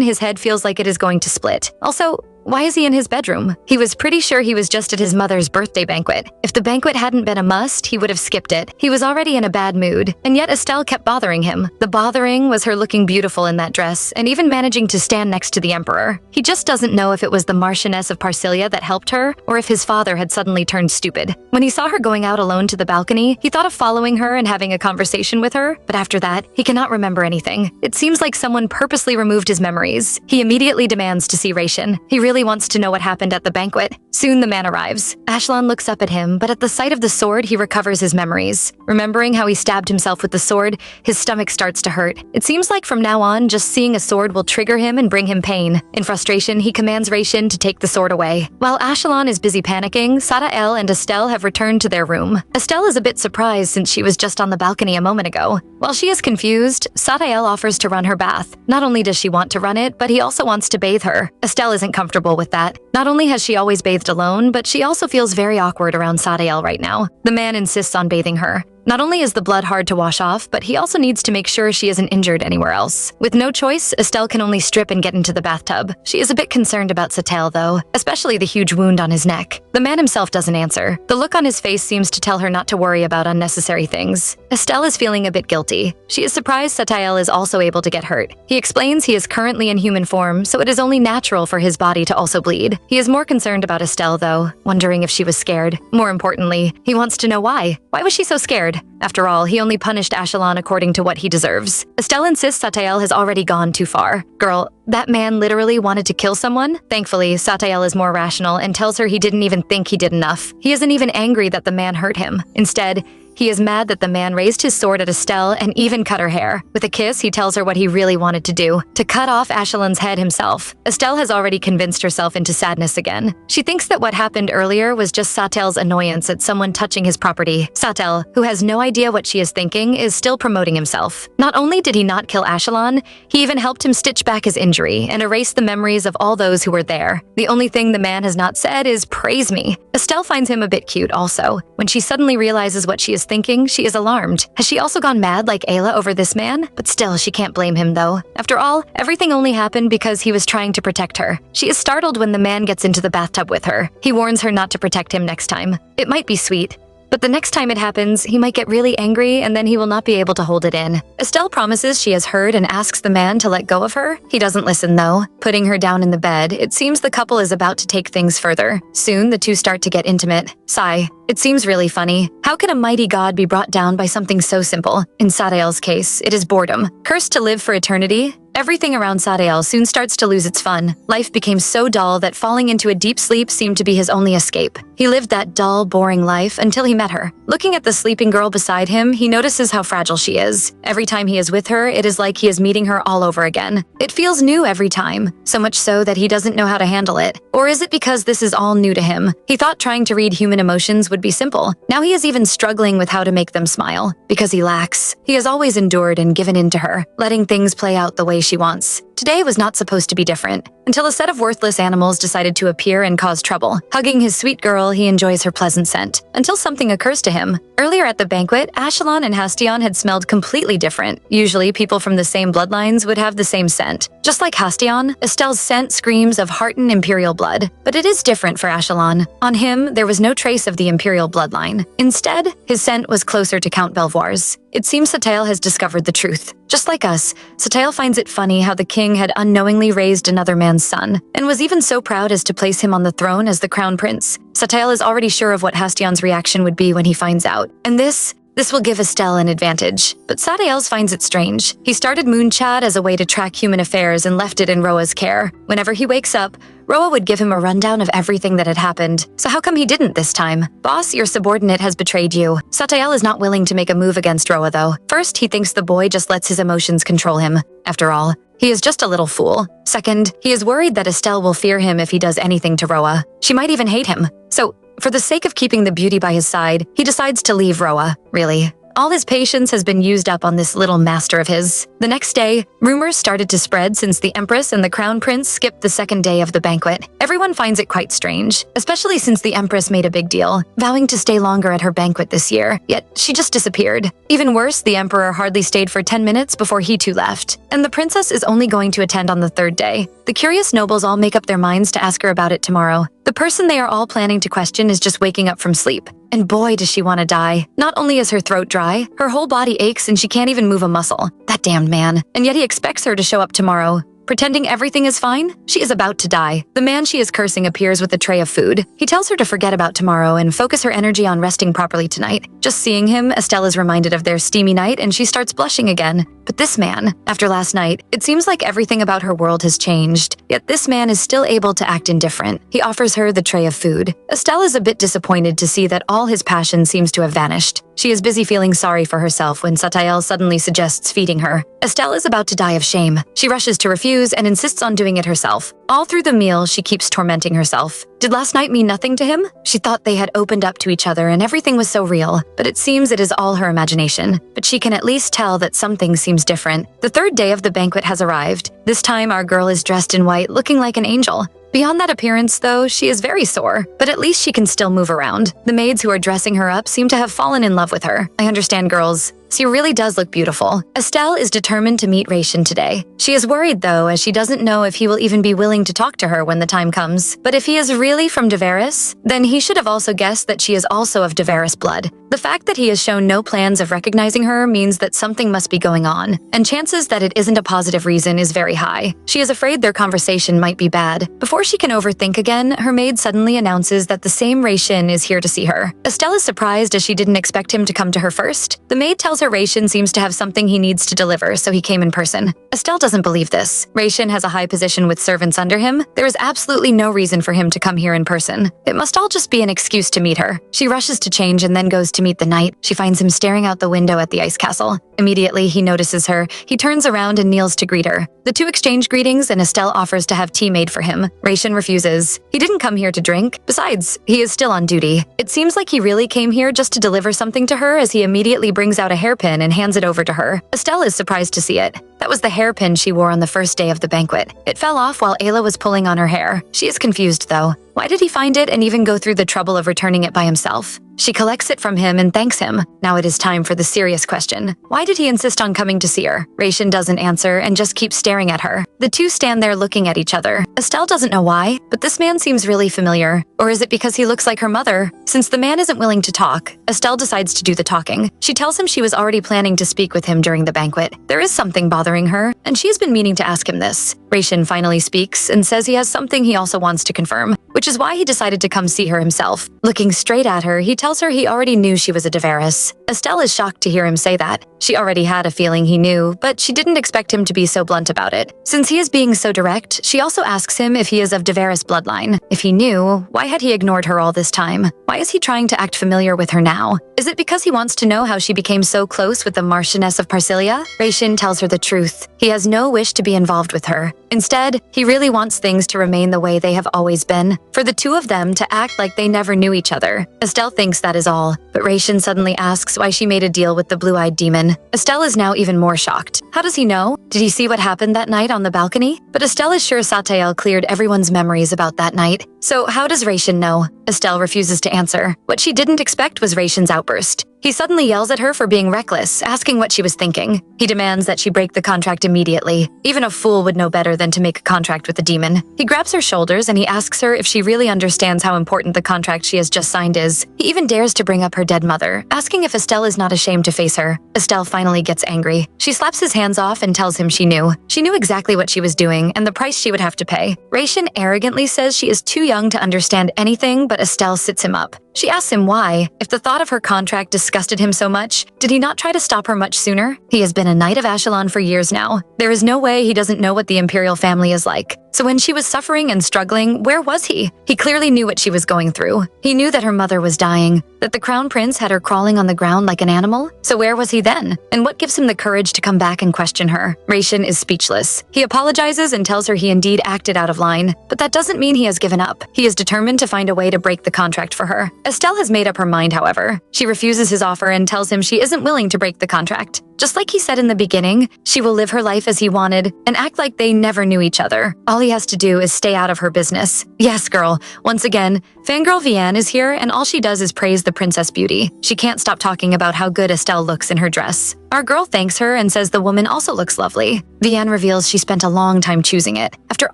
his head feels like it is going to split. Also, why is he in his bedroom? He was pretty sure he was just at his mother's birthday banquet. If the banquet hadn't been a must, he would have skipped it. He was already in a bad mood, and yet Estelle kept bothering him. The bothering was her looking beautiful in that dress, and even managing to stand next to the emperor. He just doesn't know if it was the Marchioness of Parsilia that helped her, or if his father had suddenly turned stupid. When he saw her going out alone to the balcony, he thought of following her and having a conversation with her, but after that, he cannot remember anything. It seems like someone purposely removed his memories. He immediately demands to see Ration. He really wants to know what happened at the banquet. Soon the man arrives. Ashelon looks up at him, but at the sight of the sword, he recovers his memories. Remembering how he stabbed himself with the sword, his stomach starts to hurt. It seems like from now on, just seeing a sword will trigger him and bring him pain. In frustration, he commands Ration to take the sword away. While Ashelon is busy panicking, Satael and Estelle have returned to their room. Estelle is a bit surprised since she was just on the balcony a moment ago. While she is confused, Satael offers to run her bath. Not only does she want to run it, but he also wants to bathe her. Estelle isn't comfortable with that. Not only has she always bathed alone, but she also feels very awkward around Satael right now. The man insists on bathing her. Not only is the blood hard to wash off, but he also needs to make sure she isn't injured anywhere else. With no choice, Estelle can only strip and get into the bathtub. She is a bit concerned about Satael, though, especially the huge wound on his neck. The man himself doesn't answer. The look on his face seems to tell her not to worry about unnecessary things. Estelle is feeling a bit guilty. She is surprised Satael is also able to get hurt. He explains he is currently in human form, so it is only natural for his body to also bleed. He is more concerned about Estelle, though, wondering if she was scared. More importantly, he wants to know why. Why was she so scared? After all, he only punished Ashelon according to what he deserves. Estelle insists Satael has already gone too far. Girl, that man literally wanted to kill someone? Thankfully, Satael is more rational and tells her he didn't even think he did enough. He isn't even angry that the man hurt him. Instead, he is mad that the man raised his sword at Estelle and even cut her hair. With a kiss, he tells her what he really wanted to do, to cut off Ashelon's head himself. Estelle has already convinced herself into sadness again. She thinks that what happened earlier was just Satael's annoyance at someone touching his property. Satael, who has no idea what she is thinking, is still promoting himself. Not only did he not kill Ashelon, he even helped him stitch back his injury and erase the memories of all those who were there. The only thing the man has not said is praise me. Estelle finds him a bit cute also. When she suddenly realizes what she is thinking, she is alarmed. Has she also gone mad like Ayla over this man? But still, she can't blame him though. After all, everything only happened because he was trying to protect her. She is startled when the man gets into the bathtub with her. He warns her not to protect him next time. It might be sweet, but the next time it happens, he might get really angry and then he will not be able to hold it in. Estelle promises she has heard and asks the man to let go of her. He doesn't listen though. Putting her down in the bed, it seems the couple is about to take things further. Soon, the two start to get intimate. Sigh. It seems really funny. How can a mighty god be brought down by something so simple? In Satael's case, it is boredom. Cursed to live for eternity, everything around Satael soon starts to lose its fun. Life became so dull that falling into a deep sleep seemed to be his only escape. He lived that dull, boring life until he met her. Looking at the sleeping girl beside him, he notices how fragile she is. Every time he is with her, it is like he is meeting her all over again. It feels new every time, so much so that he doesn't know how to handle it. Or is it because this is all new to him? He thought trying to read human emotions would be simple. Now he is even struggling with how to make them smile, because he lacks. He has always endured and given in to her, letting things play out the way she wants. Today was not supposed to be different, until a set of worthless animals decided to appear and cause trouble. Hugging his sweet girl, he enjoys her pleasant scent, until something occurs to him. Earlier at the banquet, Ashelon and Hastion had smelled completely different. Usually, people from the same bloodlines would have the same scent. Just like Hastion, Estelle's scent screams of Hearten imperial blood. But it is different for Ashelon. On him, there was no trace of the imperial bloodline. Instead, his scent was closer to Count Belvoir's. It seems Satael has discovered the truth. Just like us, Satael finds it funny how the king had unknowingly raised another man's son, and was even so proud as to place him on the throne as the crown prince. Satael is already sure of what Hastion's reaction would be when he finds out. And this will give Estelle an advantage. But Satael finds it strange. He started Moonchad as a way to track human affairs and left it in Roa's care. Whenever he wakes up, Roa would give him a rundown of everything that had happened. So how come he didn't this time? Boss, your subordinate has betrayed you. Satael is not willing to make a move against Roa though. First, he thinks the boy just lets his emotions control him. After all, he is just a little fool. Second, he is worried that Estelle will fear him if he does anything to Roa. She might even hate him. So, for the sake of keeping the beauty by his side, he decides to leave Roa. Really. All his patience has been used up on this little master of his. The next day, rumors started to spread since the Empress and the Crown Prince skipped the second day of the banquet. Everyone finds it quite strange, especially since the Empress made a big deal, vowing to stay longer at her banquet this year, yet she just disappeared. Even worse, the Emperor hardly stayed for 10 minutes before he too left, and the Princess is only going to attend on the third day. The curious nobles all make up their minds to ask her about it tomorrow. The person they are all planning to question is just waking up from sleep. And boy, does she want to die. Not only is her throat dry, her whole body aches and she can't even move a muscle. That damned man. And yet he expects her to show up tomorrow. Pretending everything is fine, she is about to die. The man she is cursing appears with a tray of food. He tells her to forget about tomorrow and focus her energy on resting properly tonight. Just seeing him, Estelle is reminded of their steamy night and she starts blushing again. But this man, after last night, it seems like everything about her world has changed. Yet this man is still able to act indifferent. He offers her the tray of food. Estelle is a bit disappointed to see that all his passion seems to have vanished. She is busy feeling sorry for herself when Satael suddenly suggests feeding her. Estelle is about to die of shame. She rushes to refuse and insists on doing it herself. All through the meal, she keeps tormenting herself. Did last night mean nothing to him? She thought they had opened up to each other and everything was so real, but it seems it is all her imagination. But she can at least tell that something seems different. The third day of the banquet has arrived. This time, our girl is dressed in white, looking like an angel. Beyond that appearance, though, she is very sore, but at least she can still move around. The maids who are dressing her up seem to have fallen in love with her. I understand, girls. She really does look beautiful. Estelle is determined to meet Raishin today. She is worried, though, as she doesn't know if he will even be willing to talk to her when the time comes. But if he is really from Deveris, then he should have also guessed that she is also of Deveris blood. The fact that he has shown no plans of recognizing her means that something must be going on, and chances that it isn't a positive reason is very high. She is afraid their conversation might be bad. Before she can overthink again, her maid suddenly announces that the same Raishin is here to see her. Estelle is surprised as she didn't expect him to come to her first. The maid tells her Raishin seems to have something he needs to deliver, so he came in person. Estelle doesn't believe this. Raishin has a high position with servants under him. There is absolutely no reason for him to come here in person. It must all just be an excuse to meet her. She rushes to change and then goes to meet the knight. She finds him staring out the window at the ice castle. Immediately, he notices her. He turns around and kneels to greet her. The two exchange greetings and Estelle offers to have tea made for him. Raishin refuses. He didn't come here to drink. Besides, he is still on duty. It seems like he really came here just to deliver something to her as he immediately brings out a hairpin and hands it over to her. Estelle is surprised to see it. That was the hairpin she wore on the first day of the banquet. It fell off while Ayla was pulling on her hair. She is confused, though. Why did he find it and even go through the trouble of returning it by himself? She collects it from him and thanks him. Now it is time for the serious question. Why did he insist on coming to see her? Raishin doesn't answer and just keeps staring at her. The two stand there looking at each other. Estelle doesn't know why, but this man seems really familiar. Or is it because he looks like her mother? Since the man isn't willing to talk, Estelle decides to do the talking. She tells him she was already planning to speak with him during the banquet. There is something bothering her, and she's been meaning to ask him this. Raishin finally speaks and says he has something he also wants to confirm, which is why he decided to come see her himself. Looking straight at her, he tells her he already knew she was a Deveris. Estelle is shocked to hear him say that. She already had a feeling he knew, but she didn't expect him to be so blunt about it. Since he is being so direct, she also asks him if he is of Deveris bloodline. If he knew, why had he ignored her all this time? Why is he trying to act familiar with her now? Is it because he wants to know how she became so close with the Marchioness of Parsilia? Raishin tells her the truth. He has no wish to be involved with her. Instead, he really wants things to remain the way they have always been, for the two of them to act like they never knew each other. Estelle thinks that is all, but Raishin suddenly asks why she made a deal with the blue-eyed demon. Estelle is now even more shocked. How does he know? Did he see what happened that night on the balcony? But Estelle is sure Satael cleared everyone's memories about that night. So how does Raishin know? Estelle refuses to answer. What she didn't expect was Raishin's outburst. He suddenly yells at her for being reckless, asking what she was thinking. He demands that she break the contract immediately. Even a fool would know better than to make a contract with the demon. He grabs her shoulders and he asks her if she really understands how important the contract she has just signed is. He even dares to bring up her dead mother, asking if Estelle is not ashamed to face her. Estelle finally gets angry. She slaps his hands off and tells him she knew. She knew exactly what she was doing and the price she would have to pay. Raishin arrogantly says she is too young to understand anything, but Estelle sits him up. She asks him why. If the thought of her contract disgusted him so much, did he not try to stop her much sooner? He has been a knight of Ashelon for years now. There is no way he doesn't know what the imperial family is like. So when she was suffering and struggling, where was he? He clearly knew what she was going through. He knew that her mother was dying, that the crown prince had her crawling on the ground like an animal. So where was he then? And what gives him the courage to come back and question her? Raishin is speechless. He apologizes and tells her he indeed acted out of line, but that doesn't mean he has given up. He is determined to find a way to break the contract for her. Estelle has made up her mind, however. She refuses his offer and tells him she isn't willing to break the contract. Just like he said in the beginning, she will live her life as he wanted and act like they never knew each other. All he has to do is stay out of her business. Yes, girl. Once again, fangirl Vianne is here and all she does is praise the princess beauty. She can't stop talking about how good Estelle looks in her dress. Our girl thanks her and says the woman also looks lovely. Vianne reveals she spent a long time choosing it. After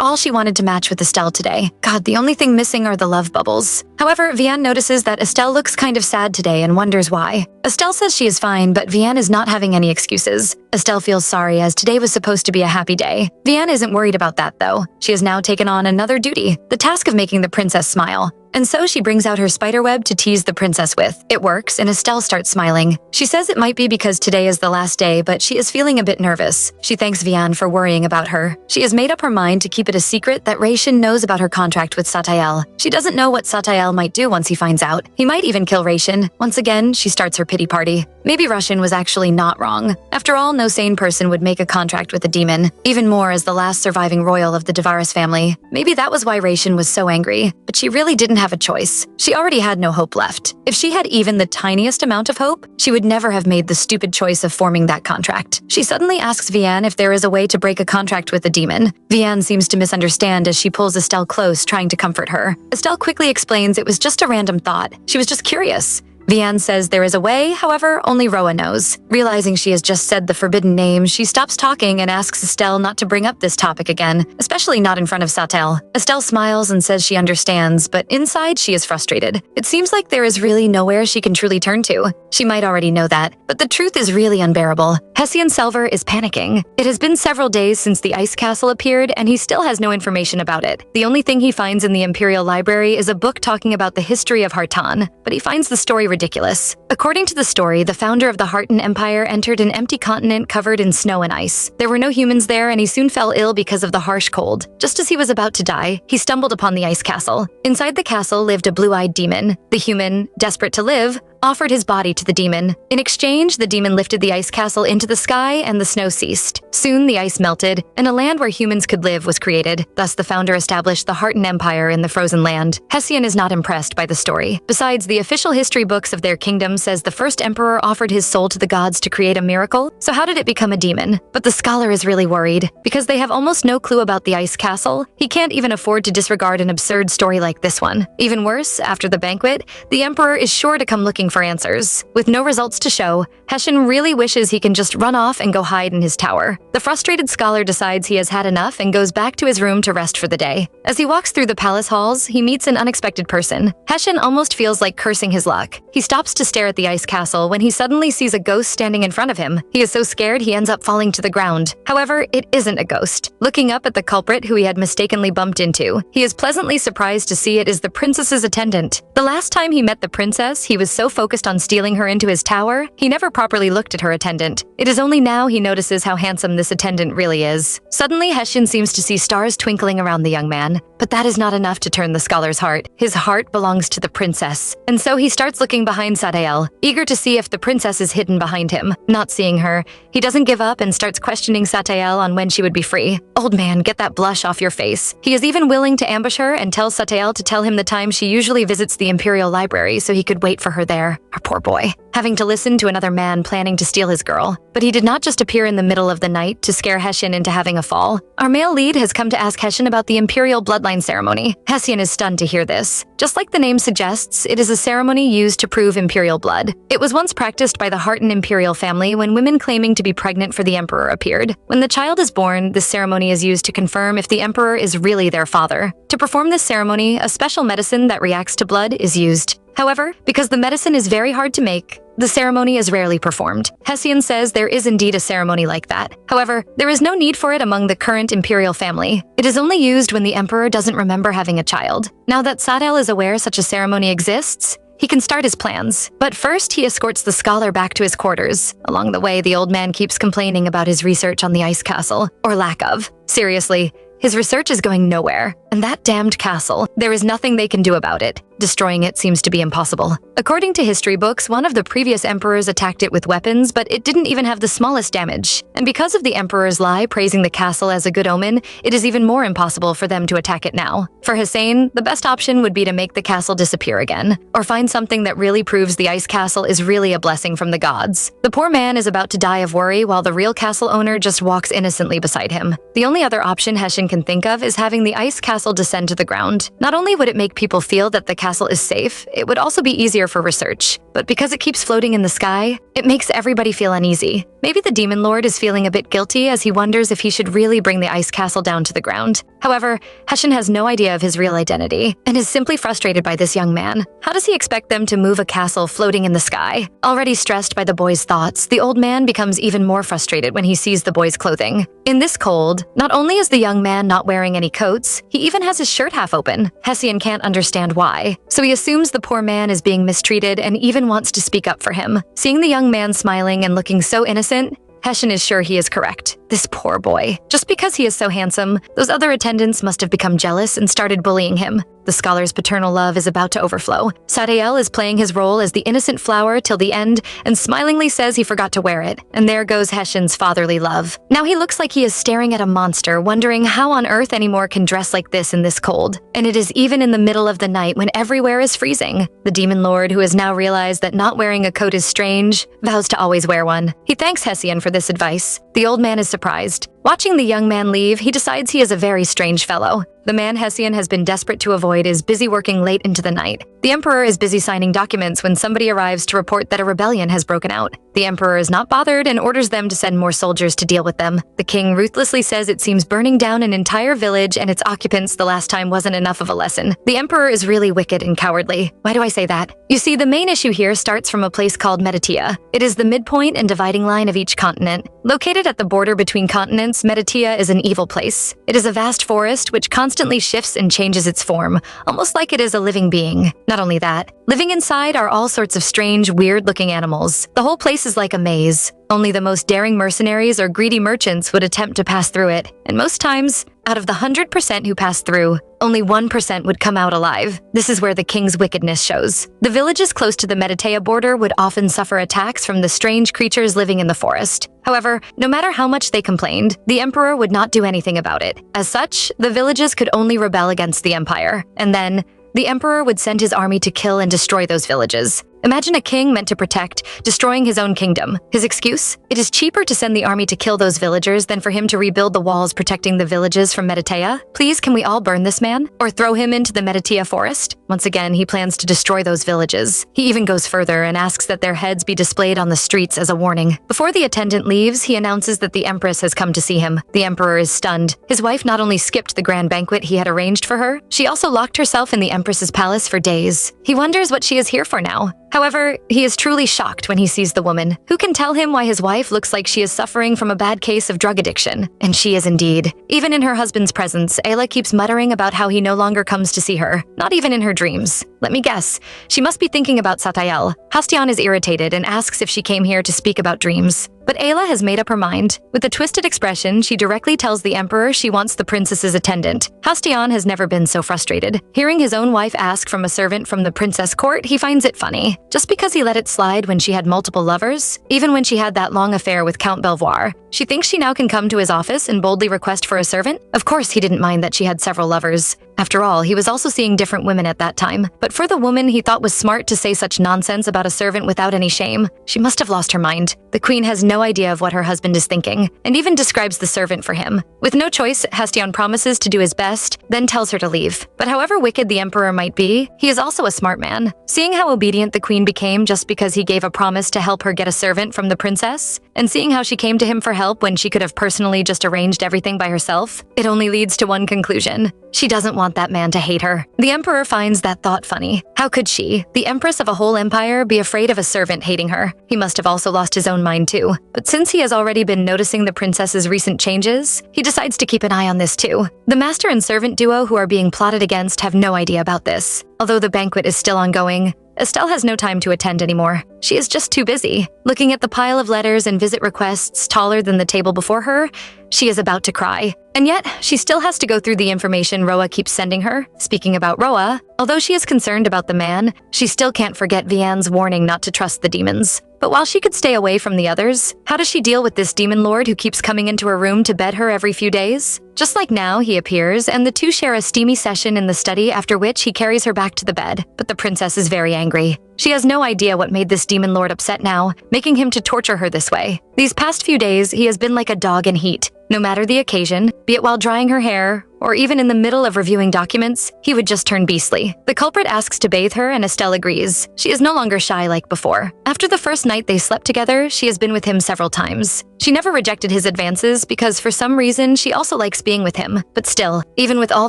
all, she wanted to match with Estelle today. God, the only thing missing are the love bubbles. However, Vianne notices that Estelle looks kind of sad today and wonders why. Estelle says she is fine, but Vianne is not having any excuses. Estelle feels sorry as today was supposed to be a happy day. Vianne isn't worried about that though. She has now taken on another duty, the task of making the princess smile. And so she brings out her spiderweb to tease the princess with. It works, and Estelle starts smiling. She says it might be because today is the last day, but she is feeling a bit nervous. She thanks Vianne for worrying about her. She has made up her mind to keep it a secret that Raishin knows about her contract with Satael. She doesn't know what Satael might do once he finds out. He might even kill Raishin. Once again, she starts her pity party. Maybe Russian was actually not wrong. After all, no sane person would make a contract with a demon, even more as the last surviving royal of the Devaris family. Maybe that was why Russian was so angry, but she really didn't have a choice. She already had no hope left. If she had even the tiniest amount of hope, she would never have made the stupid choice of forming that contract. She suddenly asks Vianne if there is a way to break a contract with a demon. Vianne seems to misunderstand as she pulls Estelle close, trying to comfort her. Estelle quickly explains it was just a random thought. She was just curious. Vianne says there is a way, however, only Roa knows. Realizing she has just said the forbidden name, she stops talking and asks Estelle not to bring up this topic again, especially not in front of Satael. Estelle smiles and says she understands, but inside she is frustrated. It seems like there is really nowhere she can truly turn to. She might already know that, but the truth is really unbearable. Hessian Selver is panicking. It has been several days since the ice castle appeared, and he still has no information about it. The only thing he finds in the Imperial Library is a book talking about the history of Hartan, but he finds the story ridiculous. According to the story, the founder of the Hartan Empire entered an empty continent covered in snow and ice. There were no humans there, and he soon fell ill because of the harsh cold. Just as he was about to die, he stumbled upon the ice castle. Inside the castle lived a blue-eyed demon. The human, desperate to live, offered his body to the demon. In exchange, the demon lifted the ice castle into the sky and the snow ceased. Soon the ice melted, and a land where humans could live was created. Thus the founder established the Hartan Empire in the frozen land. Hessian is not impressed by the story. Besides, the official history books of their kingdom says the first emperor offered his soul to the gods to create a miracle, so how did it become a demon? But the scholar is really worried. Because they have almost no clue about the ice castle, he can't even afford to disregard an absurd story like this one. Even worse, after the banquet, the emperor is sure to come looking for answers. With no results to show, Hessian really wishes he can just run off and go hide in his tower. The frustrated scholar decides he has had enough and goes back to his room to rest for the day. As he walks through the palace halls, he meets an unexpected person. Hessian almost feels like cursing his luck. He stops to stare at the ice castle when he suddenly sees a ghost standing in front of him. He is so scared he ends up falling to the ground. However, it isn't a ghost. Looking up at the culprit who he had mistakenly bumped into, he is pleasantly surprised to see it is the princess's attendant. The last time he met the princess, he was so focused on stealing her into his tower, he never properly looked at her attendant. It is only now he notices how handsome this attendant really is. Suddenly, Hessian seems to see stars twinkling around the young man. But that is not enough to turn the scholar's heart. His heart belongs to the princess. And so he starts looking behind Satael, eager to see if the princess is hidden behind him. Not seeing her, he doesn't give up and starts questioning Satael on when she would be free. Old man, get that blush off your face. He is even willing to ambush her and tells Satael to tell him the time she usually visits the Imperial Library so he could wait for her there. Our poor boy. Having to listen to another man planning to steal his girl. But he did not just appear in the middle of the night to scare Hessian into having a fall. Our male lead has come to ask Hessian about the Imperial Bloodline ceremony. Hessian is stunned to hear this. Just like the name suggests, it is a ceremony used to prove imperial blood. It was once practiced by the Hartan imperial family when women claiming to be pregnant for the emperor appeared. When the child is born, this ceremony is used to confirm if the emperor is really their father. To perform this ceremony, a special medicine that reacts to blood is used. However, because the medicine is very hard to make, the ceremony is rarely performed. Hessian says there is indeed a ceremony like that. However, there is no need for it among the current imperial family. It is only used when the emperor doesn't remember having a child. Now that Satael is aware such a ceremony exists, he can start his plans. But first, he escorts the scholar back to his quarters. Along the way, the old man keeps complaining about his research on the ice castle, or lack of. Seriously, his research is going nowhere. And that damned castle, there is nothing they can do about it. Destroying it seems to be impossible. According to history books, one of the previous emperors attacked it with weapons, but it didn't even have the smallest damage. And because of the emperor's lie praising the castle as a good omen, it is even more impossible for them to attack it now. For Hussein, the best option would be to make the castle disappear again, or find something that really proves the ice castle is really a blessing from the gods. The poor man is about to die of worry while the real castle owner just walks innocently beside him. The only other option Hessian can think of is having the ice castle descend to the ground. Not only would it make people feel that the castle is safe, it would also be easier for research. But because it keeps floating in the sky, it makes everybody feel uneasy. Maybe the demon lord is feeling a bit guilty as he wonders if he should really bring the ice castle down to the ground. However, Hessian has no idea of his real identity and is simply frustrated by this young man. How does he expect them to move a castle floating in the sky? Already stressed by the boy's thoughts, the old man becomes even more frustrated when he sees the boy's clothing. In this cold, not only is the young man not wearing any coats, he even has his shirt half open. Hessian can't understand why, so he assumes the poor man is being mistreated and even wants to speak up for him. Seeing the young man smiling and looking so innocent, Hessian is sure he is correct. This poor boy. Just because he is so handsome, those other attendants must have become jealous and started bullying him. The scholar's paternal love is about to overflow. Satael is playing his role as the innocent flower till the end and smilingly says he forgot to wear it. And there goes Hessian's fatherly love. Now he looks like he is staring at a monster, wondering how on earth anymore can dress like this in this cold. And it is even in the middle of the night when everywhere is freezing. The demon lord, who has now realized that not wearing a coat is strange, vows to always wear one. He thanks Hessian for this advice. The old man is surprised. Watching the young man leave, he decides he is a very strange fellow. The man Hessian has been desperate to avoid is busy working late into the night. The emperor is busy signing documents when somebody arrives to report that a rebellion has broken out. The emperor is not bothered and orders them to send more soldiers to deal with them. The king ruthlessly says it seems burning down an entire village and its occupants the last time wasn't enough of a lesson. The emperor is really wicked and cowardly. Why do I say that? You see, the main issue here starts from a place called Metatia. It is the midpoint and dividing line of each continent. Located at the border between continents, Metatia is an evil place. It is a vast forest which constantly shifts and changes its form, almost like it is a living being. Not only that, living inside are all sorts of strange, weird-looking animals. The whole place is like a maze. Only the most daring mercenaries or greedy merchants would attempt to pass through it, and most times, out of the 100% who pass through, only 1% would come out alive. This is where the king's wickedness shows. The villages close to the Metatea border would often suffer attacks from the strange creatures living in the forest. However, no matter how much they complained, the emperor would not do anything about it. As such, the villages could only rebel against the empire, and then the emperor would send his army to kill and destroy those villages. Imagine a king meant to protect, destroying his own kingdom. His excuse? It is cheaper to send the army to kill those villagers than for him to rebuild the walls protecting the villages from Metatea. Please, can we all burn this man? Or throw him into the Metatea forest? Once again, he plans to destroy those villages. He even goes further and asks that their heads be displayed on the streets as a warning. Before the attendant leaves, he announces that the empress has come to see him. The emperor is stunned. His wife not only skipped the grand banquet he had arranged for her, she also locked herself in the empress's palace for days. He wonders what she is here for now. However, he is truly shocked when he sees the woman. Who can tell him why his wife looks like she is suffering from a bad case of drug addiction? And she is indeed. Even in her husband's presence, Ayla keeps muttering about how he no longer comes to see her, not even in her dreams. Let me guess, she must be thinking about Satael. Hastian is irritated and asks if she came here to speak about dreams. But Ayla has made up her mind. With a twisted expression, she directly tells the emperor she wants the princess's attendant. Hastian has never been so frustrated. Hearing his own wife ask from a servant from the princess court, he finds it funny. Just because he let it slide when she had multiple lovers, even when she had that long affair with Count Belvoir, she thinks she now can come to his office and boldly request for a servant? Of course he didn't mind that she had several lovers. After all, he was also seeing different women at that time. But for the woman he thought was smart to say such nonsense about a servant without any shame, she must have lost her mind. The queen has no idea of what her husband is thinking, and even describes the servant for him. With no choice, Hastian promises to do his best, then tells her to leave. But however wicked the emperor might be, he is also a smart man. Seeing how obedient the queen became just because he gave a promise to help her get a servant from the princess, and seeing how she came to him for help when she could have personally just arranged everything by herself, it only leads to one conclusion. She doesn't want that man to hate her. The emperor finds that thought funny. How could she, the empress of a whole empire, be afraid of a servant hating her? He must have also lost his own mind too. But since he has already been noticing the princess's recent changes, he decides to keep an eye on this too. The master and servant duo who are being plotted against have no idea about this. Although the banquet is still ongoing, Estelle has no time to attend anymore. She is just too busy. Looking at the pile of letters and visit requests taller than the table before her, she is about to cry. And yet, she still has to go through the information Roa keeps sending her. Speaking about Roa, although she is concerned about the man, she still can't forget Vianne's warning not to trust the demons. But while she could stay away from the others, how does she deal with this demon lord who keeps coming into her room to bed her every few days? Just like now, he appears, and the two share a steamy session in the study, after which he carries her back to the bed. But the princess is very angry. She has no idea what made this demon lord upset now, making him to torture her this way. These past few days, he has been like a dog in heat. No matter the occasion, be it while drying her hair, or even in the middle of reviewing documents, he would just turn beastly. The culprit asks to bathe her and Estelle agrees. She is no longer shy like before. After the first night they slept together, she has been with him several times. She never rejected his advances because for some reason she also likes being with him. But still, even with all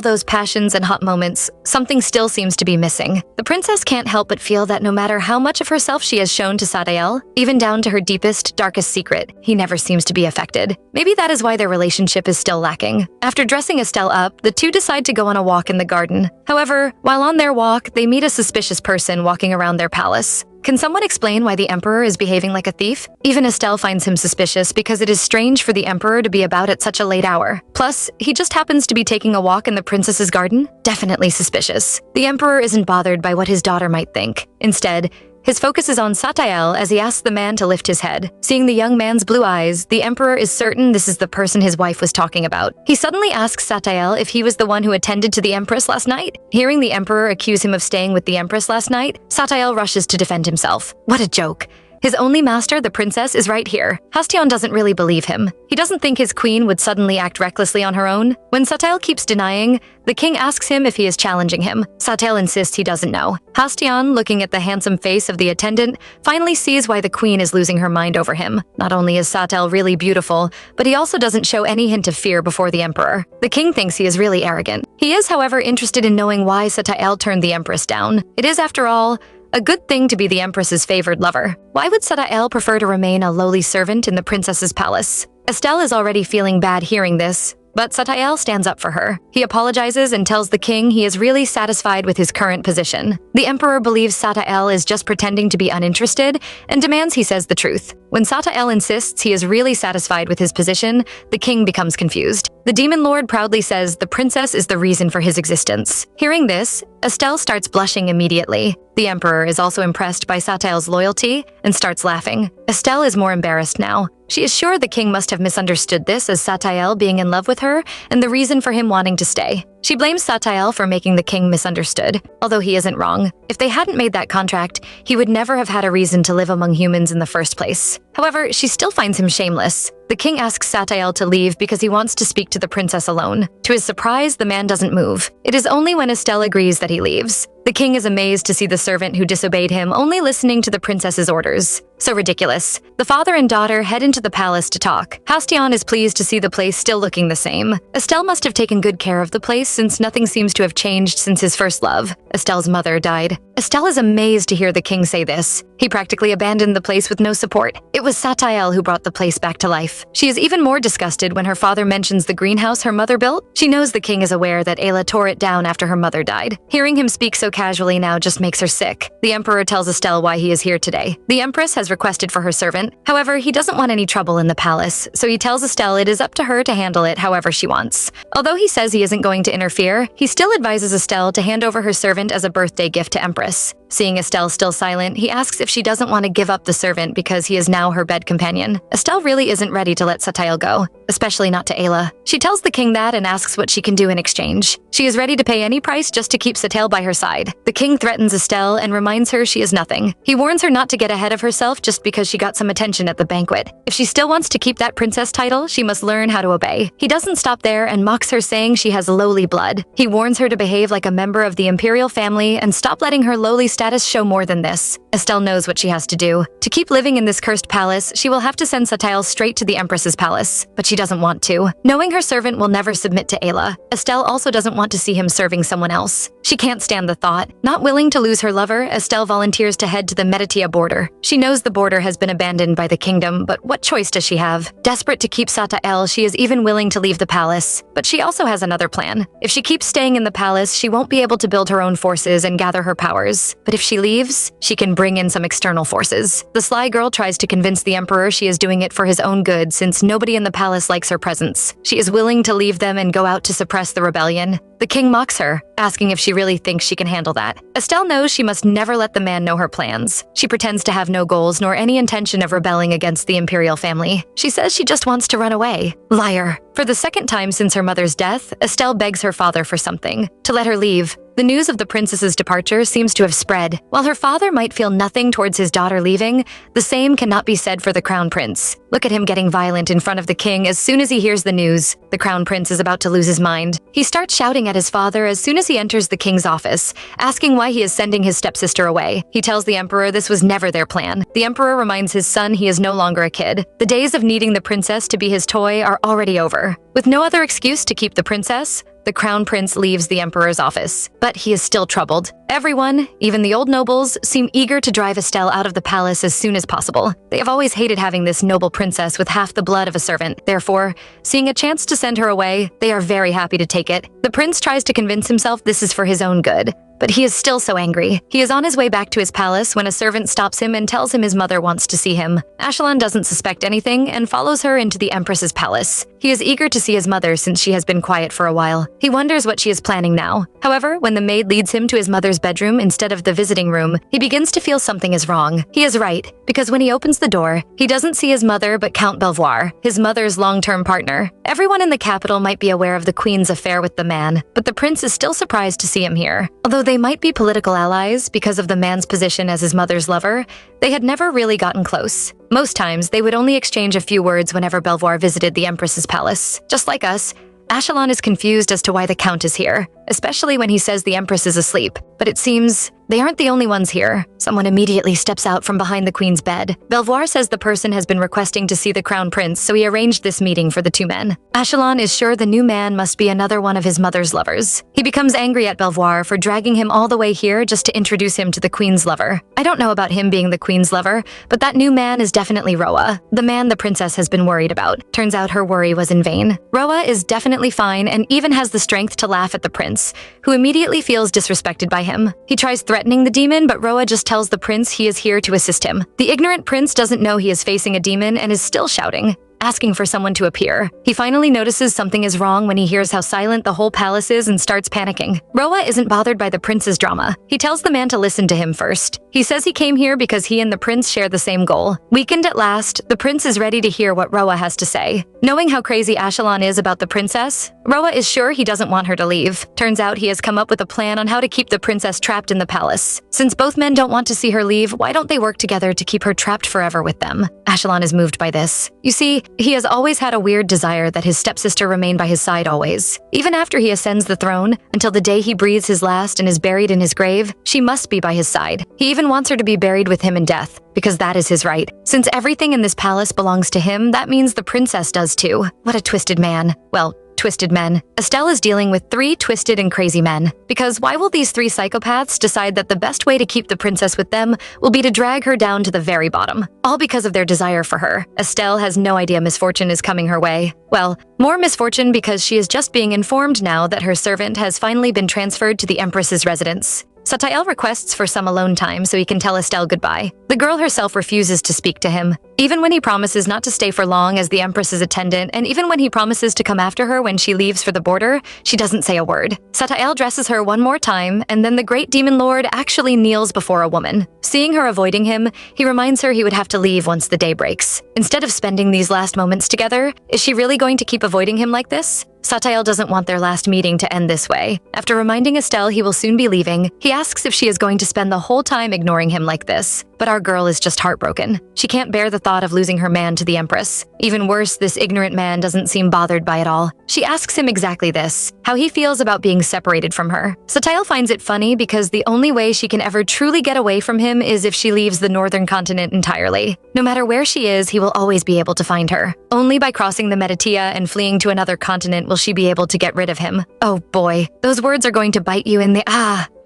those passions and hot moments, something still seems to be missing. The princess can't help but feel that no matter how much of herself she has shown to Satael, even down to her deepest, darkest secret, he never seems to be affected. Maybe that is why their relationship is still lacking. After dressing Estelle up, the two decide to go on a walk in the garden. However, while on their walk, they meet a suspicious person walking around their palace. Can someone explain why the emperor is behaving like a thief? Even Estelle finds him suspicious because it is strange for the emperor to be about at such a late hour. Plus, he just happens to be taking a walk in the princess's garden? Definitely suspicious. The emperor isn't bothered by what his daughter might think. Instead, his focus is on Satael as he asks the man to lift his head. Seeing the young man's blue eyes, the emperor is certain this is the person his wife was talking about. He suddenly asks Satael if he was the one who attended to the empress last night. Hearing the emperor accuse him of staying with the empress last night, Satael rushes to defend himself. What a joke. His only master, the princess, is right here. Ashelon doesn't really believe him. He doesn't think his queen would suddenly act recklessly on her own. When Satael keeps denying, the king asks him if he is challenging him. Satael insists he doesn't know. Ashelon, looking at the handsome face of the attendant, finally sees why the queen is losing her mind over him. Not only is Satael really beautiful, but he also doesn't show any hint of fear before the emperor. The king thinks he is really arrogant. He is, however, interested in knowing why Satael turned the empress down. It is, after all, a good thing to be the empress's favored lover. Why would Satael prefer to remain a lowly servant in the princess's palace? Estelle is already feeling bad hearing this, but Satael stands up for her. He apologizes and tells the king he is really satisfied with his current position. The emperor believes Satael is just pretending to be uninterested and demands he says the truth. When Satael insists he is really satisfied with his position, the king becomes confused. The demon lord proudly says the princess is the reason for his existence. Hearing this, Estelle starts blushing immediately. The emperor is also impressed by Satael's loyalty and starts laughing. Estelle is more embarrassed now. She is sure the king must have misunderstood this as Satael being in love with her and the reason for him wanting to stay. She blames Satael for making the king misunderstood, although he isn't wrong. If they hadn't made that contract, he would never have had a reason to live among humans in the first place. However, she still finds him shameless. The king asks Satael to leave because he wants to speak to the princess alone. To his surprise, the man doesn't move. It is only when Estelle agrees that he leaves. The king is amazed to see the servant who disobeyed him only listening to the princess's orders. So ridiculous. The father and daughter head into the palace to talk. Ashelon is pleased to see the place still looking the same. Estelle must have taken good care of the place since nothing seems to have changed since his first love. Estelle's mother died. Estelle is amazed to hear the king say this. He practically abandoned the place with no support. It was Satael who brought the place back to life. She is even more disgusted when her father mentions the greenhouse her mother built. She knows the king is aware that Ayla tore it down after her mother died. Hearing him speak so casually now just makes her sick. The emperor tells Estelle why he is here today. The empress has requested for her servant. However, he doesn't want any trouble in the palace, so he tells Estelle it is up to her to handle it however she wants. Although he says he isn't going to interfere, he still advises Estelle to hand over her servant as a birthday gift to Empress. Seeing Estelle still silent, he asks if she doesn't want to give up the servant because he is now her bed companion. Estelle really isn't ready to let Satael go, especially not to Ayla. She tells the king that and asks what she can do in exchange. She is ready to pay any price just to keep Satael by her side. The king threatens Estelle and reminds her she is nothing. He warns her not to get ahead of herself just because she got some attention at the banquet. If she still wants to keep that princess title, she must learn how to obey. He doesn't stop there and mocks her, saying she has lowly blood. He warns her to behave like a member of the imperial family and stop letting her lowly status show more than this. Estelle knows what she has to do. To keep living in this cursed palace, she will have to send Satael straight to the Empress's palace, but she doesn't want to. Knowing her servant will never submit to Ayla, Estelle also doesn't want to see him serving someone else. She can't stand the thought. Not willing to lose her lover, Estelle volunteers to head to the Meditia border. She knows the border has been abandoned by the kingdom, but what choice does she have? Desperate to keep Satael, she is even willing to leave the palace. But she also has another plan. If she keeps staying in the palace, she won't be able to build her own forces and gather her powers. But if she leaves, she can bring in some external forces. The sly girl tries to convince the emperor she is doing it for his own good since nobody in the palace likes her presence. She is willing to leave them and go out to suppress the rebellion. The king mocks her, asking if she really thinks she can handle that. Estelle knows she must never let the man know her plans. She pretends to have no goals nor any intention of rebelling against the imperial family. She says she just wants to run away. Liar. For the second time since her mother's death, Estelle begs her father for something, to let her leave. The news of the princess's departure seems to have spread. While her father might feel nothing towards his daughter leaving, the same cannot be said for the crown prince. Look at him getting violent in front of the king as soon as he hears the news. The crown prince is about to lose his mind. He starts shouting at his father as soon as he enters the king's office, asking why he is sending his stepsister away. He tells the emperor this was never their plan. The emperor reminds his son he is no longer a kid. The days of needing the princess to be his toy are already over. With no other excuse to keep the princess, the crown prince leaves the emperor's office, but he is still troubled. Everyone, even the old nobles, seem eager to drive Estelle out of the palace as soon as possible. They have always hated having this noble princess with half the blood of a servant. Therefore, seeing a chance to send her away, they are very happy to take it. The prince tries to convince himself this is for his own good. but he is still so angry. He is on his way back to his palace when a servant stops him and tells him his mother wants to see him. Ashelon doesn't suspect anything and follows her into the empress's palace. He is eager to see his mother since she has been quiet for a while. He wonders what she is planning now. However, when the maid leads him to his mother's bedroom instead of the visiting room, he begins to feel something is wrong. He is right, because when he opens the door, he doesn't see his mother but Count Belvoir, his mother's long-term partner. Everyone in the capital might be aware of the queen's affair with the man, but the prince is still surprised to see him here. Although they might be political allies because of the man's position as his mother's lover, they had never really gotten close. Most times, they would only exchange a few words whenever Belvoir visited the empress's palace. Just like us, Ashelon is confused as to why the count is here, especially when he says the empress is asleep. But it seems they aren't the only ones here. Someone immediately steps out from behind the queen's bed. Belvoir says the person has been requesting to see the crown prince, so he arranged this meeting for the two men. Ashelon is sure the new man must be another one of his mother's lovers. He becomes angry at Belvoir for dragging him all the way here just to introduce him to the queen's lover. I don't know about him being the queen's lover, but that new man is definitely Roa, the man the princess has been worried about. Turns out her worry was in vain. Roa is definitely fine and even has the strength to laugh at the prince, who immediately feels disrespected by him. He tries threatening the demon, but Roa just tells the prince he is here to assist him. The ignorant prince doesn't know he is facing a demon and is still shouting, asking for someone to appear. He finally notices something is wrong when he hears how silent the whole palace is and starts panicking. Roa isn't bothered by the prince's drama. He tells the man to listen to him first. He says he came here because he and the prince share the same goal. Weakened at last, the prince is ready to hear what Roa has to say. Knowing how crazy Ashelon is about the princess, Roa is sure he doesn't want her to leave. Turns out he has come up with a plan on how to keep the princess trapped in the palace. Since both men don't want to see her leave, why don't they work together to keep her trapped forever with them? Ashelon is moved by this. You see, he has always had a weird desire that his stepsister remain by his side always. Even after he ascends the throne, until the day he breathes his last and is buried in his grave, she must be by his side. He even wants her to be buried with him in death, because that is his right. Since everything in this palace belongs to him, that means the princess does too. What a twisted man. Well, twisted men. Estelle is dealing with 3 twisted and crazy men. Because why will these 3 psychopaths decide that the best way to keep the princess with them will be to drag her down to the very bottom? All because of their desire for her. Estelle has no idea misfortune is coming her way. Well, more misfortune because she is just being informed now that her servant has finally been transferred to the empress's residence. Satael requests for some alone time so he can tell Estelle goodbye. The girl herself refuses to speak to him, even when he promises not to stay for long as the empress's attendant, and even when he promises to come after her when she leaves for the border, she doesn't say a word. Satael dresses her one more time, and then the great demon lord actually kneels before a woman. Seeing her avoiding him, he reminds her he would have to leave once the day breaks. Instead of spending these last moments together, is she really going to keep avoiding him like this? Satael doesn't want their last meeting to end this way. After reminding Estelle he will soon be leaving, he asks if she is going to spend the whole time ignoring him like this. But our girl is just heartbroken. She can't bear the thought of losing her man to the empress. Even worse, this ignorant man doesn't seem bothered by it all. She asks him exactly this, how he feels about being separated from her. Satael finds it funny because the only way she can ever truly get away from him is if she leaves the northern continent entirely. No matter where she is, he will always be able to find her. Only by crossing the Meditia and fleeing to another continent will she be able to get rid of him. Oh boy, those words are going to bite you in the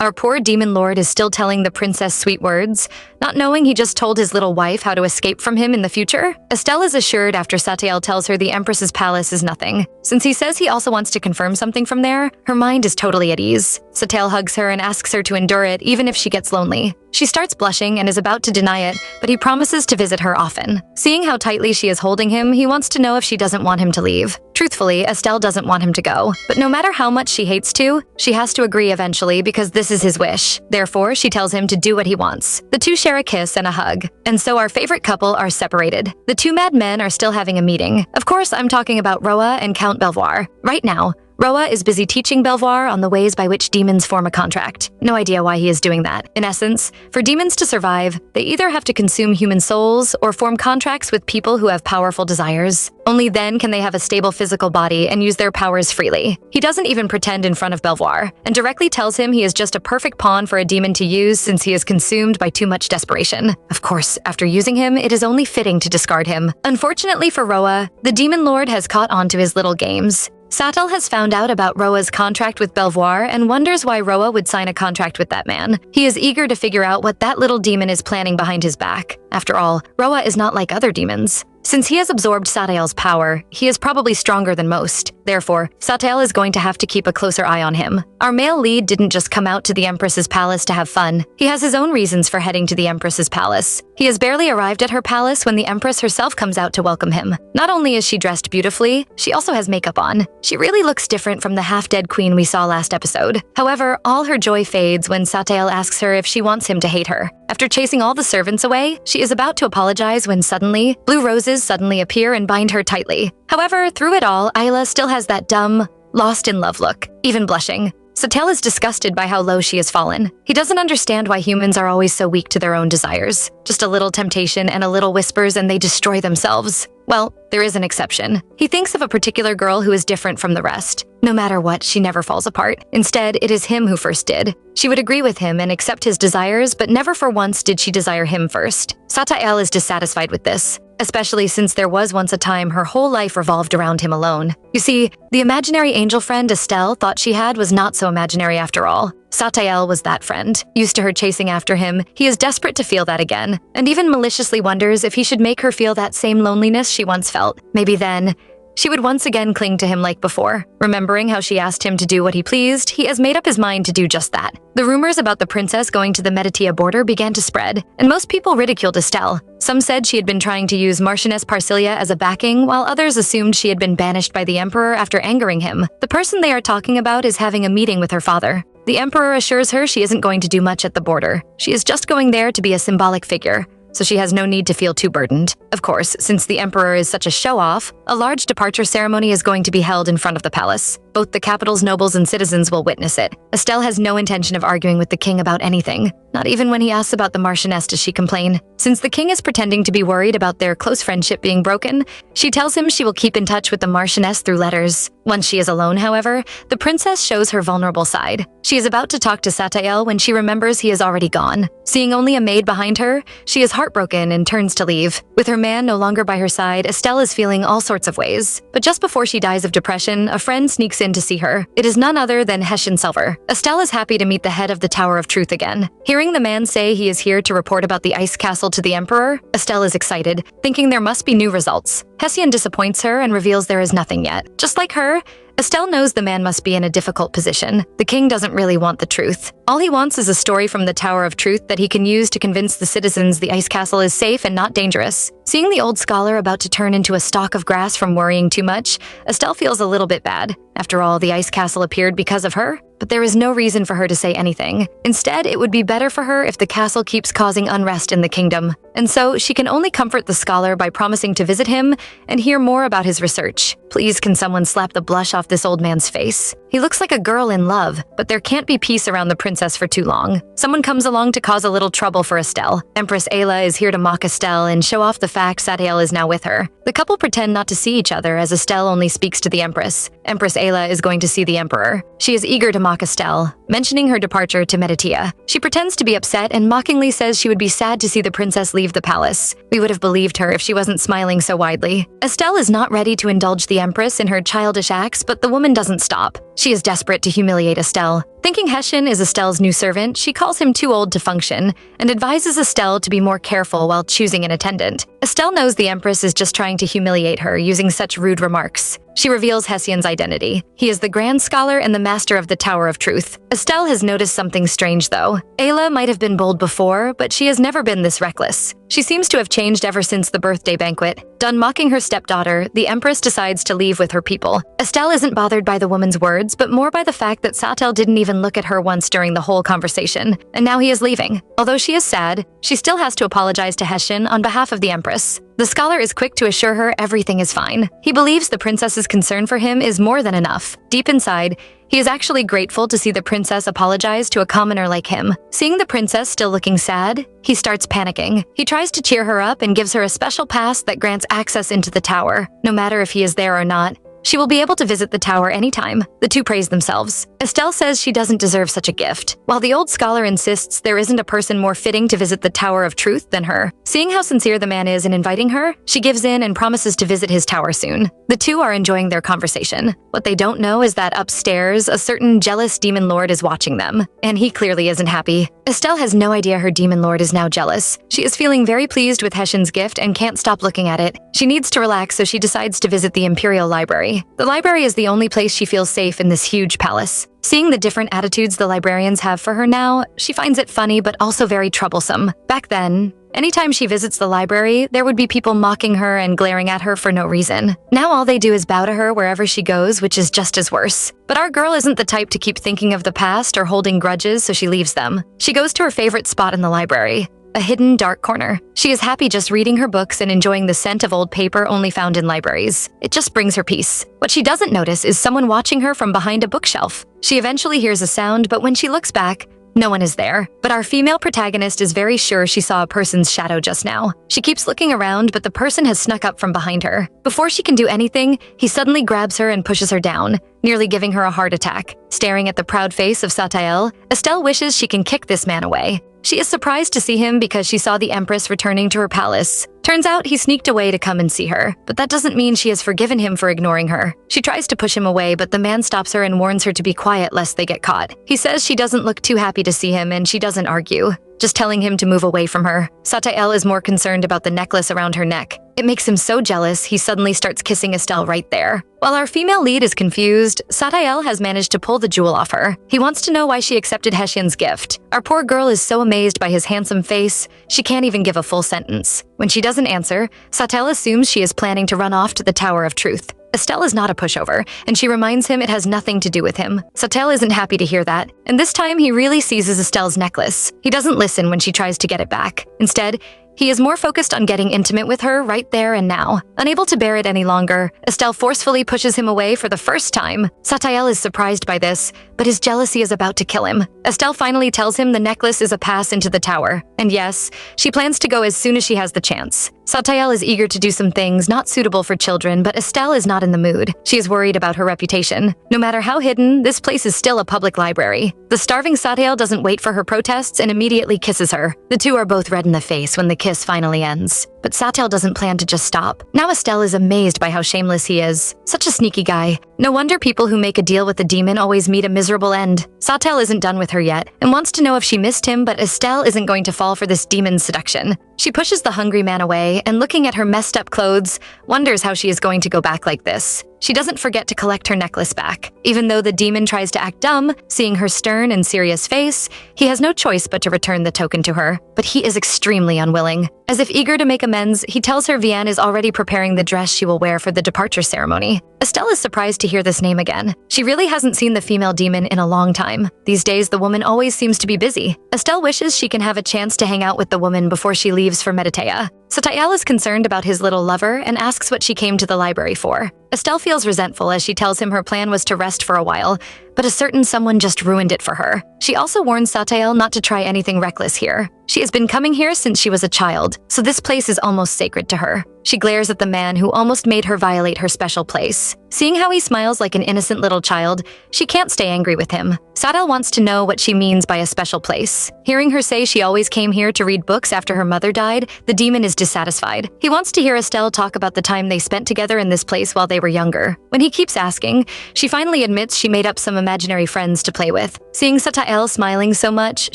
Our poor demon lord is still telling the princess sweet words, not knowing he just told his little wife how to escape from him in the future. Estelle is assured after Satael tells her the empress's palace is nothing. Since he says he also wants to confirm something from there, her mind is totally at ease. Satael hugs her and asks her to endure it even if she gets lonely. She starts blushing and is about to deny it, but he promises to visit her often. Seeing how tightly she is holding him, he wants to know if she doesn't want him to leave. Truthfully, Estelle doesn't want him to go, but no matter how much she hates to, she has to agree eventually because this is his wish. Therefore, she tells him to do what he wants. The two share a kiss and a hug, and so our favorite couple are separated. The 2 mad men are still having a meeting. Of course, I'm talking about Roa and Count Belvoir. Right now, Roa is busy teaching Belvoir on the ways by which demons form a contract. No idea why he is doing that. In essence, for demons to survive, they either have to consume human souls or form contracts with people who have powerful desires. Only then can they have a stable physical body and use their powers freely. He doesn't even pretend in front of Belvoir, and directly tells him he is just a perfect pawn for a demon to use since he is consumed by too much desperation. Of course, after using him, it is only fitting to discard him. Unfortunately for Roa, the demon lord has caught on to his little games. Satael has found out about Roa's contract with Belvoir and wonders why Roa would sign a contract with that man. He is eager to figure out what that little demon is planning behind his back. After all, Roa is not like other demons. Since he has absorbed Satael's power, he is probably stronger than most. Therefore, Satael is going to have to keep a closer eye on him. Our male lead didn't just come out to the Empress's palace to have fun. He has his own reasons for heading to the Empress's palace. He has barely arrived at her palace when the Empress herself comes out to welcome him. Not only is she dressed beautifully, she also has makeup on. She really looks different from the half-dead queen we saw last episode. However, all her joy fades when Satael asks her if she wants him to hate her. After chasing all the servants away, she is about to apologize when suddenly, blue roses suddenly appear and bind her tightly. However, through it all, Isla still has that dumb, lost-in-love look, even blushing. Satael is disgusted by how low she has fallen. He doesn't understand why humans are always so weak to their own desires. Just a little temptation and a little whispers and they destroy themselves. Well, there is an exception. He thinks of a particular girl who is different from the rest. No matter what, she never falls apart. Instead, it is him who first did. She would agree with him and accept his desires, but never for once did she desire him first. Satael is dissatisfied with this, especially since there was once a time her whole life revolved around him alone. You see, the imaginary angel friend Estelle thought she had was not so imaginary after all. Satael was that friend. Used to her chasing after him, he is desperate to feel that again, and even maliciously wonders if he should make her feel that same loneliness she once felt. Maybe then, she would once again cling to him like before. Remembering how she asked him to do what he pleased, he has made up his mind to do just that. The rumors about the princess going to the Meditia border began to spread, and most people ridiculed Estelle. Some said she had been trying to use Marchioness Parcilia as a backing, while others assumed she had been banished by the emperor after angering him. The person they are talking about is having a meeting with her father. The emperor assures her she isn't going to do much at the border. She is just going there to be a symbolic figure, so she has no need to feel too burdened. Of course, since the emperor is such a show-off, a large departure ceremony is going to be held in front of the palace. Both the capital's nobles and citizens will witness it. Estelle has no intention of arguing with the king about anything. Not even when he asks about the Marchioness does she complain. Since the king is pretending to be worried about their close friendship being broken, she tells him she will keep in touch with the Marchioness through letters. Once she is alone, however, the princess shows her vulnerable side. She is about to talk to Satael when she remembers he is already gone. Seeing only a maid behind her, she is heartbroken and turns to leave. With her man no longer by her side, Estelle is feeling all sorts of ways. But just before she dies of depression, a friend sneaks in to see her. It is none other than Hessian Silver. Estelle is happy to meet the head of the Tower of Truth again. Hearing the man say he is here to report about the ice castle to the emperor, Estelle is excited, thinking there must be new results. Hessian disappoints her and reveals there is nothing yet. Just like her, Estelle knows the man must be in a difficult position. The king doesn't really want the truth. All he wants is a story from the Tower of Truth that he can use to convince the citizens the ice castle is safe and not dangerous. Seeing the old scholar about to turn into a stalk of grass from worrying too much, Estelle feels a little bit bad. After all, the ice castle appeared because of her, but there is no reason for her to say anything. Instead, it would be better for her if the castle keeps causing unrest in the kingdom. And so, she can only comfort the scholar by promising to visit him and hear more about his research. Please, can someone slap the blush off this old man's face? He looks like a girl in love, but there can't be peace around the princess for too long. Someone comes along to cause a little trouble for Estelle. Empress Ayla is here to mock Estelle and show off the fact Satael is now with her. The couple pretend not to see each other as Estelle only speaks to the Empress. Empress Ayla is going to see the Emperor. She is eager to mock Estelle, mentioning her departure to Meditia. She pretends to be upset and mockingly says she would be sad to see the princess leave the palace. We would have believed her if she wasn't smiling so widely. Estelle is not ready to indulge the Empress in her childish acts, but the woman doesn't stop. She is desperate to humiliate Estelle. Thinking Hessian is Estelle's new servant, she calls him too old to function and advises Estelle to be more careful while choosing an attendant. Estelle knows the Empress is just trying to humiliate her using such rude remarks. She reveals Hessian's identity. He is the Grand Scholar and the Master of the Tower of Truth. Estelle has noticed something strange, though. Ayla might have been bold before, but she has never been this reckless. She seems to have changed ever since the birthday banquet. Done mocking her stepdaughter, the Empress decides to leave with her people. Estelle isn't bothered by the woman's words, but more by the fact that Satael didn't even look at her once during the whole conversation, and now he is leaving. Although she is sad, she still has to apologize to Hessian on behalf of the Empress. The scholar is quick to assure her everything is fine. He believes the princess's concern for him is more than enough. Deep inside, he is actually grateful to see the princess apologize to a commoner like him. Seeing the princess still looking sad, he starts panicking. He tries to cheer her up and gives her a special pass that grants access into the tower. No matter if he is there or not, She will be able to visit the tower anytime. The two praise themselves. Estelle says she doesn't deserve such a gift, while the old scholar insists there isn't a person more fitting to visit the Tower of Truth than her. Seeing how sincere the man is in inviting her, she gives in and promises to visit his tower soon. The two are enjoying their conversation. What they don't know is that upstairs, a certain jealous demon lord is watching them, and he clearly isn't happy. Estelle has no idea her demon lord is now jealous. She is feeling very pleased with Hessian's gift and can't stop looking at it. She needs to relax, so she decides to visit the Imperial Library. The library is the only place she feels safe in this huge palace. Seeing the different attitudes the librarians have for her now, she finds it funny but also very troublesome. Back then, anytime she visits the library, there would be people mocking her and glaring at her for no reason. Now all they do is bow to her wherever she goes, which is just as worse. But our girl isn't the type to keep thinking of the past or holding grudges, so she leaves them. She goes to her favorite spot in the library, a hidden dark corner. She is happy just reading her books and enjoying the scent of old paper only found in libraries. It just brings her peace. What she doesn't notice is someone watching her from behind a bookshelf. She eventually hears a sound, but when she looks back, no one is there. But our female protagonist is very sure she saw a person's shadow just now. She keeps looking around, but the person has snuck up from behind her. Before she can do anything, he suddenly grabs her and pushes her down, nearly giving her a heart attack. Staring at the proud face of Satael, Estelle wishes she can kick this man away. She is surprised to see him because she saw the Empress returning to her palace. Turns out he sneaked away to come and see her, but that doesn't mean she has forgiven him for ignoring her. She tries to push him away, but the man stops her and warns her to be quiet lest they get caught. He says she doesn't look too happy to see him and she doesn't argue, just telling him to move away from her. Satael is more concerned about the necklace around her neck. It makes him so jealous, he suddenly starts kissing Estelle right there. While our female lead is confused, Satael has managed to pull the jewel off her. He wants to know why she accepted Hessian's gift. Our poor girl is so amazed by his handsome face, she can't even give a full sentence. When she doesn't answer, Satael assumes she is planning to run off to the Tower of Truth. Estelle is not a pushover, and she reminds him it has nothing to do with him. Satael isn't happy to hear that, and this time he really seizes Estelle's necklace. He doesn't listen when she tries to get it back. Instead, he is more focused on getting intimate with her right there and now. Unable to bear it any longer, Estelle forcefully pushes him away for the first time. Satael is surprised by this, but his jealousy is about to kill him. Estelle finally tells him the necklace is a pass into the tower. And yes, she plans to go as soon as she has the chance. Satael is eager to do some things not suitable for children, but Estelle is not in the mood. She is worried about her reputation. No matter how hidden, this place is still a public library. The starving Satael doesn't wait for her protests and immediately kisses her. The two are both red in the face when the kiss finally ends. But Satael doesn't plan to just stop. Now Estelle is amazed by how shameless he is. Such a sneaky guy. No wonder people who make a deal with the demon always meet a miserable end. Satael isn't done with her yet and wants to know if she missed him, but Estelle isn't going to fall for this demon's seduction. She pushes the hungry man away and, looking at her messed up clothes, wonders how she is going to go back like this. She doesn't forget to collect her necklace back. Even though the demon tries to act dumb, seeing her stern and serious face, he has no choice but to return the token to her. But he is extremely unwilling. As if eager to make amends, he tells her Vianne is already preparing the dress she will wear for the departure ceremony. Estelle is surprised to hear this name again. She really hasn't seen the female demon in a long time. These days, the woman always seems to be busy. Estelle wishes she can have a chance to hang out with the woman before she leaves for Meditea. Satael is concerned about his little lover and asks what she came to the library for. Estelle feels resentful as she tells him her plan was to rest for a while, but a certain someone just ruined it for her. She also warns Satael not to try anything reckless here. She has been coming here since she was a child, so this place is almost sacred to her. She glares at the man who almost made her violate her special place. Seeing how he smiles like an innocent little child, she can't stay angry with him. Satael wants to know what she means by a special place. Hearing her say she always came here to read books after her mother died, the demon is dissatisfied. He wants to hear Estelle talk about the time they spent together in this place while they were younger. When he keeps asking, she finally admits she made up some imaginary friends to play with. Seeing Satael smiling so much,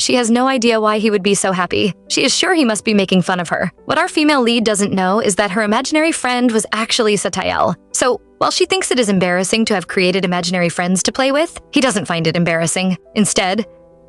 she has no idea why he would be so happy. She is sure he must be making fun of her. What our female lead doesn't know is that her imaginary friend was actually Satael. So, while she thinks it is embarrassing to have created imaginary friends to play with, he doesn't find it embarrassing. Instead,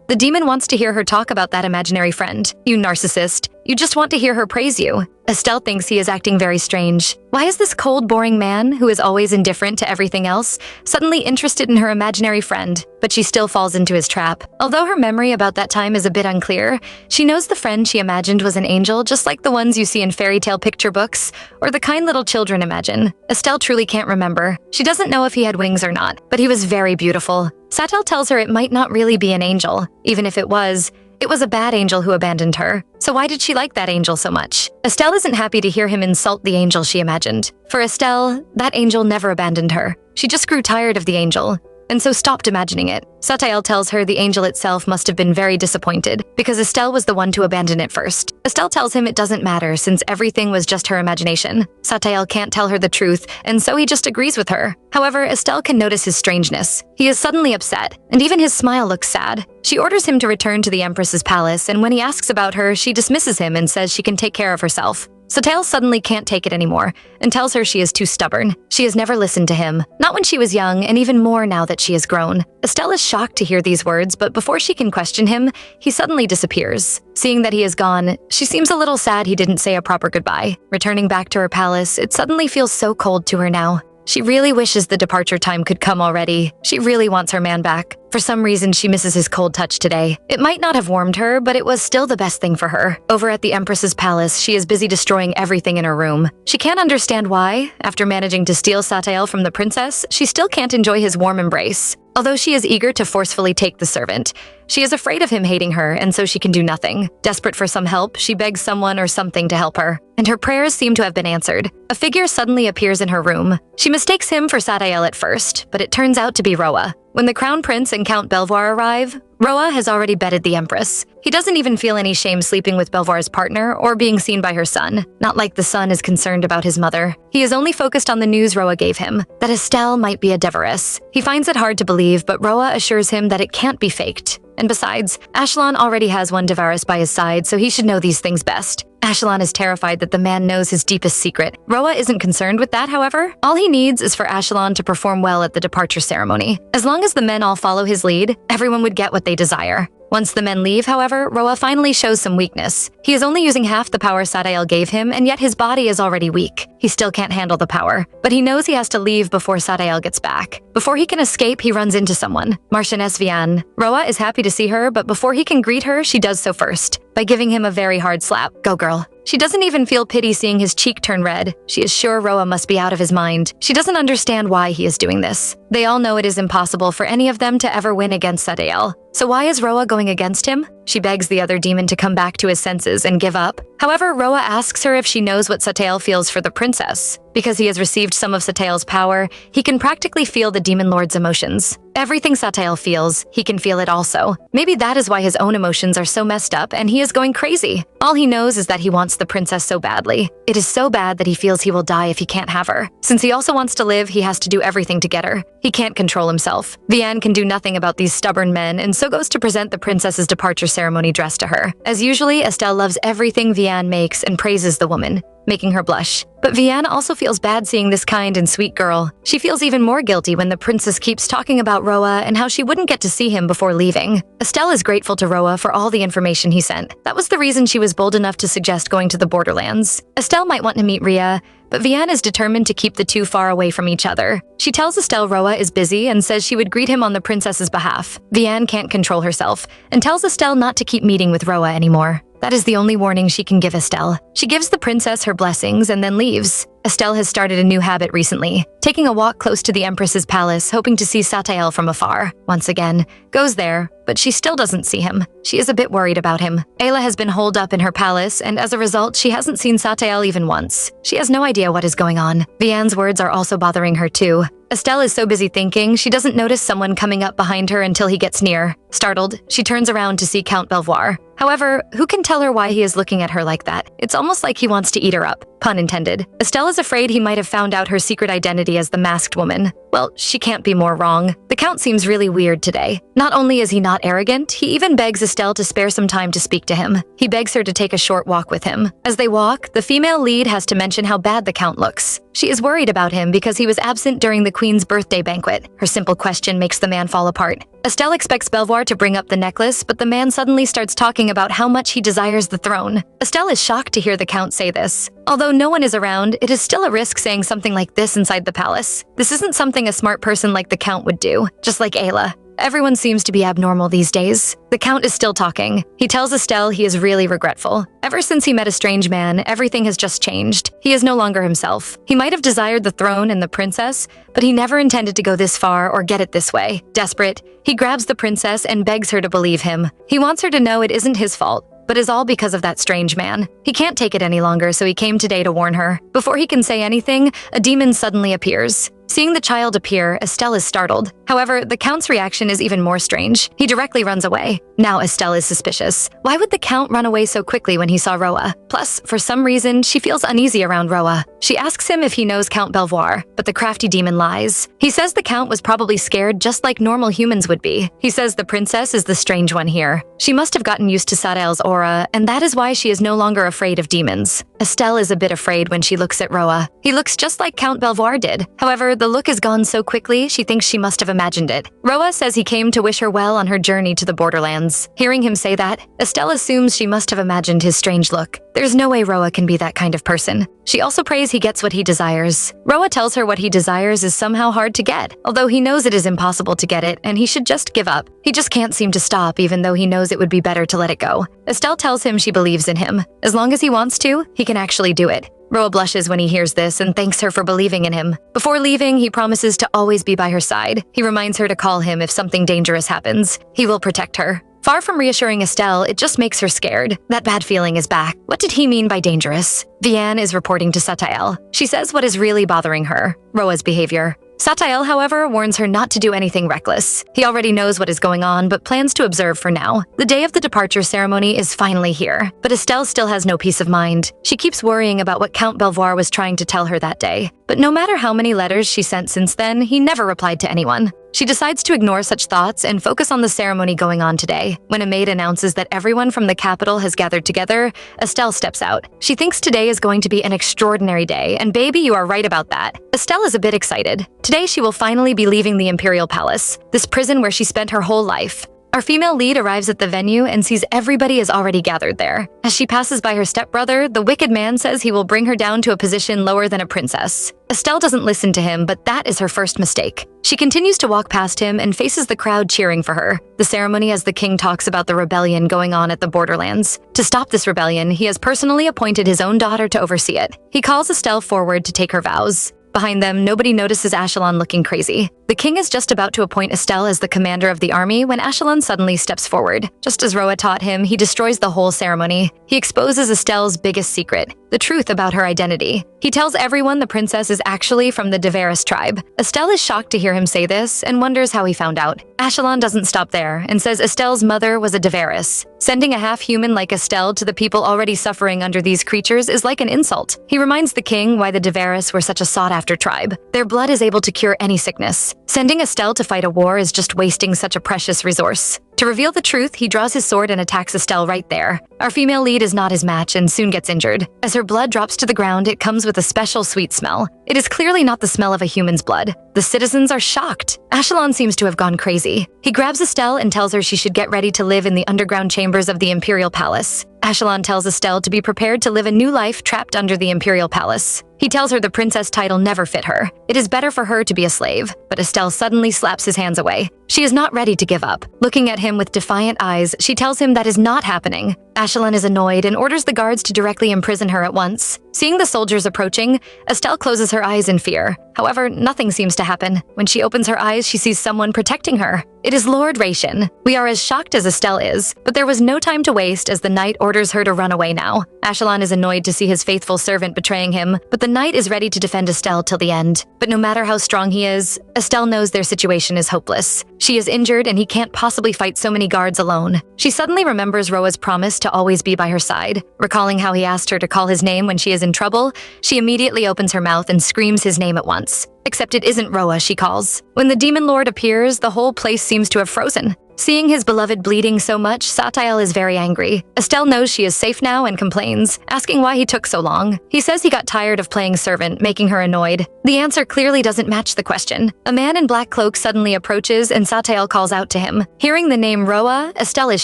the demon wants to hear her talk about that imaginary friend. You narcissist. You just want to hear her praise you. Estelle thinks he is acting very strange. Why is this cold, boring man, who is always indifferent to everything else, suddenly interested in her imaginary friend? But she still falls into his trap. Although her memory about that time is a bit unclear, she knows the friend she imagined was an angel, just like the ones you see in fairy tale picture books, or the kind little children imagine. Estelle truly can't remember. She doesn't know if he had wings or not, but he was very beautiful. Satael tells her it might not really be an angel. Even if it was, It was a bad angel who abandoned her. So why did she like that angel so much? Estelle isn't happy to hear him insult the angel she imagined. For Estelle, that angel never abandoned her. She just grew tired of the angel, and so stopped imagining it. Satael tells her the angel itself must have been very disappointed because Estelle was the one to abandon it first. Estelle tells him it doesn't matter since everything was just her imagination. Satael can't tell her the truth, and so he just agrees with her. However, Estelle can notice his strangeness. He is suddenly upset, and even his smile looks sad. She orders him to return to the Empress's palace, and when he asks about her, she dismisses him and says she can take care of herself. Satael suddenly can't take it anymore and tells her she is too stubborn. She has never listened to him, not when she was young and even more now that she has grown. Estelle is shocked to hear these words, but before she can question him, he suddenly disappears. Seeing that he is gone, she seems a little sad he didn't say a proper goodbye. Returning back to her palace, it suddenly feels so cold to her now. She really wishes the departure time could come already. She really wants her man back. For some reason, she misses his cold touch today. It might not have warmed her, but it was still the best thing for her. Over at the Empress's palace, she is busy destroying everything in her room. She can't understand why, after managing to steal Satael from the princess, she still can't enjoy his warm embrace. Although she is eager to forcefully take the servant, she is afraid of him hating her, and so she can do nothing. Desperate for some help, she begs someone or something to help her, and her prayers seem to have been answered. A figure suddenly appears in her room. She mistakes him for Satael at first, but it turns out to be Roa. When the Crown Prince and Count Belvoir arrive, Roa has already bedded the Empress. He doesn't even feel any shame sleeping with Belvoir's partner or being seen by her son, not like the son is concerned about his mother. He is only focused on the news Roa gave him, that Estelle might be a Deveress. He finds it hard to believe, but Roa assures him that it can't be faked. And besides, Ashelon already has one Deveress by his side, so he should know these things best. Ashelon is terrified that the man knows his deepest secret. Roa isn't concerned with that, however. All he needs is for Ashelon to perform well at the departure ceremony. As long as the men all follow his lead, everyone would get what they desire. Once the men leave, however, Roa finally shows some weakness. He is only using half the power Satael gave him, and yet his body is already weak. He still can't handle the power, but he knows he has to leave before Satael gets back. Before he can escape, he runs into someone, Marchioness Vianne. Roa is happy to see her, but before he can greet her, she does so first, by giving him a very hard slap. Go girl. She doesn't even feel pity seeing his cheek turn red. She is sure Roa must be out of his mind. She doesn't understand why he is doing this. They all know it is impossible for any of them to ever win against Satael. So why is Roa going against him? She begs the other demon to come back to his senses and give up. However, Roa asks her if she knows what Satael feels for the princess. Because he has received some of Satael's power, he can practically feel the demon lord's emotions. Everything Satael feels, he can feel it also. Maybe that is why his own emotions are so messed up and he is going crazy. All he knows is that he wants the princess so badly. It is so bad that he feels he will die if he can't have her. Since he also wants to live, he has to do everything to get her. He can't control himself. Vianne can do nothing about these stubborn men and so goes to present the princess's departure ceremony dress to her. As usually, Estelle loves everything Vianne makes and praises the woman, making her blush. But Vianne also feels bad seeing this kind and sweet girl. She feels even more guilty when the princess keeps talking about Roa and how she wouldn't get to see him before leaving. Estelle is grateful to Roa for all the information he sent. That was the reason she was bold enough to suggest going to the borderlands. Estelle might want to meet Ria, but Vianne is determined to keep the two far away from each other. She tells Estelle Roa is busy and says she would greet him on the princess's behalf. Vianne can't control herself and tells Estelle not to keep meeting with Roa anymore. That is the only warning she can give Estelle. She gives the princess her blessings and then leaves. Estelle has started a new habit recently, taking a walk close to the Empress's palace, hoping to see Satael from afar. Once again, goes there, but she still doesn't see him. She is a bit worried about him. Ayla has been holed up in her palace, and as a result, she hasn't seen Satael even once. She has no idea what is going on. Vianne's words are also bothering her too. Estelle is so busy thinking, she doesn't notice someone coming up behind her until he gets near. Startled, she turns around to see Count Belvoir. However, who can tell her why he is looking at her like that? It's almost like he wants to eat her up. Pun intended. Estelle is afraid he might have found out her secret identity as the masked woman. Well, she can't be more wrong. The Count seems really weird today. Not only is he not arrogant, he even begs Estelle to spare some time to speak to him. He begs her to take a short walk with him. As they walk, the female lead has to mention how bad the Count looks. She is worried about him because he was absent during the Queen's birthday banquet. Her simple question makes the man fall apart. Estelle expects Belvoir to bring up the necklace, but the man suddenly starts talking about how much he desires the throne. Estelle is shocked to hear the Count say this. Although no one is around, it is still a risk saying something like this inside the palace. This isn't something a smart person like the Count would do, just like Ayla. Everyone seems to be abnormal these days. The Count is still talking. He tells Estelle he is really regretful. Ever since he met a strange man, everything has just changed. He is no longer himself. He might have desired the throne and the princess, but he never intended to go this far or get it this way. Desperate, he grabs the princess and begs her to believe him. He wants her to know it isn't his fault, but is all because of that strange man. He can't take it any longer, so he came today to warn her. Before he can say anything, a demon suddenly appears. Seeing the child appear, Estelle is startled. However, the Count's reaction is even more strange. He directly runs away. Now Estelle is suspicious. Why would the Count run away so quickly when he saw Roa? Plus, for some reason, she feels uneasy around Roa. She asks him if he knows Count Belvoir, but the crafty demon lies. He says the Count was probably scared just like normal humans would be. He says the princess is the strange one here. She must have gotten used to Satael's aura, and that is why she is no longer afraid of demons. Estelle is a bit afraid when she looks at Roa. He looks just like Count Belvoir did. However, the look is gone so quickly, she thinks she must have imagined it. Roa says he came to wish her well on her journey to the borderlands. Hearing him say that, Estelle assumes she must have imagined his strange look. There's no way Roa can be that kind of person. She also prays he gets what he desires. Roa tells her what he desires is somehow hard to get, although he knows it is impossible to get it and he should just give up. He just can't seem to stop even though he knows it would be better to let it go. Estelle tells him she believes in him. As long as he wants to, he can actually do it. Roa blushes when he hears this and thanks her for believing in him. Before leaving, he promises to always be by her side. He reminds her to call him if something dangerous happens. He will protect her. Far from reassuring Estelle, it just makes her scared. That bad feeling is back. What did he mean by dangerous? Vianne is reporting to Satael. She says what is really bothering her, Roa's behavior. Satael, however, warns her not to do anything reckless. He already knows what is going on, but plans to observe for now. The day of the departure ceremony is finally here, but Estelle still has no peace of mind. She keeps worrying about what Count Belvoir was trying to tell her that day. But no matter how many letters she sent since then, he never replied to anyone. She decides to ignore such thoughts and focus on the ceremony going on today. When a maid announces that everyone from the capital has gathered together, Estelle steps out. She thinks today is going to be an extraordinary day, and baby, you are right about that. Estelle is a bit excited. Today she will finally be leaving the Imperial Palace, this prison where she spent her whole life. Our female lead arrives at the venue and sees everybody is already gathered there. As she passes by her stepbrother, the wicked man says he will bring her down to a position lower than a princess. Estelle doesn't listen to him, but that is her first mistake. She continues to walk past him and faces the crowd cheering for her. The ceremony as the king talks about the rebellion going on at the borderlands. To stop this rebellion, he has personally appointed his own daughter to oversee it. He calls Estelle forward to take her vows. Behind them, nobody notices Ashelon looking crazy. The king is just about to appoint Estelle as the commander of the army when Ashelon suddenly steps forward. Just as Roa taught him, he destroys the whole ceremony. He exposes Estelle's biggest secret, the truth about her identity. He tells everyone the princess is actually from the Deveris tribe. Estelle is shocked to hear him say this and wonders how he found out. Ashelon doesn't stop there and says Estelle's mother was a Deveris. Sending a half-human like Estelle to the people already suffering under these creatures is like an insult. He reminds the king why the Deveris were such a sought-after tribe. Their blood is able to cure any sickness. Sending Estelle to fight a war is just wasting such a precious resource. To reveal the truth, he draws his sword and attacks Estelle right there. Our female lead is not his match and soon gets injured. As her blood drops to the ground, it comes with a special sweet smell. It is clearly not the smell of a human's blood. The citizens are shocked. Ashelon seems to have gone crazy. He grabs Estelle and tells her she should get ready to live in the underground chambers of the Imperial Palace. Ashelon tells Estelle to be prepared to live a new life trapped under the Imperial Palace. He tells her the princess title never fit her. It is better for her to be a slave, but Estelle suddenly slaps his hands away. She is not ready to give up. Looking at him with defiant eyes, she tells him that is not happening. Ashelon is annoyed and orders the guards to directly imprison her at once. Seeing the soldiers approaching, Estelle closes her eyes in fear. However, nothing seems to happen. When she opens her eyes, she sees someone protecting her. It is Lord Ration. We are as shocked as Estelle is, but there was no time to waste as the knight orders her to run away now. Ashelon is annoyed to see his faithful servant betraying him, but the knight is ready to defend Estelle till the end. But no matter how strong he is, Estelle knows their situation is hopeless. She is injured and he can't possibly fight so many guards alone. She suddenly remembers Roa's promise to always be by her side. Recalling how he asked her to call his name when she is in trouble, she immediately opens her mouth and screams his name at once. Except it isn't Roa she calls. When the demon lord appears, the whole place seems to have frozen. Seeing his beloved bleeding so much, Satael is very angry. Estelle knows she is safe now and complains, asking why he took so long. He says he got tired of playing servant, making her annoyed. The answer clearly doesn't match the question. A man in black cloak suddenly approaches and Satael calls out to him. Hearing the name Roa, Estelle is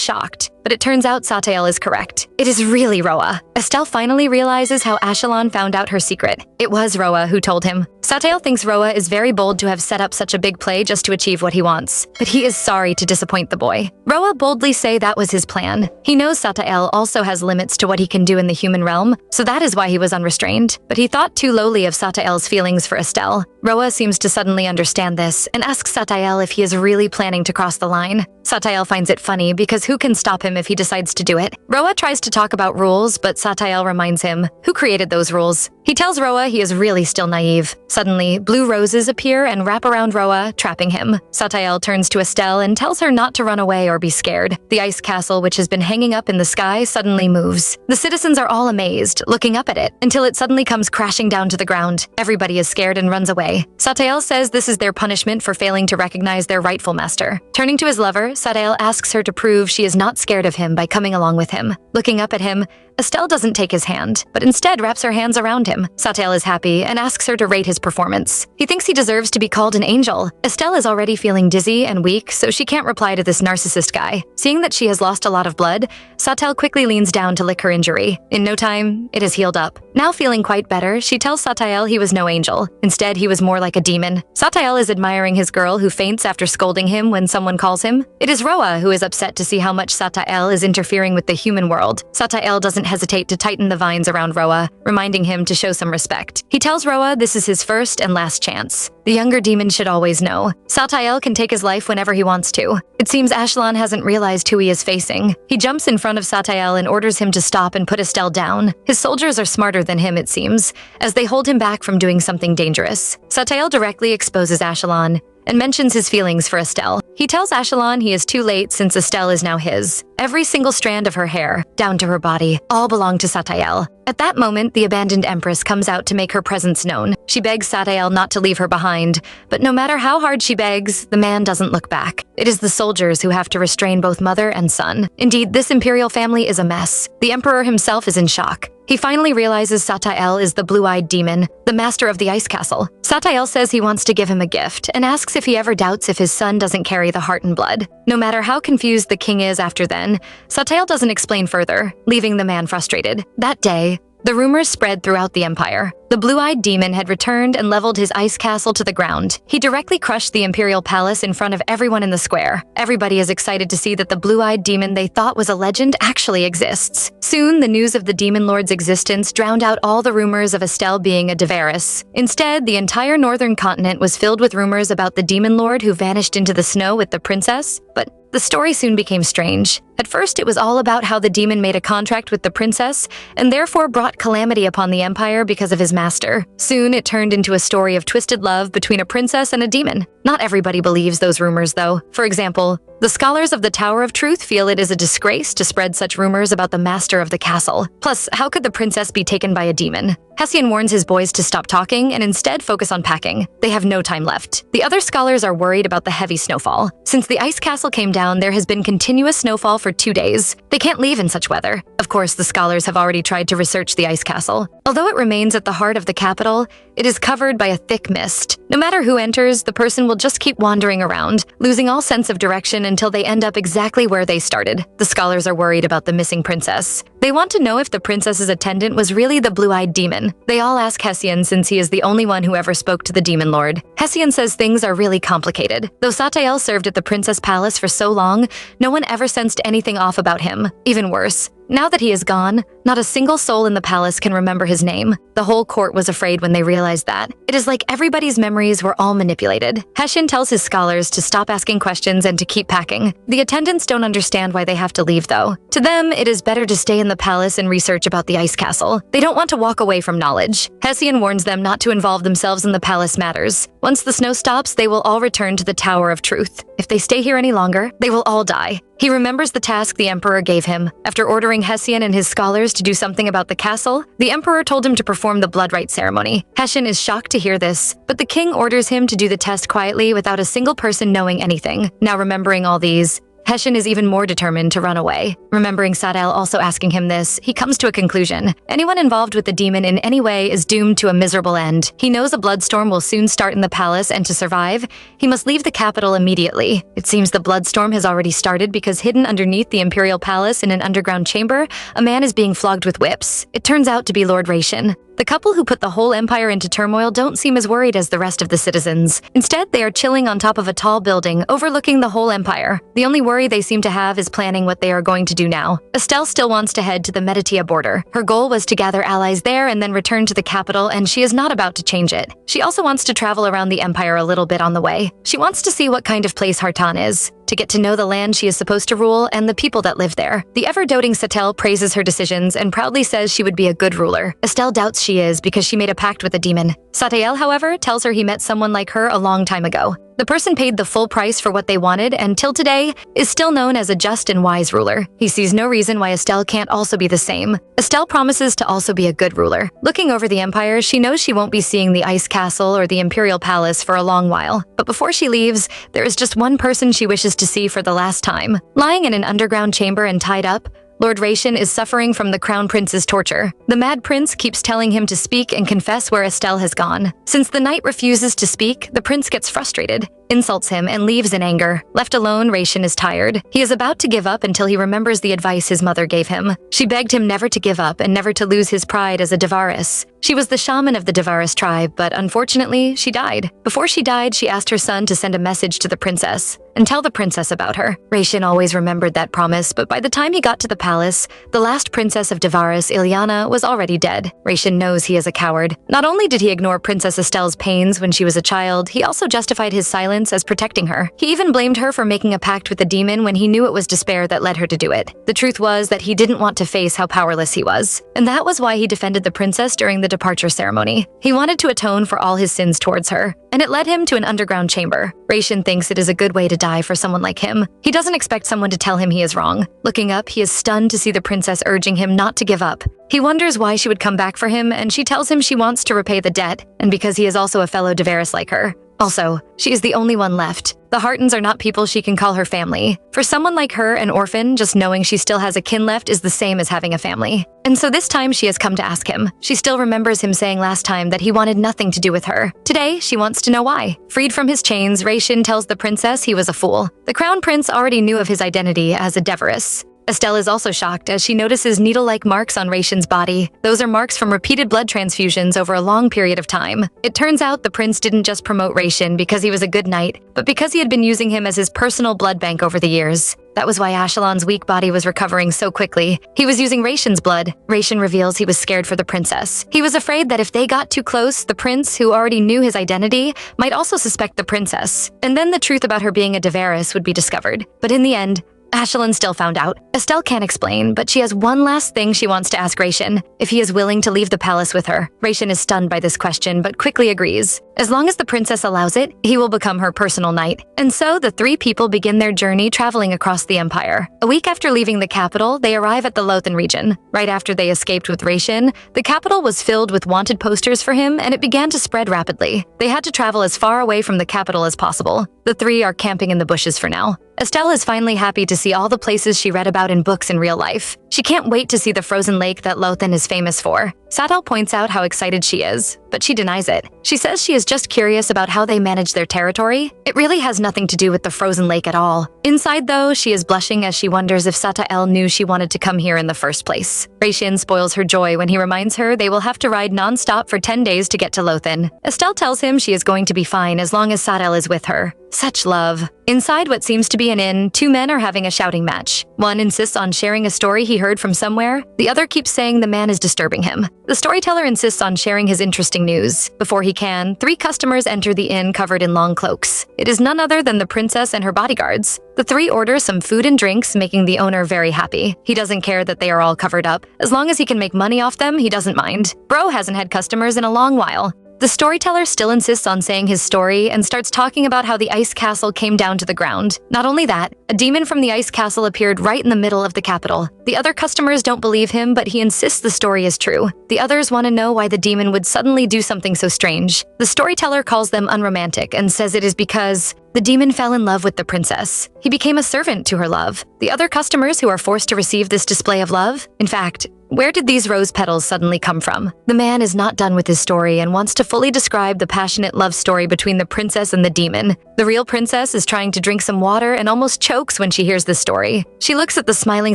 shocked. But it turns out Satael is correct. It is really Roa. Estelle finally realizes how Ashelon found out her secret. It was Roa who told him. Satael thinks Roa is very bold to have set up such a big play just to achieve what he wants, but he is sorry to disappoint the boy. Roa boldly say that was his plan. He knows Satael also has limits to what he can do in the human realm, so that is why he was unrestrained. But he thought too lowly of Satael's feelings for Estelle. Roa seems to suddenly understand this and asks Satael if he is really planning to cross the line. Satael finds it funny because who can stop him if he decides to do it? Roa tries to talk about rules, but Satael reminds him, who created those rules? He tells Roa he is really still naive. Suddenly, blue roses appear and wrap around Roa, trapping him. Satael turns to Estelle and tells her not to run away or be scared. The ice castle, which has been hanging up in the sky, suddenly moves. The citizens are all amazed, looking up at it, until it suddenly comes crashing down to the ground. Everybody is scared and runs away. Satael says this is their punishment for failing to recognize their rightful master. Turning to his lover, Satael asks her to prove she is not scared of him by coming along with him. Looking up at him, Estelle doesn't take his hand, but instead wraps her hands around him. Satael is happy and asks her to rate his performance. He thinks he deserves to be called an angel. Estelle is already feeling dizzy and weak, so she can't reply to this narcissist guy. Seeing that she has lost a lot of blood, Satael quickly leans down to lick her injury. In no time, it is healed up. Now feeling quite better, she tells Satael he was no angel. Instead, he was more like a demon. Satael is admiring his girl who faints after scolding him when someone calls him. It is Roa who is upset to see how much Satael is interfering with the human world. Satael doesn't hesitate to tighten the vines around Roa, reminding him to show some respect. He tells Roa this is his first and last chance. The younger demon should always know. Satael can take his life whenever he wants to. It seems Ashelon hasn't realized who he is facing. He jumps in front of Satael and orders him to stop and put Estelle down. His soldiers are smarter than him, it seems, as they hold him back from doing something dangerous. Satael directly exposes Ashelon and mentions his feelings for Estelle. He tells Ashelon he is too late since Estelle is now his. Every single strand of her hair, down to her body, all belong to Satael. At that moment, the abandoned empress comes out to make her presence known. She begs Satael not to leave her behind, but no matter how hard she begs, the man doesn't look back. It is the soldiers who have to restrain both mother and son. Indeed, this imperial family is a mess. The emperor himself is in shock. He finally realizes Satael is the blue-eyed demon, the master of the ice castle. Satael says he wants to give him a gift and asks if he ever doubts if his son doesn't carry the heart and blood. No matter how confused the king is after then, Satael doesn't explain further, leaving the man frustrated. That day, the rumors spread throughout the empire. The blue-eyed demon had returned and leveled his ice castle to the ground. He directly crushed the imperial palace in front of everyone in the square. Everybody is excited to see that the blue-eyed demon they thought was a legend actually exists. Soon, the news of the demon lord's existence drowned out all the rumors of Estelle being a Deveris. Instead, the entire northern continent was filled with rumors about the demon lord who vanished into the snow with the princess. But the story soon became strange. At first, it was all about how the demon made a contract with the princess and therefore brought calamity upon the empire because of his master. Soon, it turned into a story of twisted love between a princess and a demon. Not everybody believes those rumors, though. For example, the scholars of the Tower of Truth feel it is a disgrace to spread such rumors about the master of the castle. Plus, how could the princess be taken by a demon? Hessian warns his boys to stop talking and instead focus on packing. They have no time left. The other scholars are worried about the heavy snowfall. Since the ice castle came down, there has been continuous snowfall for 2 days. They can't leave in such weather. Of course, the scholars have already tried to research the ice castle. Although it remains at the heart of the capital, it is covered by a thick mist. No matter who enters, the person will just keep wandering around, losing all sense of direction until they end up exactly where they started. The scholars are worried about the missing princess. They want to know if the princess's attendant was really the blue-eyed demon. They all ask Hessian since he is the only one who ever spoke to the demon lord. Hessian says things are really complicated. Though Satael served at the princess palace for so long, no one ever sensed anything off about him. Even worse, now that he is gone, not a single soul in the palace can remember his name. The whole court was afraid when they realized that. It is like everybody's memories were all manipulated. Hessian tells his scholars to stop asking questions and to keep packing. The attendants don't understand why they have to leave, though. To them, it is better to stay in the palace and research about the ice castle. They don't want to walk away from knowledge. Hessian warns them not to involve themselves in the palace matters. Once the snow stops, they will all return to the Tower of Truth. If they stay here any longer, they will all die. He remembers the task the emperor gave him. After ordering Hessian and his scholars to do something about the castle, the emperor told him to perform the blood rite ceremony. Hessian is shocked to hear this, but the king orders him to do the test quietly without a single person knowing anything. Now remembering all these, Hessian is even more determined to run away. Remembering Satael also asking him this, he comes to a conclusion. Anyone involved with the demon in any way is doomed to a miserable end. He knows a bloodstorm will soon start in the palace, and to survive, he must leave the capital immediately. It seems the bloodstorm has already started because hidden underneath the imperial palace in an underground chamber, a man is being flogged with whips. It turns out to be Lord Ration. The couple who put the whole empire into turmoil don't seem as worried as the rest of the citizens. Instead, they are chilling on top of a tall building overlooking the whole empire. The only worry they seem to have is planning what they are going to do now. Estelle still wants to head to the Meditia border. Her goal was to gather allies there and then return to the capital, and she is not about to change it. She also wants to travel around the empire a little bit on the way. She wants to see what kind of place Hartan is, to get to know the land she is supposed to rule and the people that live there. The ever-doting Satael praises her decisions and proudly says she would be a good ruler. Estelle doubts she is because she made a pact with a demon. Satael, however, tells her he met someone like her a long time ago. The person paid the full price for what they wanted and till today is still known as a just and wise ruler. He sees no reason why Estelle can't also be the same. Estelle promises to also be a good ruler. Looking over the empire, she knows she won't be seeing the ice castle or the imperial palace for a long while. But before she leaves, there is just one person she wishes to see for the last time. Lying in an underground chamber and tied up, Lord Raishin is suffering from the Crown Prince's torture. The Mad Prince keeps telling him to speak and confess where Estelle has gone. Since the knight refuses to speak, the prince gets frustrated, insults him, and leaves in anger. Left alone, Raishin is tired. He is about to give up until he remembers the advice his mother gave him. She begged him never to give up and never to lose his pride as a Devaris. She was the shaman of the Devaris tribe, but unfortunately, she died. Before she died, she asked her son to send a message to the princess and tell the princess about her. Raishin always remembered that promise, but by the time he got to the palace, the last princess of Devaris, Ilyana, was already dead. Raishin knows he is a coward. Not only did he ignore Princess Estelle's pains when she was a child, he also justified his silence as protecting her. He even blamed her for making a pact with the demon when he knew it was despair that led her to do it. The truth was that he didn't want to face how powerless he was, and that was why he defended the princess during the departure ceremony. He wanted to atone for all his sins towards her, and it led him to an underground chamber. Raishin thinks it is a good way to die for someone like him. He doesn't expect someone to tell him he is wrong. Looking up, he is stunned to see the princess urging him not to give up. He wonders why she would come back for him, and she tells him she wants to repay the debt, and because he is also a fellow Devaris like her. Also, she is the only one left. The Hartons are not people she can call her family. For someone like her, an orphan, just knowing she still has a kin left is the same as having a family. And so this time she has come to ask him. She still remembers him saying last time that he wanted nothing to do with her. Today, she wants to know why. Freed from his chains, Raishin tells the princess he was a fool. The crown prince already knew of his identity as a Devaris. Estelle is also shocked as she notices needle-like marks on Raishin's body. Those are marks from repeated blood transfusions over a long period of time. It turns out the prince didn't just promote Raishin because he was a good knight, but because he had been using him as his personal blood bank over the years. That was why Ashelon's weak body was recovering so quickly. He was using Raishin's blood. Raishin reveals he was scared for the princess. He was afraid that if they got too close, the prince, who already knew his identity, might also suspect the princess. And then the truth about her being a Devaris would be discovered. But in the end, Ashelon still found out. Estelle can't explain, but she has one last thing she wants to ask Raishin, if he is willing to leave the palace with her. Raishin is stunned by this question, but quickly agrees. As long as the princess allows it, he will become her personal knight. And so the three people begin their journey traveling across the empire. A week after leaving the capital, they arrive at the Lothan region. Right after they escaped with Raishin, the capital was filled with wanted posters for him, and it began to spread rapidly. They had to travel as far away from the capital as possible. The three are camping in the bushes for now. Estelle is finally happy to see all the places she read about in books in real life. She can't wait to see the frozen lake that Lothan is famous for. Satael points out how excited she is, but she denies it. She says she is just curious about how they manage their territory. It really has nothing to do with the frozen lake at all. Inside, though, she is blushing as she wonders if Satael knew she wanted to come here in the first place. Raishin spoils her joy when he reminds her they will have to ride non-stop for 10 days to get to Lothan. Estelle tells him she is going to be fine as long as Satael is with her. Such love. Inside what seems to be an inn, two men are having a shouting match. One insists on sharing a story he heard from somewhere. The other keeps saying the man is disturbing him. The storyteller insists on sharing his interesting news. Before he can, three customers enter the inn covered in long cloaks. It is none other than the princess and her bodyguards. The three order some food and drinks, making the owner very happy. He doesn't care that they are all covered up. As long as he can make money off them, he doesn't mind. Bro hasn't had customers in a long while. The storyteller still insists on saying his story and starts talking about how the ice castle came down to the ground. Not only that, a demon from the ice castle appeared right in the middle of the capital. The other customers don't believe him, but he insists the story is true. The others want to know why the demon would suddenly do something so strange. The storyteller calls them unromantic and says it is because the demon fell in love with the princess. He became a servant to her love. The other customers who are forced to receive this display of love? In fact, where did these rose petals suddenly come from? The man is not done with his story and wants to fully describe the passionate love story between the princess and the demon. The real princess is trying to drink some water and almost chokes when she hears this story. She looks at the smiling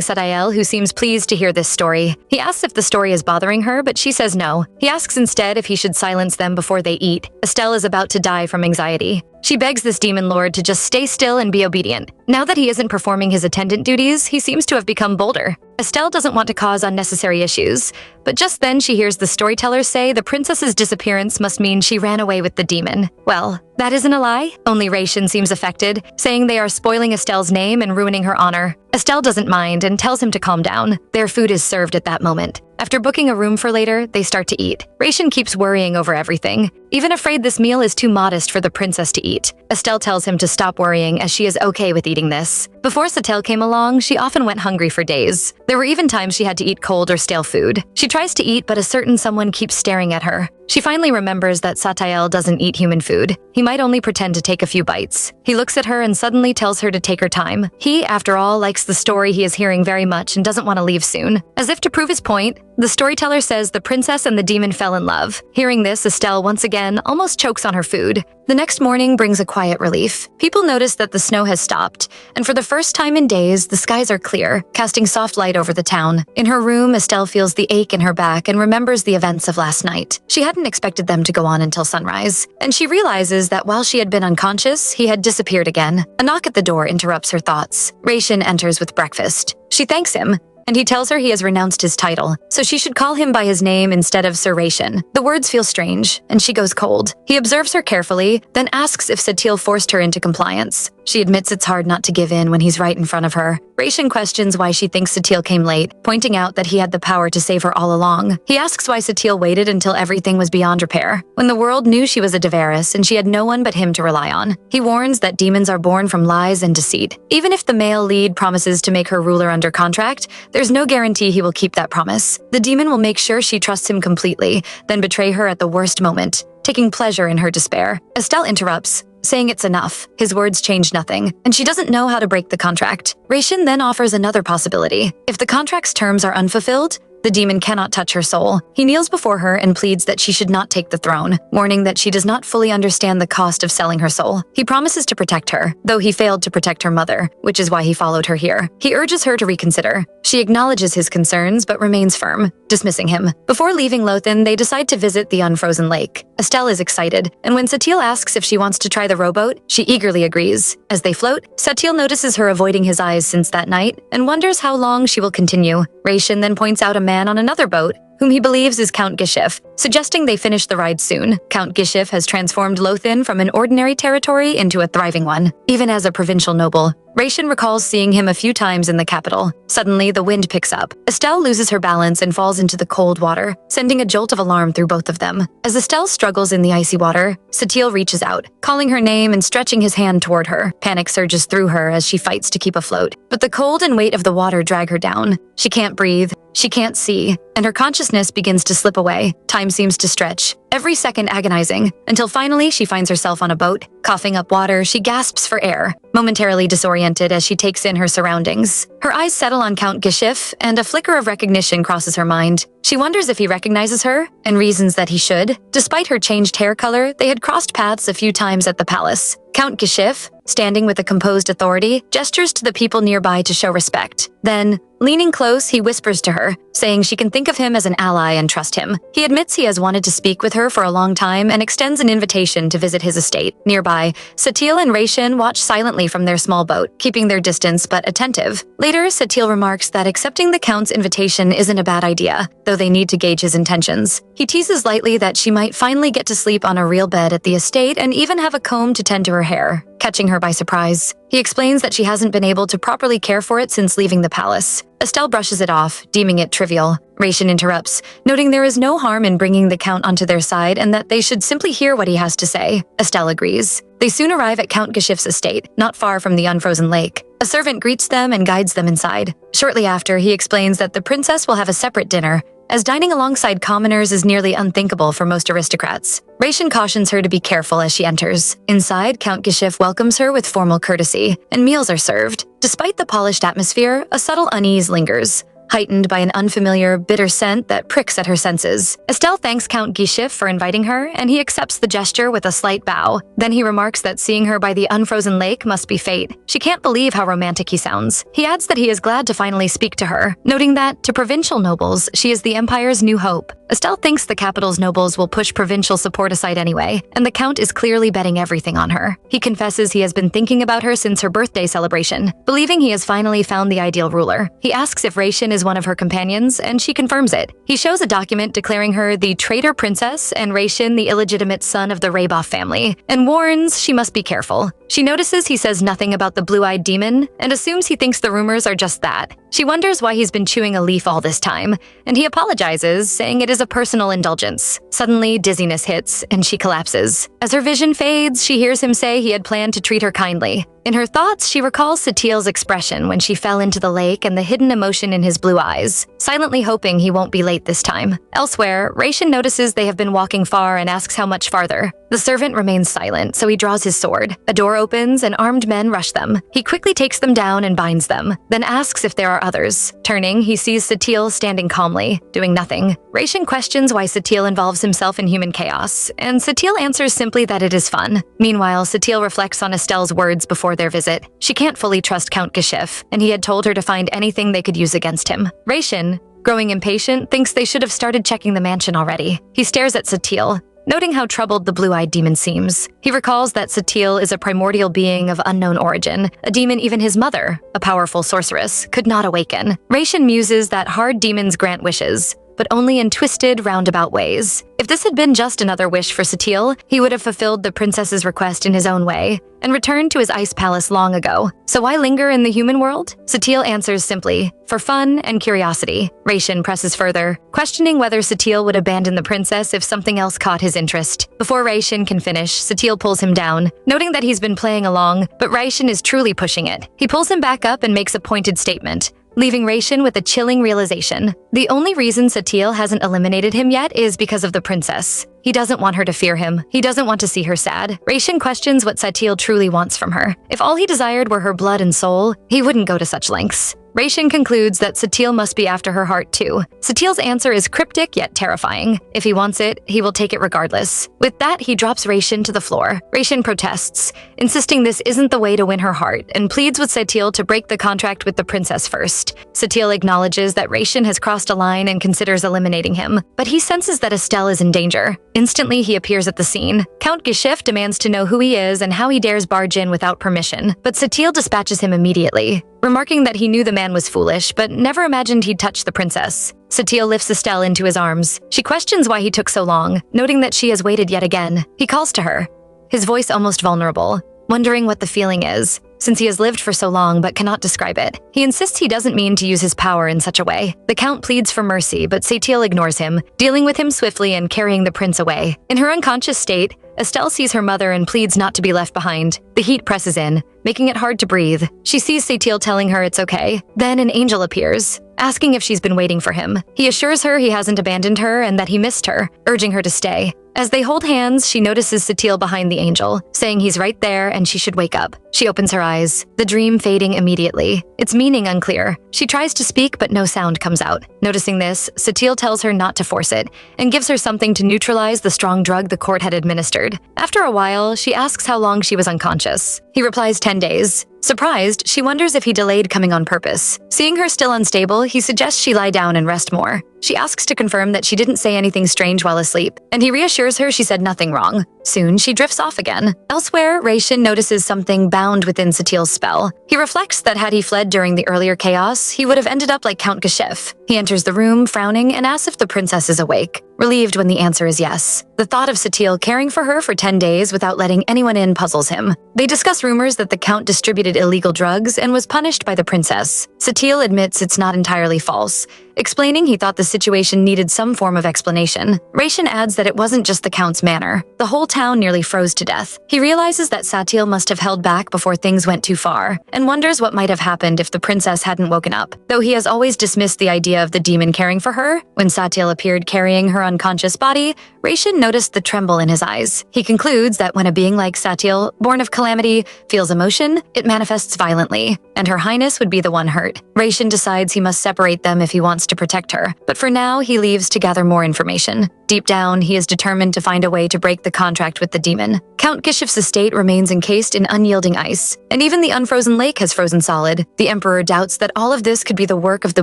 Satael, who seems pleased to hear this story. He asks if the story is bothering her, but she says no. He asks instead if he should silence them before they eat. Estelle is about to die from anxiety. She begs this demon lord to just stay still and be obedient. Now that he isn't performing his attendant duties, he seems to have become bolder. Estelle doesn't want to cause unnecessary issues, but just then she hears the storyteller say the princess's disappearance must mean she ran away with the demon. Well, that isn't a lie. Only Ration seems affected, saying they are spoiling Estelle's name and ruining her honor. Estelle doesn't mind and tells him to calm down. Their food is served at that moment. After booking a room for later, they start to eat. Ration keeps worrying over everything, even afraid this meal is too modest for the princess to eat. Estelle tells him to stop worrying as she is okay with eating this. Before Satael came along, she often went hungry for days. There were even times she had to eat cold or stale food. She tries to eat, but a certain someone keeps staring at her. She finally remembers that Satael doesn't eat human food. He might only pretend to take a few bites. He looks at her and suddenly tells her to take her time. He, after all, likes the story he is hearing very much and doesn't want to leave soon. As if to prove his point, the storyteller says the princess and the demon fell in love. Hearing this, Estelle once again almost chokes on her food. The next morning brings a quiet relief. People notice that the snow has stopped, and for the first time in days, the skies are clear, casting soft light over the town. In her room, Estelle feels the ache in her back and remembers the events of last night. She hadn't expected them to go on until sunrise, and she realizes that while she had been unconscious, he had disappeared again. A knock at the door interrupts her thoughts. Ration enters with breakfast. She thanks him, and he tells her he has renounced his title, so she should call him by his name instead of Sir Ration. The words feel strange, and she goes cold. He observes her carefully, then asks if Satael forced her into compliance. She admits it's hard not to give in when he's right in front of her. Ration questions why she thinks Satael came late, pointing out that he had the power to save her all along. He asks why Satael waited until everything was beyond repair, when the world knew she was a Deveris and she had no one but him to rely on. He warns that demons are born from lies and deceit. Even if the male lead promises to make her ruler under contract, there's no guarantee he will keep that promise. The demon will make sure she trusts him completely, then betray her at the worst moment, taking pleasure in her despair. Estelle interrupts, saying it's enough. His words change nothing, and she doesn't know how to break the contract. Ration then offers another possibility. If the contract's terms are unfulfilled, the demon cannot touch her soul. He kneels before her and pleads that she should not take the throne, warning that she does not fully understand the cost of selling her soul. He promises to protect her, though he failed to protect her mother, which is why he followed her here. He urges her to reconsider. She acknowledges his concerns but remains firm, dismissing him. Before leaving Lothan, they decide to visit the unfrozen lake. Estelle is excited, and when Satael asks if she wants to try the rowboat, she eagerly agrees. As they float, Satael notices her avoiding his eyes since that night and wonders how long she will continue. Ration then points out a man on another boat, whom he believes is Count Gishif, suggesting they finish the ride soon. Count Gishif has transformed Lothan from an ordinary territory into a thriving one, even as a provincial noble. Ration recalls seeing him a few times in the capital. Suddenly, the wind picks up. Estelle loses her balance and falls into the cold water, sending a jolt of alarm through both of them. As Estelle struggles in the icy water, Satael reaches out, calling her name and stretching his hand toward her. Panic surges through her as she fights to keep afloat, but the cold and weight of the water drag her down. She can't breathe, she can't see, and her consciousness begins to slip away. Time seems to stretch, every second agonizing, until finally she finds herself on a boat. Coughing up water, she gasps for air, momentarily disoriented as she takes in her surroundings. Her eyes settle on Count Gishif, and a flicker of recognition crosses her mind. She wonders if he recognizes her, and reasons that he should. Despite her changed hair color, they had crossed paths a few times at the palace. Count Gishif, standing with a composed authority, gestures to the people nearby to show respect. Then, leaning close, he whispers to her, saying she can think of him as an ally and trust him. He admits he has wanted to speak with her for a long time and extends an invitation to visit his estate. Nearby, Satael and Ration watch silently from their small boat, keeping their distance but attentive. Later, Satael remarks that accepting the Count's invitation isn't a bad idea, though they need to gauge his intentions. He teases lightly that she might finally get to sleep on a real bed at the estate and even have a comb to tend to her hair, catching her by surprise. He explains that she hasn't been able to properly care for it since leaving the palace. Estelle brushes it off, deeming it trivial. Ration interrupts, noting there is no harm in bringing the Count onto their side and that they should simply hear what he has to say. Estelle agrees. They soon arrive at Count Gishif's estate, not far from the unfrozen lake. A servant greets them and guides them inside. Shortly after, he explains that the princess will have a separate dinner, as dining alongside commoners is nearly unthinkable for most aristocrats. Ration cautions her to be careful as she enters. Inside, Count Gishif welcomes her with formal courtesy, and meals are served. Despite the polished atmosphere, a subtle unease lingers. heightened by an unfamiliar, bitter scent that pricks at her senses. Estelle thanks Count Guichif for inviting her, and he accepts the gesture with a slight bow. Then he remarks that seeing her by the unfrozen lake must be fate. She can't believe how romantic he sounds. He adds that he is glad to finally speak to her, noting that, to provincial nobles, she is the Empire's new hope. Estelle thinks the capital's nobles will push provincial support aside anyway, and the Count is clearly betting everything on her. He confesses he has been thinking about her since her birthday celebration, believing he has finally found the ideal ruler. He asks if Raishin is one of her companions, and she confirms it. He shows a document declaring her the traitor princess and Raishin the illegitimate son of the Raboff family, and warns she must be careful. She notices he says nothing about the blue-eyed demon, and assumes he thinks the rumors are just that. She wonders why he's been chewing a leaf all this time, and he apologizes, saying it is a personal indulgence. Suddenly, dizziness hits, and she collapses. As her vision fades, she hears him say he had planned to treat her kindly. In her thoughts, she recalls Satael's expression when she fell into the lake and the hidden emotion in his blue eyes, silently hoping he won't be late this time. Elsewhere, Raishin notices they have been walking far and asks how much farther. The servant remains silent, so he draws his sword. A door opens and armed men rush them. He quickly takes them down and binds them, then asks if there are others. Turning, he sees Satael standing calmly, doing nothing. Raishin questions why Satael involves himself in human chaos, and Satael answers simply that it is fun. Meanwhile, Satael reflects on Estelle's words before their visit. She can't fully trust Count Guichif, and he had told her to find anything they could use against him. Raishin, growing impatient, thinks they should have started checking the mansion already. He stares at Satael, noting how troubled the blue-eyed demon seems. He recalls that Satael is a primordial being of unknown origin, a demon even his mother, a powerful sorceress, could not awaken. Raishin muses that hard demons grant wishes, but only in twisted, roundabout ways. If this had been just another wish for Satael, he would have fulfilled the princess's request in his own way and returned to his ice palace long ago. So why linger in the human world? Satael answers simply, for fun and curiosity. Raishin presses further, questioning whether Satael would abandon the princess if something else caught his interest. Before Raishin can finish, Satael pulls him down, noting that he's been playing along, but Raishin is truly pushing it. He pulls him back up and makes a pointed statement, leaving Raishin with a chilling realization. The only reason Satael hasn't eliminated him yet is because of the princess. He doesn't want her to fear him. He doesn't want to see her sad. Raishin questions what Satael truly wants from her. If all he desired were her blood and soul, he wouldn't go to such lengths. Raishin concludes that Satael must be after her heart too. Satael's answer is cryptic yet terrifying. If he wants it, he will take it regardless. With that, he drops Raishin to the floor. Raishin protests, insisting this isn't the way to win her heart, and pleads with Satael to break the contract with the princess first. Satael acknowledges that Raishin has crossed a line and considers eliminating him, but he senses that Estelle is in danger. Instantly, he appears at the scene. Count Guichif demands to know who he is and how he dares barge in without permission, but Satael dispatches him immediately, remarking that he knew the man was foolish, but never imagined he'd touch the princess. Satael lifts Estelle into his arms. She questions why he took so long, noting that she has waited yet again. He calls to her, his voice almost vulnerable, wondering what the feeling is, since he has lived for so long but cannot describe it. He insists he doesn't mean to use his power in such a way. The Count pleads for mercy, but Satael ignores him, dealing with him swiftly and carrying the prince away. In her unconscious state, Estelle sees her mother and pleads not to be left behind. The heat presses in, making it hard to breathe. She sees Satael telling her it's okay. Then an angel appears, asking if she's been waiting for him. He assures her he hasn't abandoned her and that he missed her, urging her to stay. As they hold hands, she notices Satael behind the angel, saying he's right there and she should wake up. She opens her eyes, the dream fading immediately, its meaning unclear. She tries to speak, but no sound comes out. Noticing this, Satael tells her not to force it and gives her something to neutralize the strong drug the court had administered. After a while, she asks how long she was unconscious. He replies 10 days. Surprised, she wonders if he delayed coming on purpose. Seeing her still unstable, he suggests she lie down and rest more. She asks to confirm that she didn't say anything strange while asleep, and he reassures her she said nothing wrong. Soon, she drifts off again. Elsewhere, Raishin notices something bound within Satael's spell. He reflects that had he fled during the earlier chaos, he would have ended up like Count Guichif. He enters the room, frowning, and asks if the princess is awake, relieved when the answer is yes. The thought of Satael caring for her for 10 days without letting anyone in puzzles him. They discuss rumors that the Count distributed illegal drugs and was punished by the princess. Satael admits it's not entirely false. explaining he thought the situation needed some form of explanation. Raishin adds that it wasn't just the Count's manner. The whole town nearly froze to death. He realizes that Satael must have held back before things went too far, and wonders what might have happened if the princess hadn't woken up. Though he has always dismissed the idea of the demon caring for her, when Satael appeared carrying her unconscious body, Raishin noticed the tremble in his eyes. He concludes that when a being like Satael, born of calamity, feels emotion, it manifests violently, and Her Highness would be the one hurt. Raishin decides he must separate them if he wants to protect her, but for now he leaves to gather more information. Deep down, he is determined to find a way to break the contract with the demon. Count Gishif's estate remains encased in unyielding ice, and even the unfrozen lake has frozen solid. The Emperor doubts that all of this could be the work of the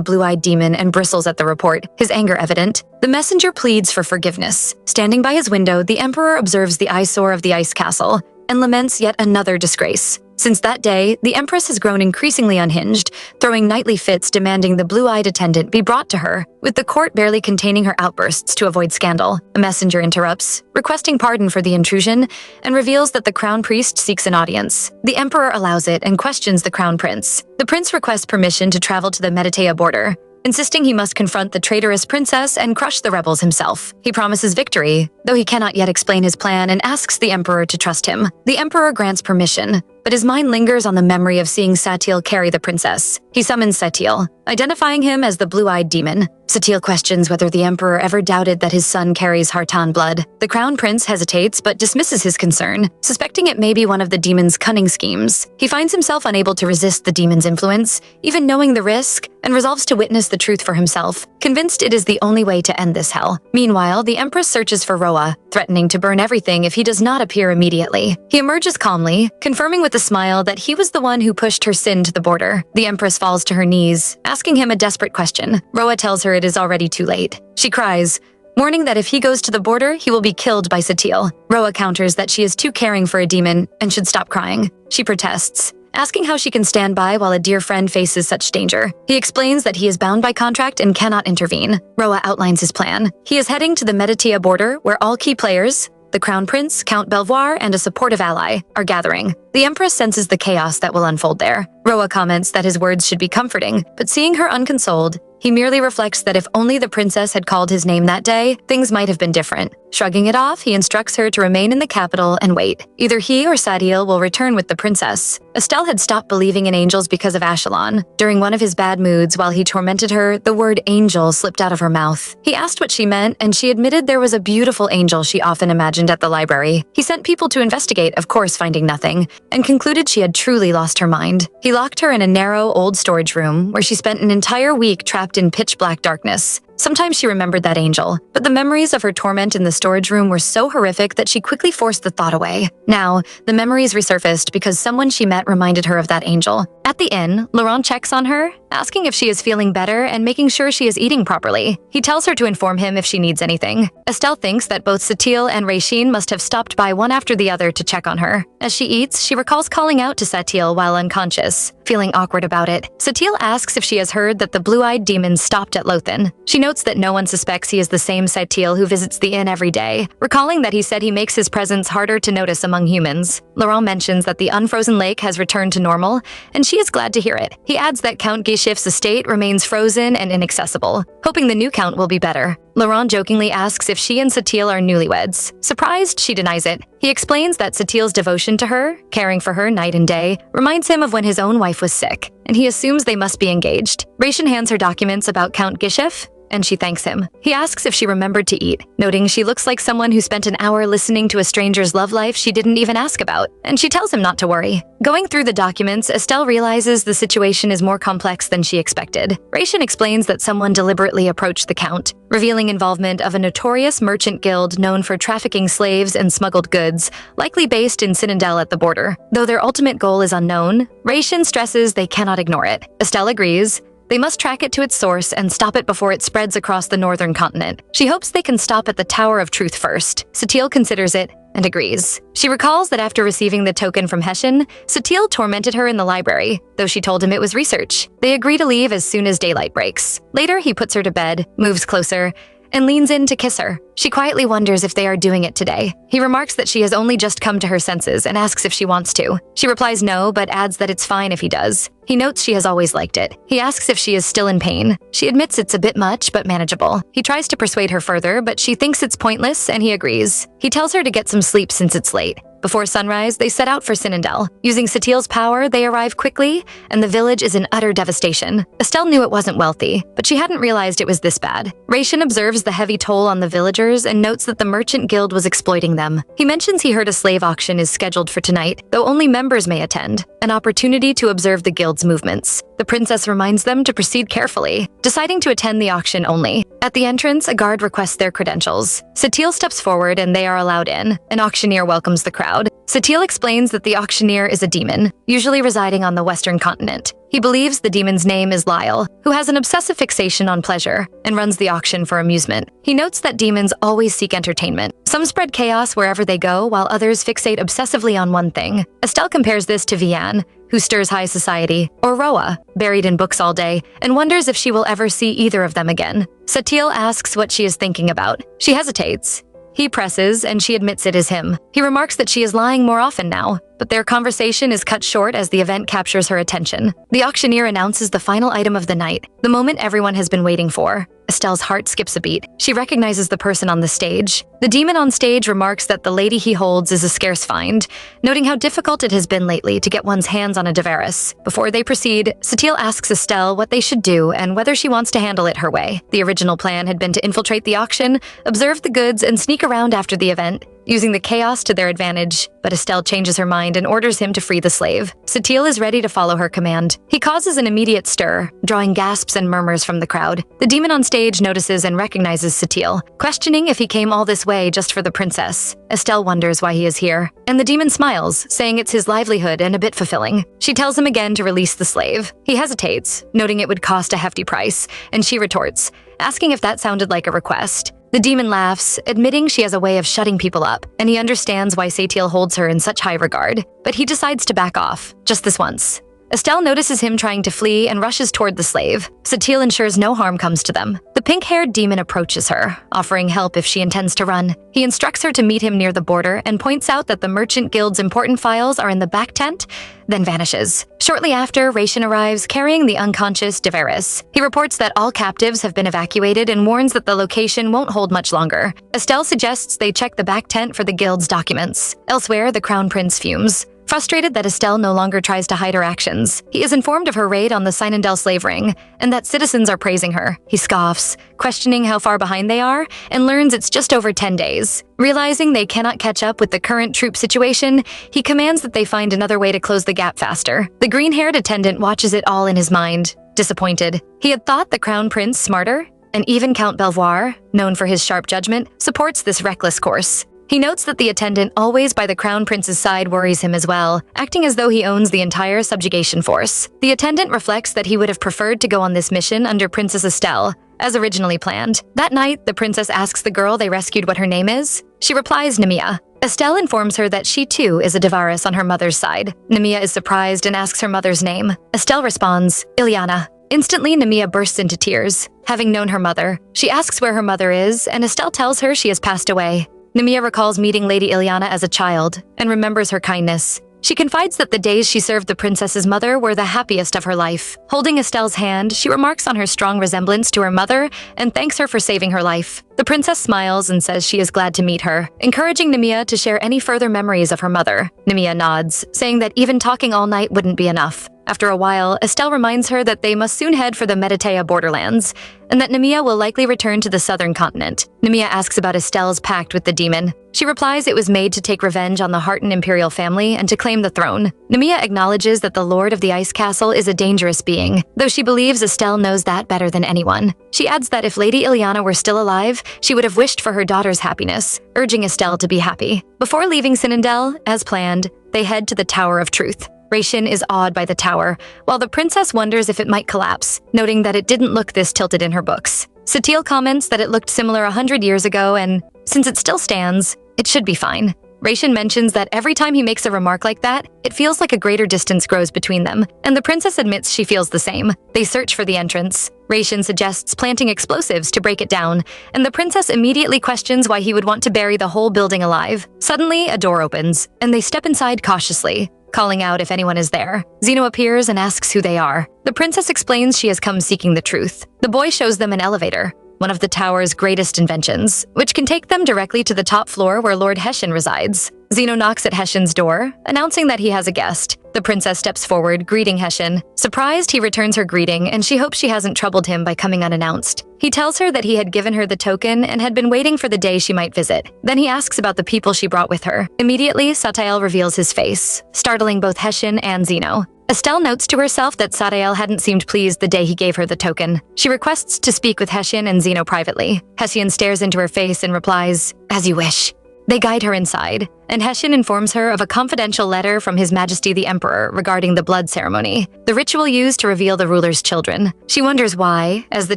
blue-eyed demon and bristles at the report, his anger evident. The messenger pleads for forgiveness. Standing by his window, the Emperor observes the eyesore of the ice castle and laments yet another disgrace. Since that day, the Empress has grown increasingly unhinged, throwing nightly fits demanding the blue-eyed attendant be brought to her, with the court barely containing her outbursts to avoid scandal. A messenger interrupts, requesting pardon for the intrusion, and reveals that the crown priest seeks an audience. The Emperor allows it and questions the crown prince. The prince requests permission to travel to the Mediteia border, insisting he must confront the traitorous princess and crush the rebels himself. He promises victory, though he cannot yet explain his plan and asks the Emperor to trust him. The Emperor grants permission, but his mind lingers on the memory of seeing Satael carry the princess. He summons Satael, identifying him as the blue-eyed demon. Satael questions whether the Emperor ever doubted that his son carries Hartan blood. The crown prince hesitates but dismisses his concern, suspecting it may be one of the demon's cunning schemes. He finds himself unable to resist the demon's influence, even knowing the risk, and resolves to witness the truth for himself, convinced it is the only way to end this hell. Meanwhile, the Empress searches for Roa, threatening to burn everything if he does not appear immediately. He emerges calmly, confirming with a smile that he was the one who pushed her sin to the border. The Empress falls to her knees, asking him a desperate question. Roa tells her it is already too late. She cries, warning that if he goes to the border, he will be killed by Satael. Roa counters that she is too caring for a demon and should stop crying. She protests, asking how she can stand by while a dear friend faces such danger. He explains that he is bound by contract and cannot intervene. Roa outlines his plan. He is heading to the Mediteia border, where all key players, the Crown Prince, Count Belvoir, and a supportive ally, are gathering. The Empress senses the chaos that will unfold there. Roa comments that his words should be comforting, but seeing her unconsoled, he merely reflects that if only the princess had called his name that day, things might have been different. Shrugging it off, he instructs her to remain in the capital and wait. Either he or Satael will return with the princess. Estelle had stopped believing in angels because of Ashelon. During one of his bad moods, while he tormented her, the word angel slipped out of her mouth. He asked what she meant, and she admitted there was a beautiful angel she often imagined at the library. He sent people to investigate, of course finding nothing, and concluded she had truly lost her mind. He locked her in a narrow, old storage room, where she spent an entire week trapped in pitch-black darkness. Sometimes she remembered that angel, but the memories of her torment in the storage room were so horrific that she quickly forced the thought away. Now, the memories resurfaced because someone she met reminded her of that angel. At the inn, Laurent checks on her, asking if she is feeling better and making sure she is eating properly. He tells her to inform him if she needs anything. Estelle thinks that both Satael and Raishin must have stopped by one after the other to check on her. As she eats, she recalls calling out to Satael while unconscious. Feeling awkward about it, Satael asks if she has heard that the blue-eyed demon stopped at Lothan. She notes that no one suspects he is the same Satael who visits the inn every day, recalling that he said he makes his presence harder to notice among humans. Laurent mentions that the unfrozen lake has returned to normal, and she is glad to hear it. He adds that Count Gishif's estate remains frozen and inaccessible, hoping the new count will be better. Laurent jokingly asks if she and Satael are newlyweds. Surprised, she denies it. He explains that Satael's devotion to her, caring for her night and day, reminds him of when his own wife was sick, and he assumes they must be engaged. Raishin hands her documents about Count Gishif, and she thanks him. He asks if she remembered to eat, noting she looks like someone who spent an hour listening to a stranger's love life she didn't even ask about, and she tells him not to worry. Going through the documents, Estelle realizes the situation is more complex than she expected. Raishin explains that someone deliberately approached the Count, revealing involvement of a notorious merchant guild known for trafficking slaves and smuggled goods, likely based in Citadel at the border. Though their ultimate goal is unknown, Raishin stresses they cannot ignore it. Estelle agrees. They must track it to its source and stop it before it spreads across the northern continent. She hopes they can stop at the Tower of Truth first. Satael considers it and agrees. She recalls that after receiving the token from Hessian, Satael tormented her in the library, though she told him it was research. They agree to leave as soon as daylight breaks. Later, he puts her to bed, moves closer, and leans in to kiss her. She quietly wonders if they are doing it today. He remarks that she has only just come to her senses and asks if she wants to. She replies no, but adds that it's fine if he does. He notes she has always liked it. He asks if she is still in pain. She admits it's a bit much, but manageable. He tries to persuade her further, but she thinks it's pointless, and he agrees. He tells her to get some sleep since it's late. Before sunrise, they set out for Satael. Using Satael's power, they arrive quickly, and the village is in utter devastation. Estelle knew it wasn't wealthy, but she hadn't realized it was this bad. Raishin observes the heavy toll on the villagers and notes that the merchant guild was exploiting them. He mentions he heard a slave auction is scheduled for tonight, though only members may attend, an opportunity to observe the guild's movements. The princess reminds them to proceed carefully, deciding to attend the auction only. At the entrance, a guard requests their credentials. Satael steps forward and they are allowed in. An auctioneer welcomes the crowd. Satael explains that the auctioneer is a demon, usually residing on the western continent. He believes the demon's name is Lyle, who has an obsessive fixation on pleasure and runs the auction for amusement. He notes that demons always seek entertainment. Some spread chaos wherever they go, while others fixate obsessively on one thing. Estelle compares this to Vianne, who stirs high society, or Roa, buried in books all day, and wonders if she will ever see either of them again. Satael asks what she is thinking about. She hesitates. He presses, and she admits it is him. He remarks that she is lying more often now, but their conversation is cut short as the event captures her attention. The auctioneer announces the final item of the night, the moment everyone has been waiting for. Estelle's heart skips a beat. She recognizes the person on the stage. The demon on stage remarks that the lady he holds is a scarce find, noting how difficult it has been lately to get one's hands on a Deveris. Before they proceed, Satael asks Estelle what they should do and whether she wants to handle it her way. The original plan had been to infiltrate the auction, observe the goods, and sneak around after the event, using the chaos to their advantage, but Estelle changes her mind and orders him to free the slave. Satael is ready to follow her command. He causes an immediate stir, drawing gasps and murmurs from the crowd. The demon on stage notices and recognizes Satael, questioning if he came all this way just for the princess. Estelle wonders why he is here, and the demon smiles, saying it's his livelihood and a bit fulfilling. She tells him again to release the slave. He hesitates, noting it would cost a hefty price, and she retorts, asking if that sounded like a request. The demon laughs, admitting she has a way of shutting people up, and he understands why Satael holds her in such high regard. But he decides to back off, just this once. Estelle notices him trying to flee and rushes toward the slave. Satael ensures no harm comes to them. The pink-haired demon approaches her, offering help if she intends to run. He instructs her to meet him near the border and points out that the merchant guild's important files are in the back tent, then vanishes. Shortly after, Raishin arrives carrying the unconscious Deveris. He reports that all captives have been evacuated and warns that the location won't hold much longer. Estelle suggests they check the back tent for the guild's documents. Elsewhere, the crown prince fumes. Frustrated that Estelle no longer tries to hide her actions, he is informed of her raid on the Satael slave ring and that citizens are praising her. He scoffs, questioning how far behind they are, and learns it's just over 10 days. Realizing they cannot catch up with the current troop situation, he commands that they find another way to close the gap faster. The green-haired attendant watches it all in his mind, disappointed. He had thought the crown prince smarter, and even Count Belvoir, known for his sharp judgment, supports this reckless course. He notes that the attendant always by the crown prince's side worries him as well, acting as though he owns the entire subjugation force. The attendant reflects that he would have preferred to go on this mission under Princess Estelle, as originally planned. That night, the princess asks the girl they rescued what her name is. She replies Nemia. Estelle informs her that she too is a Devaris on her mother's side. Nemia is surprised and asks her mother's name. Estelle responds, Ilyana. Instantly, Nemia bursts into tears. Having known her mother, she asks where her mother is, and Estelle tells her she has passed away. Nemia recalls meeting Lady Ilyana as a child and remembers her kindness. She confides that the days she served the princess's mother were the happiest of her life. Holding Estelle's hand, she remarks on her strong resemblance to her mother and thanks her for saving her life. The princess smiles and says she is glad to meet her, encouraging Nemia to share any further memories of her mother. Nemia nods, saying that even talking all night wouldn't be enough. After a while, Estelle reminds her that they must soon head for the Mediteia borderlands, and that Nemia will likely return to the southern continent. Nemia asks about Estelle's pact with the demon. She replies it was made to take revenge on the Harton imperial family and to claim the throne. Nemia acknowledges that the Lord of the Ice Castle is a dangerous being, though she believes Estelle knows that better than anyone. She adds that if Lady Ilyana were still alive, she would have wished for her daughter's happiness, urging Estelle to be happy. Before leaving Satael, as planned, they head to the Tower of Truth. Raishin is awed by the tower, while the princess wonders if it might collapse, noting that it didn't look this tilted in her books. Satael comments that it looked similar 100 years ago and, since it still stands, it should be fine. Raishin mentions that every time he makes a remark like that, it feels like a greater distance grows between them, and the princess admits she feels the same. They search for the entrance. Raishin suggests planting explosives to break it down, and the princess immediately questions why he would want to bury the whole building alive. Suddenly, a door opens, and they step inside cautiously, calling out if anyone is there. Zeno appears and asks who they are. The princess explains she has come seeking the truth. The boy shows them an elevator, one of the tower's greatest inventions, which can take them directly to the top floor where Lord Hessian resides. Zeno knocks at Hessian's door, announcing that he has a guest. The princess steps forward, greeting Hessian. Surprised, he returns her greeting, and she hopes she hasn't troubled him by coming unannounced. He tells her that he had given her the token and had been waiting for the day she might visit. Then he asks about the people she brought with her. Immediately, Satael reveals his face, startling both Hessian and Zeno. Estelle notes to herself that Satael hadn't seemed pleased the day he gave her the token. She requests to speak with Hessian and Zeno privately. Hessian stares into her face and replies, "As you wish." They guide her inside, and Hessian informs her of a confidential letter from His Majesty the Emperor regarding the blood ceremony, the ritual used to reveal the ruler's children. She wonders why, as the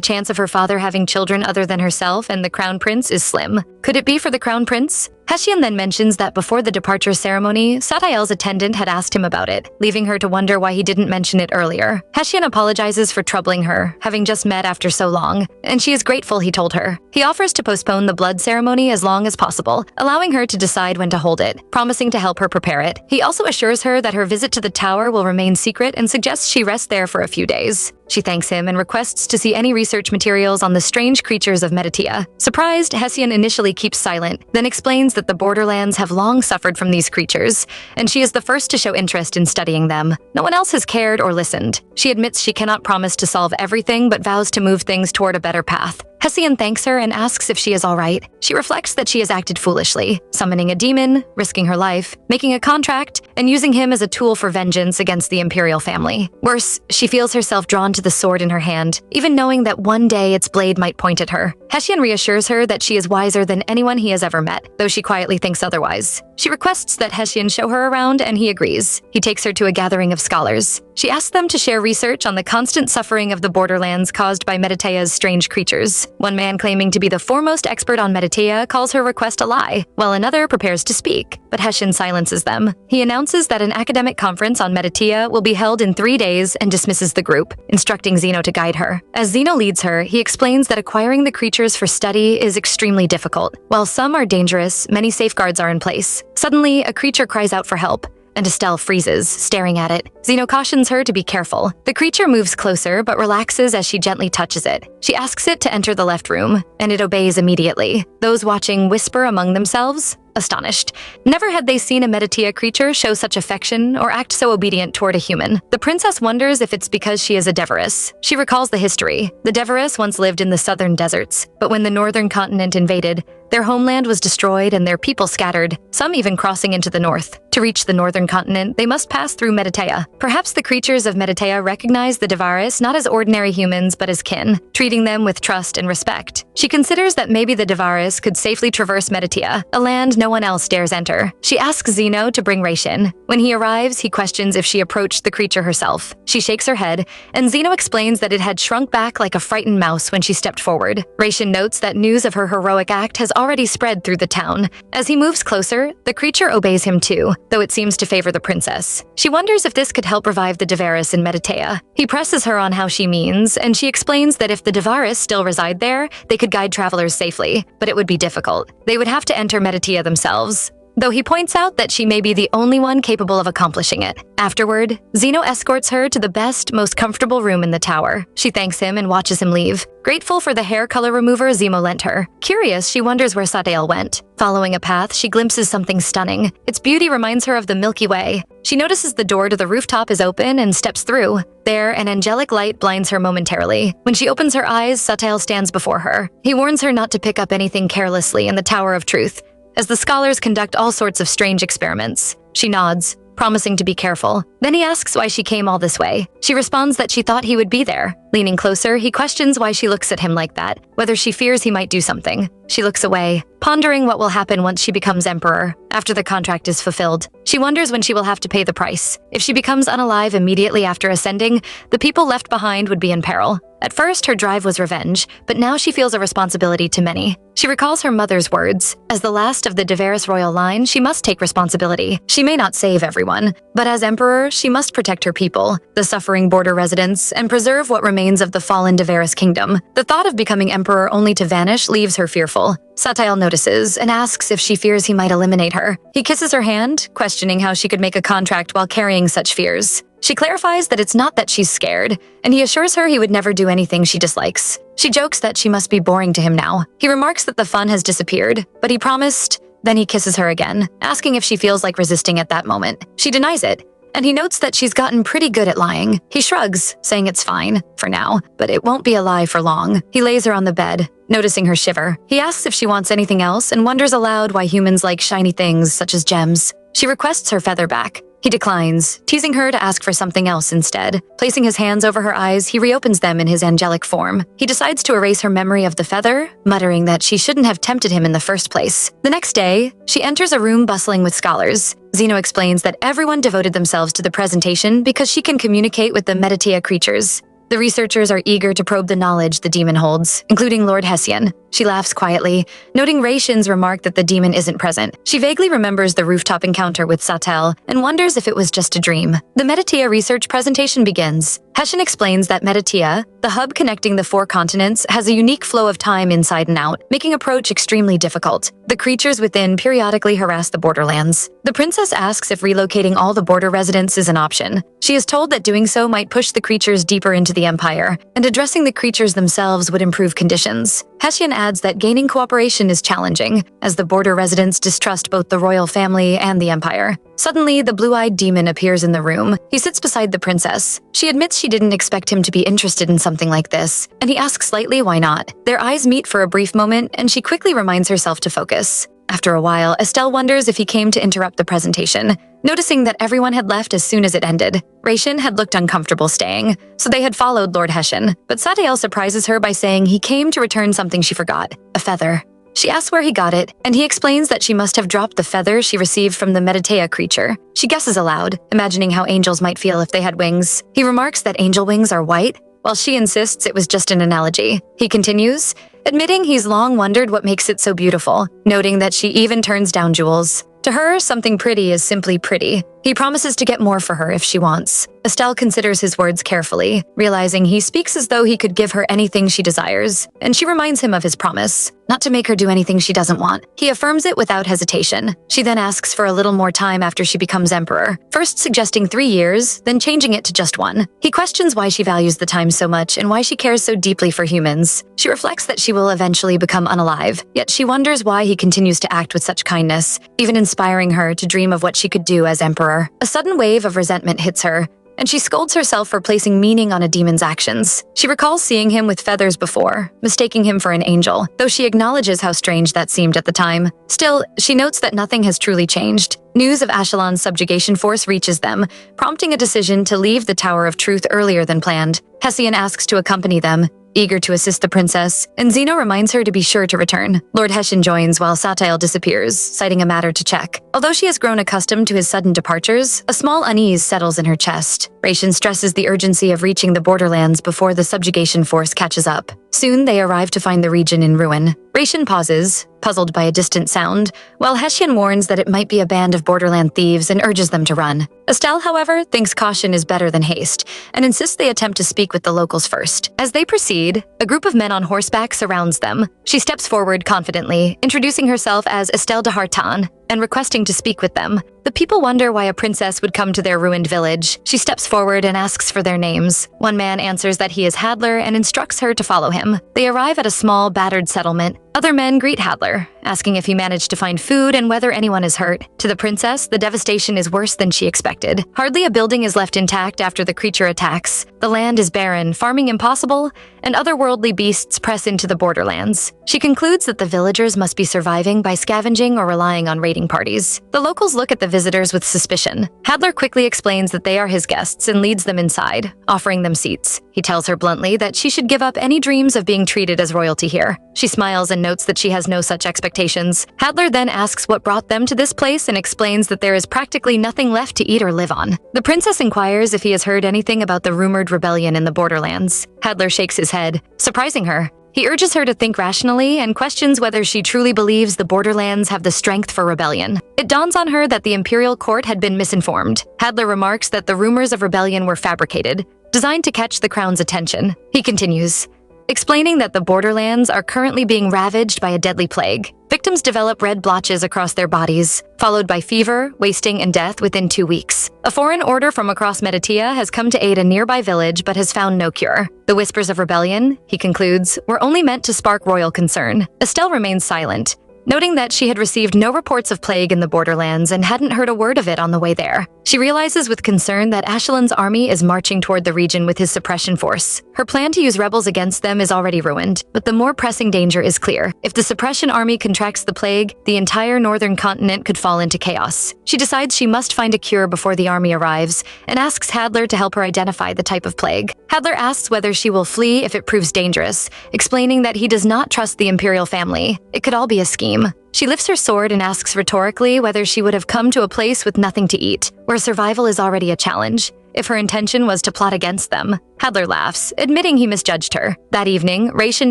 chance of her father having children other than herself and the crown prince is slim. Could it be for the crown prince? Hessian then mentions that before the departure ceremony, Satael's attendant had asked him about it, leaving her to wonder why he didn't mention it earlier. Hessian apologizes for troubling her, having just met after so long, and she is grateful he told her. He offers to postpone the blood ceremony as long as possible, allowing her to decide when to hold it, promising to help her prepare it. He also assures her that her visit to the tower will remain secret and suggests she rest there for a few days. She thanks him and requests to see any research materials on the strange creatures of Meditea. Surprised, Hessian initially keeps silent, then explains that the borderlands have long suffered from these creatures, and she is the first to show interest in studying them. No one else has cared or listened. She admits she cannot promise to solve everything, but vows to move things toward a better path. Hessian thanks her and asks if she is all right. She reflects that she has acted foolishly, summoning a demon, risking her life, making a contract, and using him as a tool for vengeance against the imperial family. Worse, she feels herself drawn to the sword in her hand, even knowing that one day its blade might point at her. Hessian reassures her that she is wiser than anyone he has ever met, though she quietly thinks otherwise. She requests that Hessian show her around, and he agrees. He takes her to a gathering of scholars. She asks them to share research on the constant suffering of the borderlands caused by Meditea's strange creatures. One man claiming to be the foremost expert on Meditea calls her request a lie, while another prepares to speak, but Hessian silences them. He announces that an academic conference on Meditea will be held in 3 days and dismisses the group, instructing Zeno to guide her. As Zeno leads her, he explains that acquiring the creatures for study is extremely difficult. While some are dangerous, many safeguards are in place. Suddenly, a creature cries out for help, and Estelle freezes, staring at it. Zeno cautions her to be careful. The creature moves closer, but relaxes as she gently touches it. She asks it to enter the left room, and it obeys immediately. Those watching whisper among themselves, astonished. Never had they seen a Meditea creature show such affection or act so obedient toward a human. The princess wonders if it's because she is a Deveress. She recalls the history. The Deveress once lived in the southern deserts, but when the northern continent invaded, their homeland was destroyed and their people scattered, some even crossing into the north. To reach the northern continent, they must pass through Meditea. Perhaps the creatures of Meditea recognize the Deveress not as ordinary humans but as kin, treating them with trust and respect. She considers that maybe the Deveress could safely traverse Meditea, a land no one else dares enter. She asks Zeno to bring Raishin. When he arrives, he questions if she approached the creature herself. She shakes her head, and Zeno explains that it had shrunk back like a frightened mouse when she stepped forward. Raishin notes that news of her heroic act has already spread through the town. As he moves closer, the creature obeys him too, though it seems to favor the princess. She wonders if this could help revive the Deveress in Meditea. He presses her on how she means, and she explains that if the Deveress still reside there, they could guide travelers safely, but it would be difficult. They would have to enter Meditea themselves, though he points out that she may be the only one capable of accomplishing it. Afterward, Zeno escorts her to the best, most comfortable room in the tower. She thanks him and watches him leave, grateful for the hair color remover Zemo lent her. Curious, she wonders where Satael went. Following a path, she glimpses something stunning. Its beauty reminds her of the Milky Way. She notices the door to the rooftop is open and steps through. There, an angelic light blinds her momentarily. When she opens her eyes, Satael stands before her. He warns her not to pick up anything carelessly in the Tower of Truth, as the scholars conduct all sorts of strange experiments. She nods, promising to be careful. Then he asks why she came all this way. She responds that she thought he would be there. Leaning closer, he questions why she looks at him like that, whether she fears he might do something. She looks away, pondering what will happen once she becomes emperor, after the contract is fulfilled. She wonders when she will have to pay the price. If she becomes unalive immediately after ascending, the people left behind would be in peril. At first, her drive was revenge, but now she feels a responsibility to many. She recalls her mother's words. As the last of the Deveris royal line, she must take responsibility. She may not save everyone, but as emperor, she must protect her people, the suffering border residents, and preserve what remains of the fallen Deveris kingdom. The thought of becoming emperor only to vanish leaves her fearful. Satael notices and asks if she fears he might eliminate her. He kisses her hand, questioning how she could make a contract while carrying such fears. She clarifies that it's not that she's scared, and he assures her he would never do anything she dislikes. She jokes that she must be boring to him now. He remarks that the fun has disappeared, but he promised. Then he kisses her again, asking if she feels like resisting at that moment. She denies it, and he notes that she's gotten pretty good at lying. He shrugs, saying it's fine, for now, but it won't be a lie for long. He lays her on the bed, noticing her shiver. He asks if she wants anything else and wonders aloud why humans like shiny things such as gems. She requests her feather back. He declines, teasing her to ask for something else instead. Placing his hands over her eyes, he reopens them in his angelic form. He decides to erase her memory of the feather, muttering that she shouldn't have tempted him in the first place. The next day, she enters a room bustling with scholars. Zeno explains that everyone devoted themselves to the presentation because she can communicate with the Meditea creatures. The researchers are eager to probe the knowledge the demon holds, including Lord Hessian. She laughs quietly, noting Raishin's remark that the demon isn't present. She vaguely remembers the rooftop encounter with Satael and wonders if it was just a dream. The Meditea research presentation begins. Hessian explains that Meditea, the hub connecting the 4 continents, has a unique flow of time inside and out, making approach extremely difficult. The creatures within periodically harass the borderlands. The princess asks if relocating all the border residents is an option. She is told that doing so might push the creatures deeper into the empire, and addressing the creatures themselves would improve conditions. Hessian adds that gaining cooperation is challenging, as the border residents distrust both the royal family and the empire. Suddenly, the blue-eyed demon appears in the room. He sits beside the princess. She admits she didn't expect him to be interested in something like this, and he asks lightly why not. Their eyes meet for a brief moment, and she quickly reminds herself to focus. After a while, Estelle wonders if he came to interrupt the presentation, noticing that everyone had left as soon as it ended. Raishin had looked uncomfortable staying, so they had followed Lord Hessian, but Satael surprises her by saying he came to return something she forgot, a feather. She asks where he got it, and he explains that she must have dropped the feather she received from the Meditea creature. She guesses aloud, imagining how angels might feel if they had wings. He remarks that angel wings are white, while she insists it was just an analogy. He continues, admitting he's long wondered what makes it so beautiful, noting that she even turns down jewels. To her, something pretty is simply pretty. He promises to get more for her if she wants. Estelle considers his words carefully, realizing he speaks as though he could give her anything she desires, and she reminds him of his promise, not to make her do anything she doesn't want. He affirms it without hesitation. She then asks for a little more time after she becomes emperor, first suggesting 3 years, then changing it to just 1. He questions why she values the time so much and why she cares so deeply for humans. She reflects that she will eventually become unalive, yet she wonders why he continues to act with such kindness, even inspiring her to dream of what she could do as emperor. A sudden wave of resentment hits her, and she scolds herself for placing meaning on a demon's actions. She recalls seeing him with feathers before, mistaking him for an angel, though she acknowledges how strange that seemed at the time. Still, she notes that nothing has truly changed. News of Ashelon's subjugation force reaches them, prompting a decision to leave the Tower of Truth earlier than planned. Hessian asks to accompany them, eager to assist the princess, and Zeno reminds her to be sure to return. Lord Hessian joins while Satael disappears, citing a matter to check. Although she has grown accustomed to his sudden departures, a small unease settles in her chest. Raishin stresses the urgency of reaching the borderlands before the subjugation force catches up. Soon they arrive to find the region in ruin. Raishin pauses, puzzled by a distant sound, while Hessian warns that it might be a band of borderland thieves and urges them to run. Estelle, however, thinks caution is better than haste, and insists they attempt to speak with the locals first. As they proceed, a group of men on horseback surrounds them. She steps forward confidently, introducing herself as Estelle de Hartan, and requesting to speak with them. The people wonder why a princess would come to their ruined village. She steps forward and asks for their names. One man answers that he is Hadler and instructs her to follow him. They arrive at a small, battered settlement. Other men greet Hadler, asking if he managed to find food and whether anyone is hurt. To the princess, the devastation is worse than she expected. Hardly a building is left intact after the creature attacks. The land is barren, farming impossible, and otherworldly beasts press into the borderlands. She concludes that the villagers must be surviving by scavenging or relying on raiding parties. The locals look at the visitors with suspicion. Hadler quickly explains that they are his guests and leads them inside, offering them seats. He tells her bluntly that she should give up any dreams of being treated as royalty here. She smiles and notes that she has no such expectations. Hadler then asks what brought them to this place and explains that there is practically nothing left to eat or live on. The princess inquires if he has heard anything about the rumored rebellion in the borderlands. Hadler shakes his head, surprising her. He urges her to think rationally and questions whether she truly believes the borderlands have the strength for rebellion. It dawns on her that the imperial court had been misinformed. Hadler remarks that the rumors of rebellion were fabricated, designed to catch the crown's attention. He continues, explaining that the borderlands are currently being ravaged by a deadly plague. Victims develop red blotches across their bodies, followed by fever, wasting, and death within 2 weeks. A foreign order from across Meditia has come to aid a nearby village but has found no cure. The whispers of rebellion, he concludes, were only meant to spark royal concern. Estelle remains silent, noting that she had received no reports of plague in the borderlands and hadn't heard a word of it on the way there. She realizes with concern that Ashelon's army is marching toward the region with his suppression force. Her plan to use rebels against them is already ruined, but the more pressing danger is clear. If the suppression army contracts the plague, the entire northern continent could fall into chaos. She decides she must find a cure before the army arrives and asks Hadler to help her identify the type of plague. Hadler asks whether she will flee if it proves dangerous, explaining that he does not trust the imperial family. It could all be a scheme. She lifts her sword and asks rhetorically whether she would have come to a place with nothing to eat, where survival is already a challenge, if her intention was to plot against them. Hadler laughs, admitting he misjudged her. That evening, Ration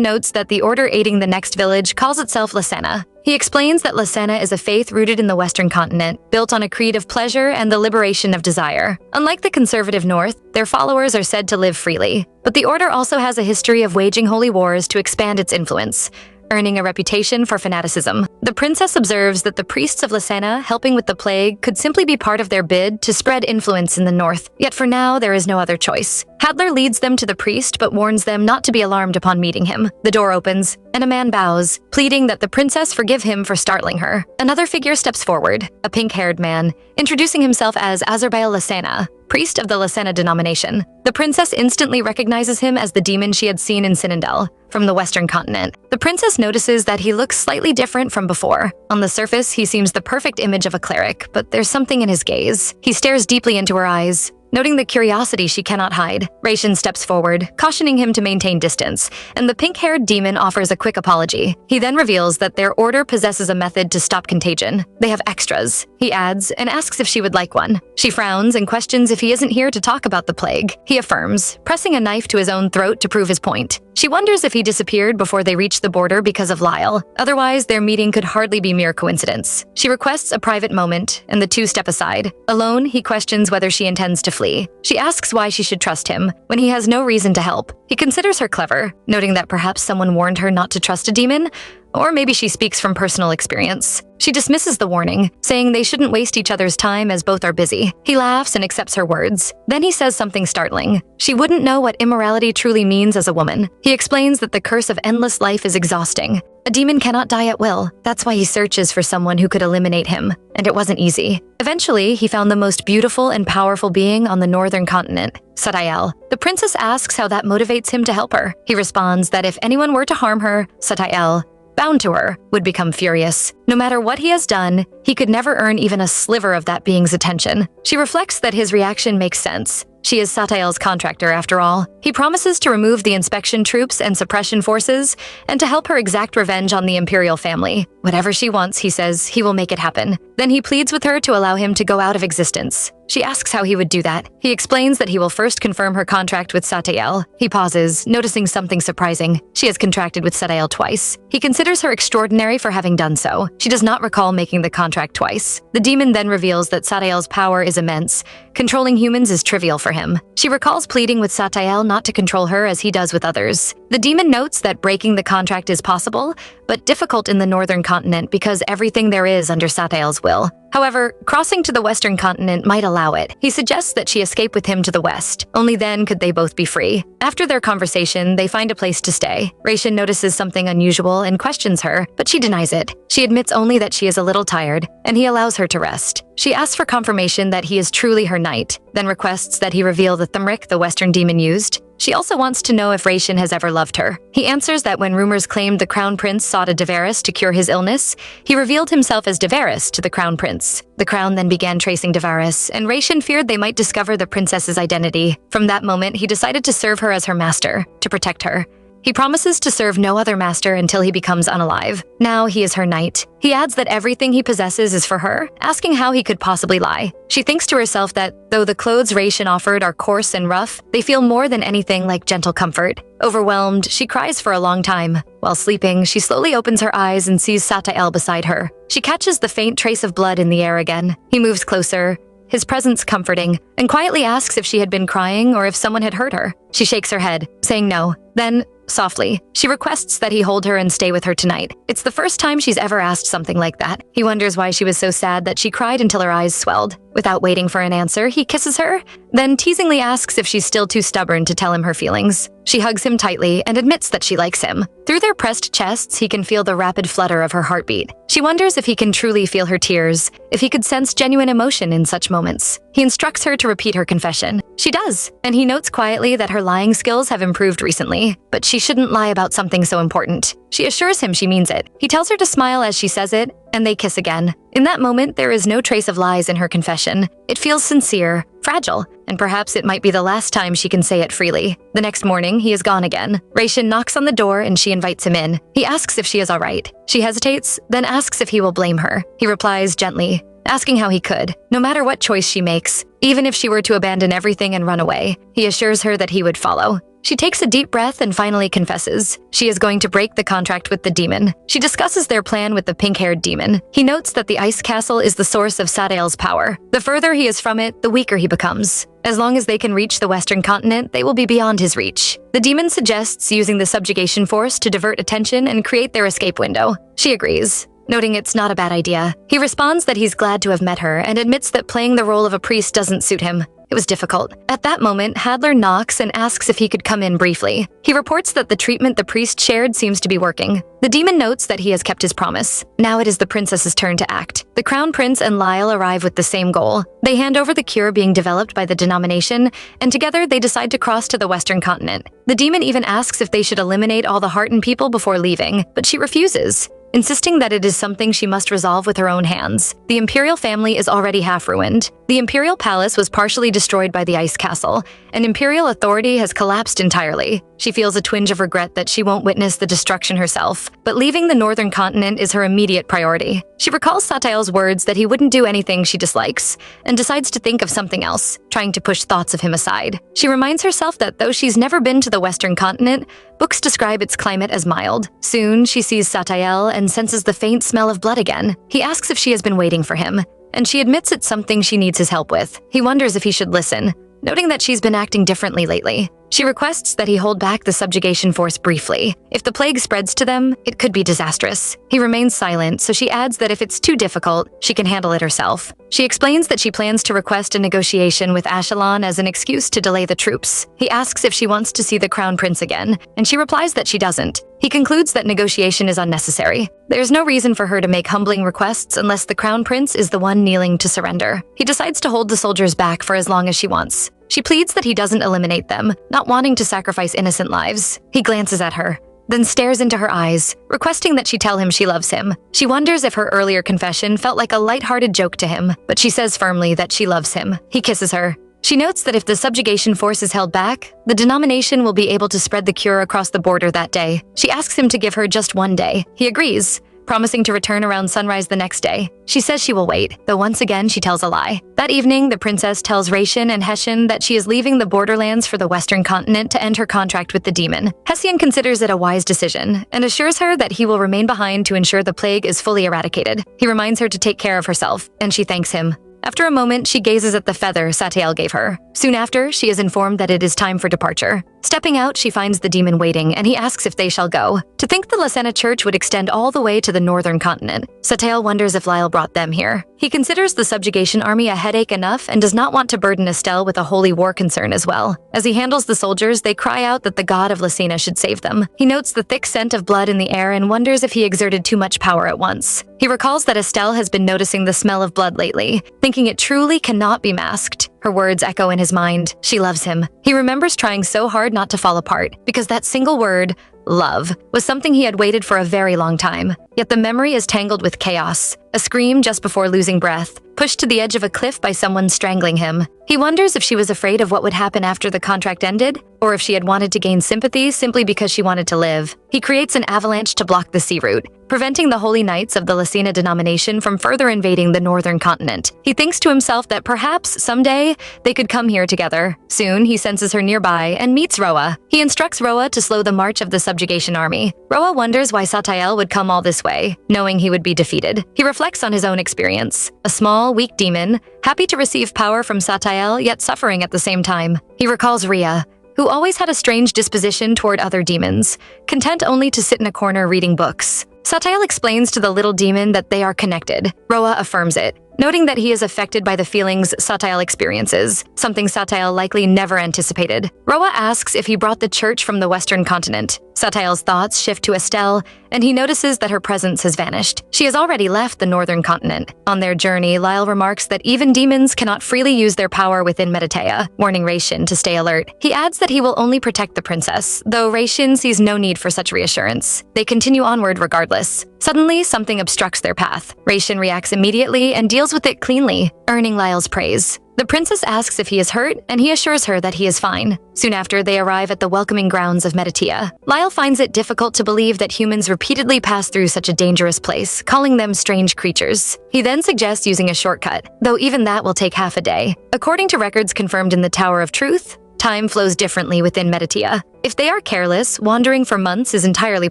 notes that the order aiding the next village calls itself Lasena. He explains that Lasena is a faith rooted in the Western continent, built on a creed of pleasure and the liberation of desire. Unlike the conservative North, their followers are said to live freely. But the order also has a history of waging holy wars to expand its influence, earning a reputation for fanaticism. The princess observes that the priests of Lasena helping with the plague could simply be part of their bid to spread influence in the north, yet for now there is no other choice. Hadler leads them to the priest but warns them not to be alarmed upon meeting him. The door opens, and a man bows, pleading that the princess forgive him for startling her. Another figure steps forward, a pink-haired man, introducing himself as Azurbael Lasena, priest of the Lasena denomination. The princess instantly recognizes him as the demon she had seen in Cynandel, from the western continent. The princess notices that he looks slightly different from before. On the surface, he seems the perfect image of a cleric, but there's something in his gaze. He stares deeply into her eyes, noting the curiosity she cannot hide. Ration steps forward, cautioning him to maintain distance, and the pink-haired demon offers a quick apology. He then reveals that their order possesses a method to stop contagion. They have extras, he adds, and asks if she would like one. She frowns and questions if he isn't here to talk about the plague. He affirms, pressing a knife to his own throat to prove his point. She wonders if he disappeared before they reached the border because of Lyle. Otherwise, their meeting could hardly be mere coincidence. She requests a private moment, and the two step aside. Alone, he questions whether she intends to flee. She asks why she should trust him, when he has no reason to help. He considers her clever, noting that perhaps someone warned her not to trust a demon, or maybe she speaks from personal experience. She dismisses the warning, saying they shouldn't waste each other's time as both are busy. He laughs and accepts her words. Then he says something startling. She wouldn't know what immorality truly means as a woman. He explains that the curse of endless life is exhausting. A demon cannot die at will. That's why he searches for someone who could eliminate him, and it wasn't easy. Eventually, he found the most beautiful and powerful being on the northern continent, Satael. The princess asks how that motivates him to help her. He responds that if anyone were to harm her, Satael, bound to her, would become furious. No matter what he has done, he could never earn even a sliver of that being's attention. She reflects that his reaction makes sense. She is Satael's contractor, after all. He promises to remove the inspection troops and suppression forces, and to help her exact revenge on the imperial family. Whatever she wants, he says, he will make it happen. Then he pleads with her to allow him to go out of existence. She asks how he would do that. He explains that he will first confirm her contract with Satael. He pauses, noticing something surprising. She has contracted with Satael twice. He considers her extraordinary for having done so. She does not recall making the contract twice. The demon then reveals that Satael's power is immense. Controlling humans is trivial for him. She recalls pleading with Satael not to control her as he does with others. The demon notes that breaking the contract is possible, but difficult in the northern continent because everything there is under Satael's will. However, crossing to the western continent might allow it. He suggests that she escape with him to the west. Only then could they both be free. After their conversation, they find a place to stay. Ration notices something unusual and questions her, but she denies it. She admits only that she is a little tired, and he allows her to rest. She asks for confirmation that he is truly her knight, then requests that he reveal the thumric the western demon used. She also wants to know if Ration has ever loved her. He answers that when rumors claimed the crown prince sought a Deveris to cure his illness, he revealed himself as Deveris to the crown prince. The crown then began tracing Deveris, and Ration feared they might discover the princess's identity. From that moment, he decided to serve her as her master, to protect her. He promises to serve no other master until he becomes unalive. Now he is her knight. He adds that everything he possesses is for her, asking how he could possibly lie. She thinks to herself that, though the clothes Ration offered are coarse and rough, they feel more than anything like gentle comfort. Overwhelmed, she cries for a long time. While sleeping, she slowly opens her eyes and sees Satael beside her. She catches the faint trace of blood in the air again. He moves closer, his presence comforting, and quietly asks if she had been crying or if someone had hurt her. She shakes her head, saying no. Then, softly, she requests that he hold her and stay with her tonight. It's the first time she's ever asked something like that. He wonders why she was so sad that she cried until her eyes swelled. Without waiting for an answer, he kisses her, then teasingly asks if she's still too stubborn to tell him her feelings. She hugs him tightly and admits that she likes him. Through their pressed chests, he can feel the rapid flutter of her heartbeat. She wonders if he can truly feel her tears, if he could sense genuine emotion in such moments. He instructs her to repeat her confession. She does, and he notes quietly that her lying skills have improved recently, but she shouldn't lie about something so important. She assures him she means it. He tells her to smile as she says it, and they kiss again. In that moment, there is no trace of lies in her confession. It feels sincere, fragile, and perhaps it might be the last time she can say it freely. The next morning, he is gone again. Ration knocks on the door and she invites him in. He asks if she is all right. She hesitates, then asks if he will blame her. He replies gently, asking how he could, no matter what choice she makes, even if she were to abandon everything and run away. He assures her that he would follow. She takes a deep breath and finally confesses. She is going to break the contract with the demon. She discusses their plan with the pink-haired demon. He notes that the ice castle is the source of Satael's power. The further he is from it, the weaker he becomes. As long as they can reach the western continent, they will be beyond his reach. The demon suggests using the subjugation force to divert attention and create their escape window. She agrees, noting it's not a bad idea. He responds that he's glad to have met her and admits that playing the role of a priest doesn't suit him. It was difficult. At that moment, Hadler knocks and asks if he could come in briefly. He reports that the treatment the priest shared seems to be working. The demon notes that he has kept his promise. Now it is the princess's turn to act. The crown prince and Lyle arrive with the same goal. They hand over the cure being developed by the denomination, and together they decide to cross to the western continent. The demon even asks if they should eliminate all the Harton people before leaving, but she refuses, insisting that it is something she must resolve with her own hands. The imperial family is already half ruined. The imperial palace was partially destroyed by the ice castle, and imperial authority has collapsed entirely. She feels a twinge of regret that she won't witness the destruction herself, but leaving the northern continent is her immediate priority. She recalls Satael's words that he wouldn't do anything she dislikes, and decides to think of something else, trying to push thoughts of him aside. She reminds herself that though she's never been to the western continent, books describe its climate as mild. Soon, she sees Satael and senses the faint smell of blood again. He asks if she has been waiting for him, and she admits it's something she needs his help with. He wonders if he should listen, noting that she's been acting differently lately. She requests that he hold back the subjugation force briefly. If the plague spreads to them, it could be disastrous. He remains silent, so she adds that if it's too difficult, she can handle it herself. She explains that she plans to request a negotiation with Ashelon as an excuse to delay the troops. He asks if she wants to see the crown prince again, and she replies that she doesn't. He concludes that negotiation is unnecessary. There's no reason for her to make humbling requests unless the crown prince is the one kneeling to surrender. He decides to hold the soldiers back for as long as she wants. She pleads that he doesn't eliminate them, not wanting to sacrifice innocent lives. He glances at her, then stares into her eyes, requesting that she tell him she loves him. She wonders if her earlier confession felt like a lighthearted joke to him, but she says firmly that she loves him. He kisses her. She notes that if the subjugation force is held back, the denomination will be able to spread the cure across the border that day. She asks him to give her just one day. He agrees, promising to return around sunrise the next day. She says she will wait, though once again she tells a lie. That evening, the princess tells Ration and Hessian that she is leaving the borderlands for the western continent to end her contract with the demon. Hessian considers it a wise decision and assures her that he will remain behind to ensure the plague is fully eradicated. He reminds her to take care of herself, and she thanks him. After a moment, she gazes at the feather Satael gave her. Soon after, she is informed that it is time for departure. Stepping out, she finds the demon waiting, and he asks if they shall go. To think the Lasena church would extend all the way to the northern continent, Satael wonders if Lyle brought them here. He considers the subjugation army a headache enough and does not want to burden Estelle with a holy war concern as well. As he handles the soldiers, they cry out that the god of Lasena should save them. He notes the thick scent of blood in the air and wonders if he exerted too much power at once. He recalls that Estelle has been noticing the smell of blood lately, thinking it truly cannot be masked. Her words echo in his mind. She loves him. He remembers trying so hard not to fall apart, because that single word, love, was something he had waited for a very long time. Yet the memory is tangled with chaos. a scream just before losing breath, pushed to the edge of a cliff by someone strangling him. He wonders if she was afraid of what would happen after the contract ended, or if she had wanted to gain sympathy simply because she wanted to live. He creates an avalanche to block the sea route, preventing the Holy Knights of the Lucena denomination from further invading the northern continent. He thinks to himself that perhaps, someday, they could come here together. Soon, he senses her nearby and meets Roa. He instructs Roa to slow the march of the subjugation army. Roa wonders why Satael would come all this way, knowing he would be defeated. He reflects on his own experience. A small, weak demon, happy to receive power from Satael, yet suffering at the same time. He recalls Ria, who always had a strange disposition toward other demons, content only to sit in a corner reading books. Satael explains to the little demon that they are connected. Roa affirms it, noting that he is affected by the feelings Satael experiences, something Satael likely never anticipated. Roa asks if he brought the church from the western continent. Satael's thoughts shift to Estelle, and he notices that her presence has vanished. She has already left the northern continent. On their journey, Lyle remarks that even demons cannot freely use their power within Meditea, warning Raishin to stay alert. He adds that he will only protect the princess, though Raishin sees no need for such reassurance. They continue onward regardless. Suddenly, something obstructs their path. Raishin reacts immediately and deals with it cleanly, earning Lyle's praise. The princess asks if he is hurt, and he assures her that he is fine. Soon after, they arrive at the welcoming grounds of Meditea. Lyle finds it difficult to believe that humans repeatedly pass through such a dangerous place, calling them strange creatures. He then suggests using a shortcut, though even that will take half a day. According to records confirmed in the Tower of Truth, time flows differently within Meditea. If they are careless, wandering for months is entirely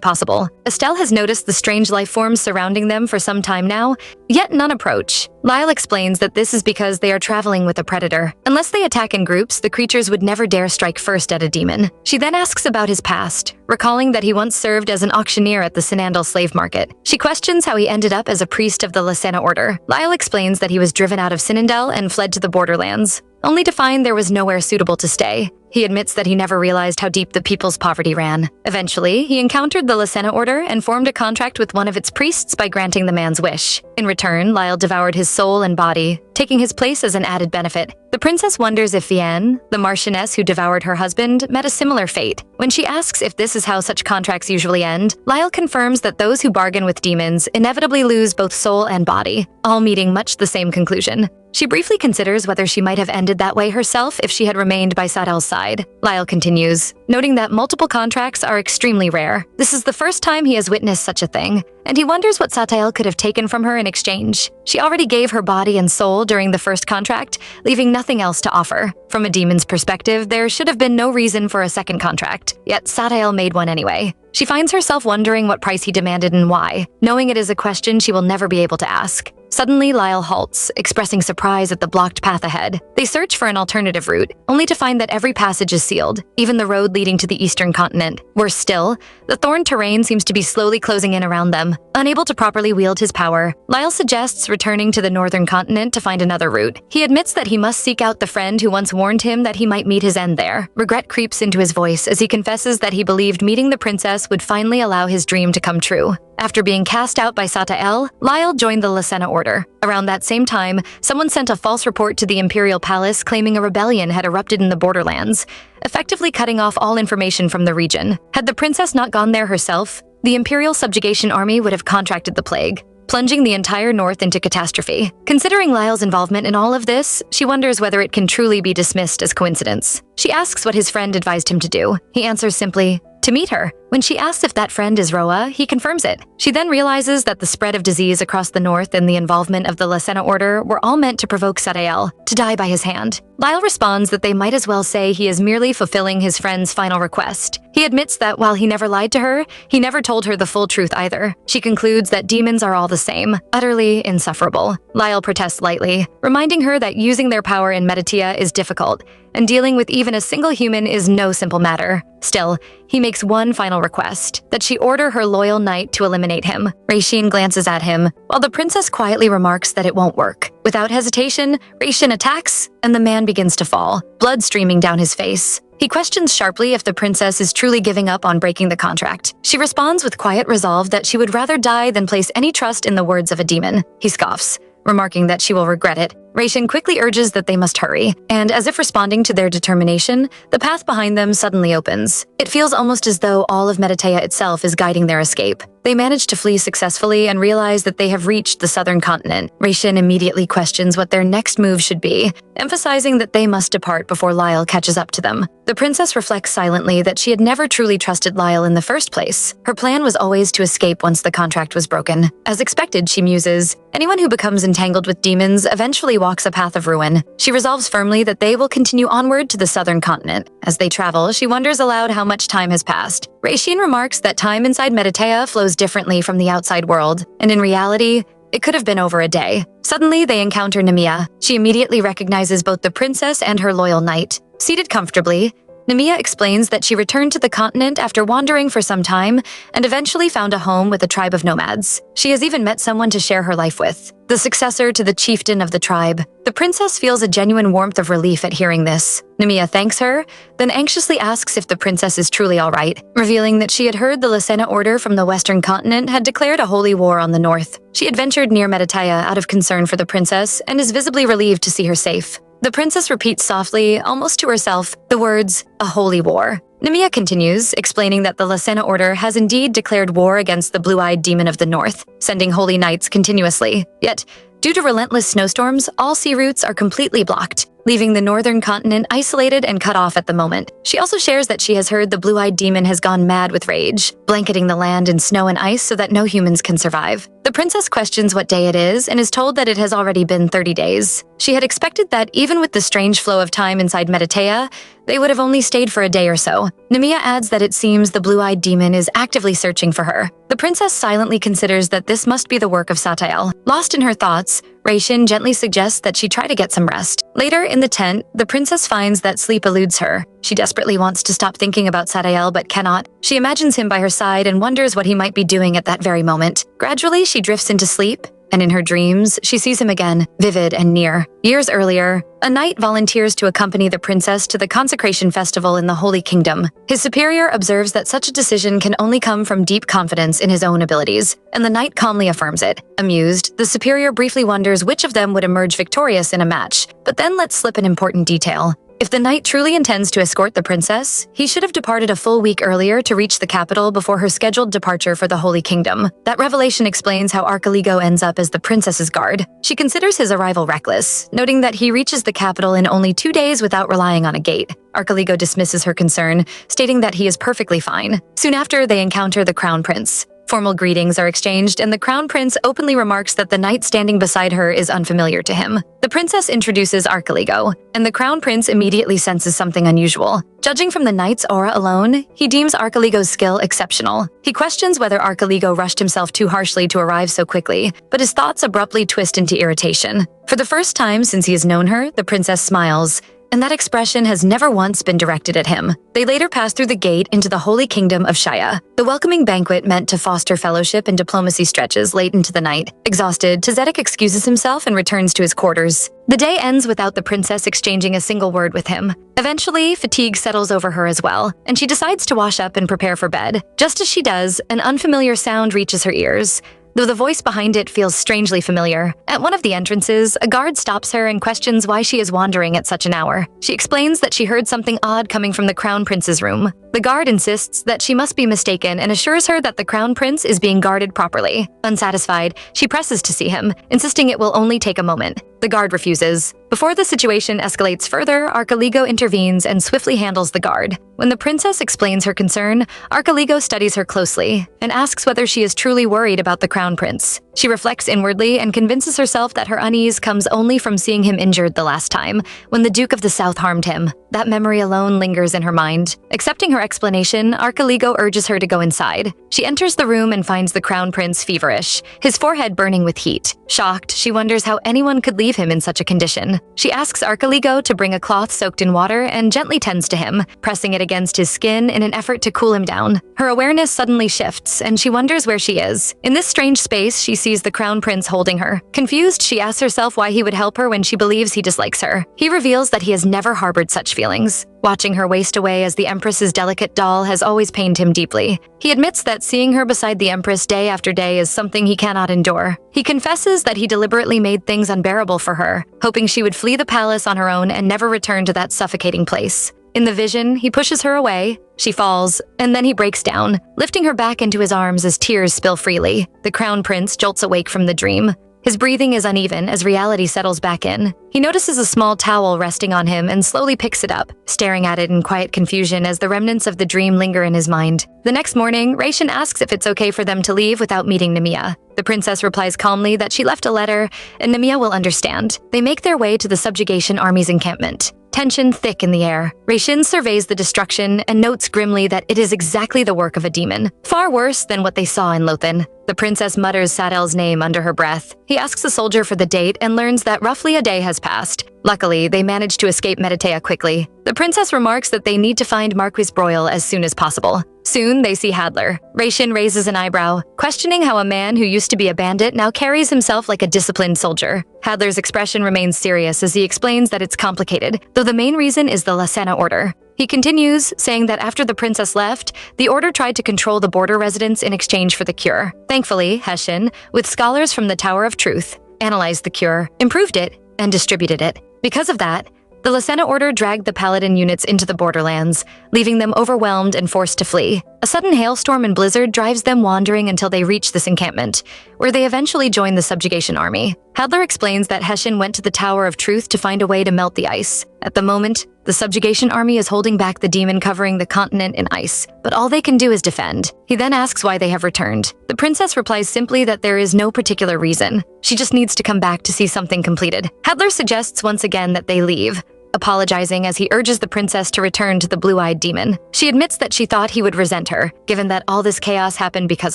possible. Estelle has noticed the strange life forms surrounding them for some time now, yet none approach. Lyle explains that this is because they are traveling with a predator. Unless they attack in groups, the creatures would never dare strike first at a demon. She then asks about his past, recalling that he once served as an auctioneer at the Sinandal slave market. She questions how he ended up as a priest of the Lucena order. Lyle explains that he was driven out of Sinandal and fled to the borderlands, only to find there was nowhere suitable to stay. He admits that he never realized how deep the people's poverty ran. Eventually, he encountered the Lucena order and formed a contract with one of its priests by granting the man's wish. In return, Lyle devoured his soul and body, taking his place as an added benefit. The princess wonders if Vienne, the Marchioness who devoured her husband, met a similar fate. When she asks if this is how such contracts usually end, Lyle confirms that those who bargain with demons inevitably lose both soul and body, all meeting much the same conclusion. She briefly considers whether she might have ended that way herself if she had remained by Satael's side. Lyle continues, noting that multiple contracts are extremely rare. This is the first time he has witnessed such a thing, and he wonders what Satael could have taken from her in exchange. She already gave her body and soul during the first contract, leaving nothing else to offer. From a demon's perspective, there should have been no reason for a second contract, yet Satael made one anyway. She finds herself wondering what price he demanded and why, knowing it is a question she will never be able to ask. Suddenly, Lyle halts, expressing surprise at the blocked path ahead. They search for an alternative route, only to find that every passage is sealed, even the road leading to the eastern continent. Worse still, the thorn terrain seems to be slowly closing in around them. Unable to properly wield his power, Lyle suggests returning to the northern continent to find another route. He admits that he must seek out the friend who once warned him that he might meet his end there. Regret creeps into his voice as he confesses that he believed meeting the princess would finally allow his dream to come true. After being cast out by Satael, Lyle joined the Lucena order. Around that same time, someone sent a false report to the Imperial Palace claiming a rebellion had erupted in the borderlands, effectively cutting off all information from the region. Had the princess not gone there herself, the Imperial subjugation army would have contracted the plague, plunging the entire north into catastrophe. Considering Lyle's involvement in all of this, she wonders whether it can truly be dismissed as coincidence. She asks what his friend advised him to do. He answers simply, to meet her. When she asks if that friend is Roa, he confirms it. She then realizes that the spread of disease across the north and the involvement of the Lucena order were all meant to provoke Satael to die by his hand. Lyle responds that they might as well say he is merely fulfilling his friend's final request. He admits that while he never lied to her, he never told her the full truth either. She concludes that demons are all the same, utterly insufferable. Lyle protests lightly, reminding her that using their power in Meditea is difficult, and dealing with even a single human is no simple matter. Still, he makes one final request, that she order her loyal knight to eliminate him. Raishin glances at him, while the princess quietly remarks that it won't work. Without hesitation, Raishin attacks, and the man begins to fall, blood streaming down his face. He questions sharply if the princess is truly giving up on breaking the contract. She responds with quiet resolve that she would rather die than place any trust in the words of a demon. He scoffs, remarking that she will regret it. Raishin quickly urges that they must hurry, and as if responding to their determination, the path behind them suddenly opens. It feels almost as though all of Meditea itself is guiding their escape. They manage to flee successfully and realize that they have reached the southern continent. Raishin immediately questions what their next move should be, emphasizing that they must depart before Lyle catches up to them. The princess reflects silently that she had never truly trusted Lyle in the first place. Her plan was always to escape once the contract was broken. As expected, she muses, anyone who becomes entangled with demons eventually walks a path of ruin. She resolves firmly that they will continue onward to the southern continent. As they travel, she wonders aloud how much time has passed. Raishin remarks that time inside Meditea flows differently from the outside world, and in reality, it could have been over a day. Suddenly, they encounter Nemiya. She immediately recognizes both the princess and her loyal knight. Seated comfortably, Nemiya explains that she returned to the continent after wandering for some time and eventually found a home with a tribe of nomads. She has even met someone to share her life with, the successor to the chieftain of the tribe. The princess feels a genuine warmth of relief at hearing this. Nemiya thanks her, then anxiously asks if the princess is truly all right, revealing that she had heard the Lucena order from the western continent had declared a holy war on the north. She had ventured near Meditea out of concern for the princess and is visibly relieved to see her safe. The princess repeats softly, almost to herself, the words, a holy war. Nemiya continues, explaining that the Lucena order has indeed declared war against the blue-eyed demon of the north, sending holy knights continuously. Yet, due to relentless snowstorms, all sea routes are completely blocked, leaving the northern continent isolated and cut off at the moment. She also shares that she has heard the blue-eyed demon has gone mad with rage, blanketing the land in snow and ice so that no humans can survive. The princess questions what day it is and is told that it has already been 30 days. She had expected that even with the strange flow of time inside Meditea, they would have only stayed for a day or so. Nemiya adds that it seems the blue-eyed demon is actively searching for her. The princess silently considers that this must be the work of Satael. Lost in her thoughts, Raishin gently suggests that she try to get some rest. Later, in the tent, the princess finds that sleep eludes her. She desperately wants to stop thinking about Satael but cannot. She imagines him by her side and wonders what he might be doing at that very moment. Gradually, she drifts into sleep, and in her dreams, she sees him again, vivid and near. Years earlier, a knight volunteers to accompany the princess to the consecration festival in the Holy Kingdom. His superior observes that such a decision can only come from deep confidence in his own abilities, and the knight calmly affirms it. Amused, the superior briefly wonders which of them would emerge victorious in a match, but then lets slip an important detail. If the knight truly intends to escort the princess, he should have departed a full week earlier to reach the capital before her scheduled departure for the Holy Kingdom. That revelation explains how Archeligo ends up as the princess's guard. She considers his arrival reckless, noting that he reaches the capital in only 2 days without relying on a gate. Archeligo dismisses her concern, stating that he is perfectly fine. Soon after, they encounter the crown prince. Formal greetings are exchanged, and the crown prince openly remarks that the knight standing beside her is unfamiliar to him. The princess introduces Archeligo, and the crown prince immediately senses something unusual. Judging from the knight's aura alone, he deems Archeligo's skill exceptional. He questions whether Archeligo rushed himself too harshly to arrive so quickly, but his thoughts abruptly twist into irritation. For the first time since he has known her, the princess smiles, and that expression has never once been directed at him. They later pass through the gate into the Holy Kingdom of Shaya. The welcoming banquet meant to foster fellowship and diplomacy stretches late into the night. Exhausted, Tzedeck excuses himself and returns to his quarters. The day ends without the princess exchanging a single word with him. Eventually, fatigue settles over her as well, and she decides to wash up and prepare for bed. Just as she does, an unfamiliar sound reaches her ears, though the voice behind it feels strangely familiar. At one of the entrances, a guard stops her and questions why she is wandering at such an hour. She explains that she heard something odd coming from the crown prince's room. The guard insists that she must be mistaken and assures her that the crown prince is being guarded properly. Unsatisfied, she presses to see him, insisting it will only take a moment. The guard refuses. Before the situation escalates further, Archeligo intervenes and swiftly handles the guard. When the princess explains her concern, Archeligo studies her closely and asks whether she is truly worried about the crown prince. She reflects inwardly and convinces herself that her unease comes only from seeing him injured the last time, when the Duke of the South harmed him. That memory alone lingers in her mind. Accepting her explanation, Archeligo urges her to go inside. She enters the room and finds the crown prince feverish, his forehead burning with heat. Shocked, she wonders how anyone could leave him in such a condition. She asks Archeligo to bring a cloth soaked in water and gently tends to him, pressing it against his skin in an effort to cool him down. Her awareness suddenly shifts, and she wonders where she is. In this strange space, she sees the crown prince holding her. Confused, she asks herself why he would help her when she believes he dislikes her. He reveals that he has never harbored such feelings. Watching her waste away as the Empress's delicate doll has always pained him deeply. He admits that seeing her beside the Empress day after day is something he cannot endure. He confesses that he deliberately made things unbearable for her, hoping she would flee the palace on her own and never return to that suffocating place. In the vision, he pushes her away, she falls, and then he breaks down, lifting her back into his arms as tears spill freely. The crown prince jolts awake from the dream. His breathing is uneven as reality settles back in. He notices a small towel resting on him and slowly picks it up, staring at it in quiet confusion as the remnants of the dream linger in his mind. The next morning, Raishin asks if it's okay for them to leave without meeting Namiya. The princess replies calmly that she left a letter, and Namiya will understand. They make their way to the subjugation army's encampment. Tension thick in the air. Raishin surveys the destruction and notes grimly that it is exactly the work of a demon, far worse than what they saw in Lothan. The princess mutters Satael's name under her breath. He asks a soldier for the date and learns that roughly a day has passed. Luckily, they manage to escape Meditea quickly. The princess remarks that they need to find Marquis Broyle as soon as possible. Soon, they see Hadler. Raishin raises an eyebrow, questioning how a man who used to be a bandit now carries himself like a disciplined soldier. Hadler's expression remains serious as he explains that it's complicated, though the main reason is the Lasena order. He continues, saying that after the princess left, the order tried to control the border residents in exchange for the cure. Thankfully, Heshin, with scholars from the Tower of Truth, analyzed the cure, improved it, and distributed it. Because of that, the Lasena order dragged the paladin units into the borderlands, leaving them overwhelmed and forced to flee. A sudden hailstorm and blizzard drives them wandering until they reach this encampment, where they eventually join the subjugation army. Hadler explains that Heshin went to the Tower of Truth to find a way to melt the ice. At the moment, the subjugation army is holding back the demon covering the continent in ice, but all they can do is defend. He then asks why they have returned. The princess replies simply that there is no particular reason. She just needs to come back to see something completed. Hadler suggests once again that they leave, apologizing as he urges the princess to return to the blue-eyed demon. She admits that she thought he would resent her, given that all this chaos happened because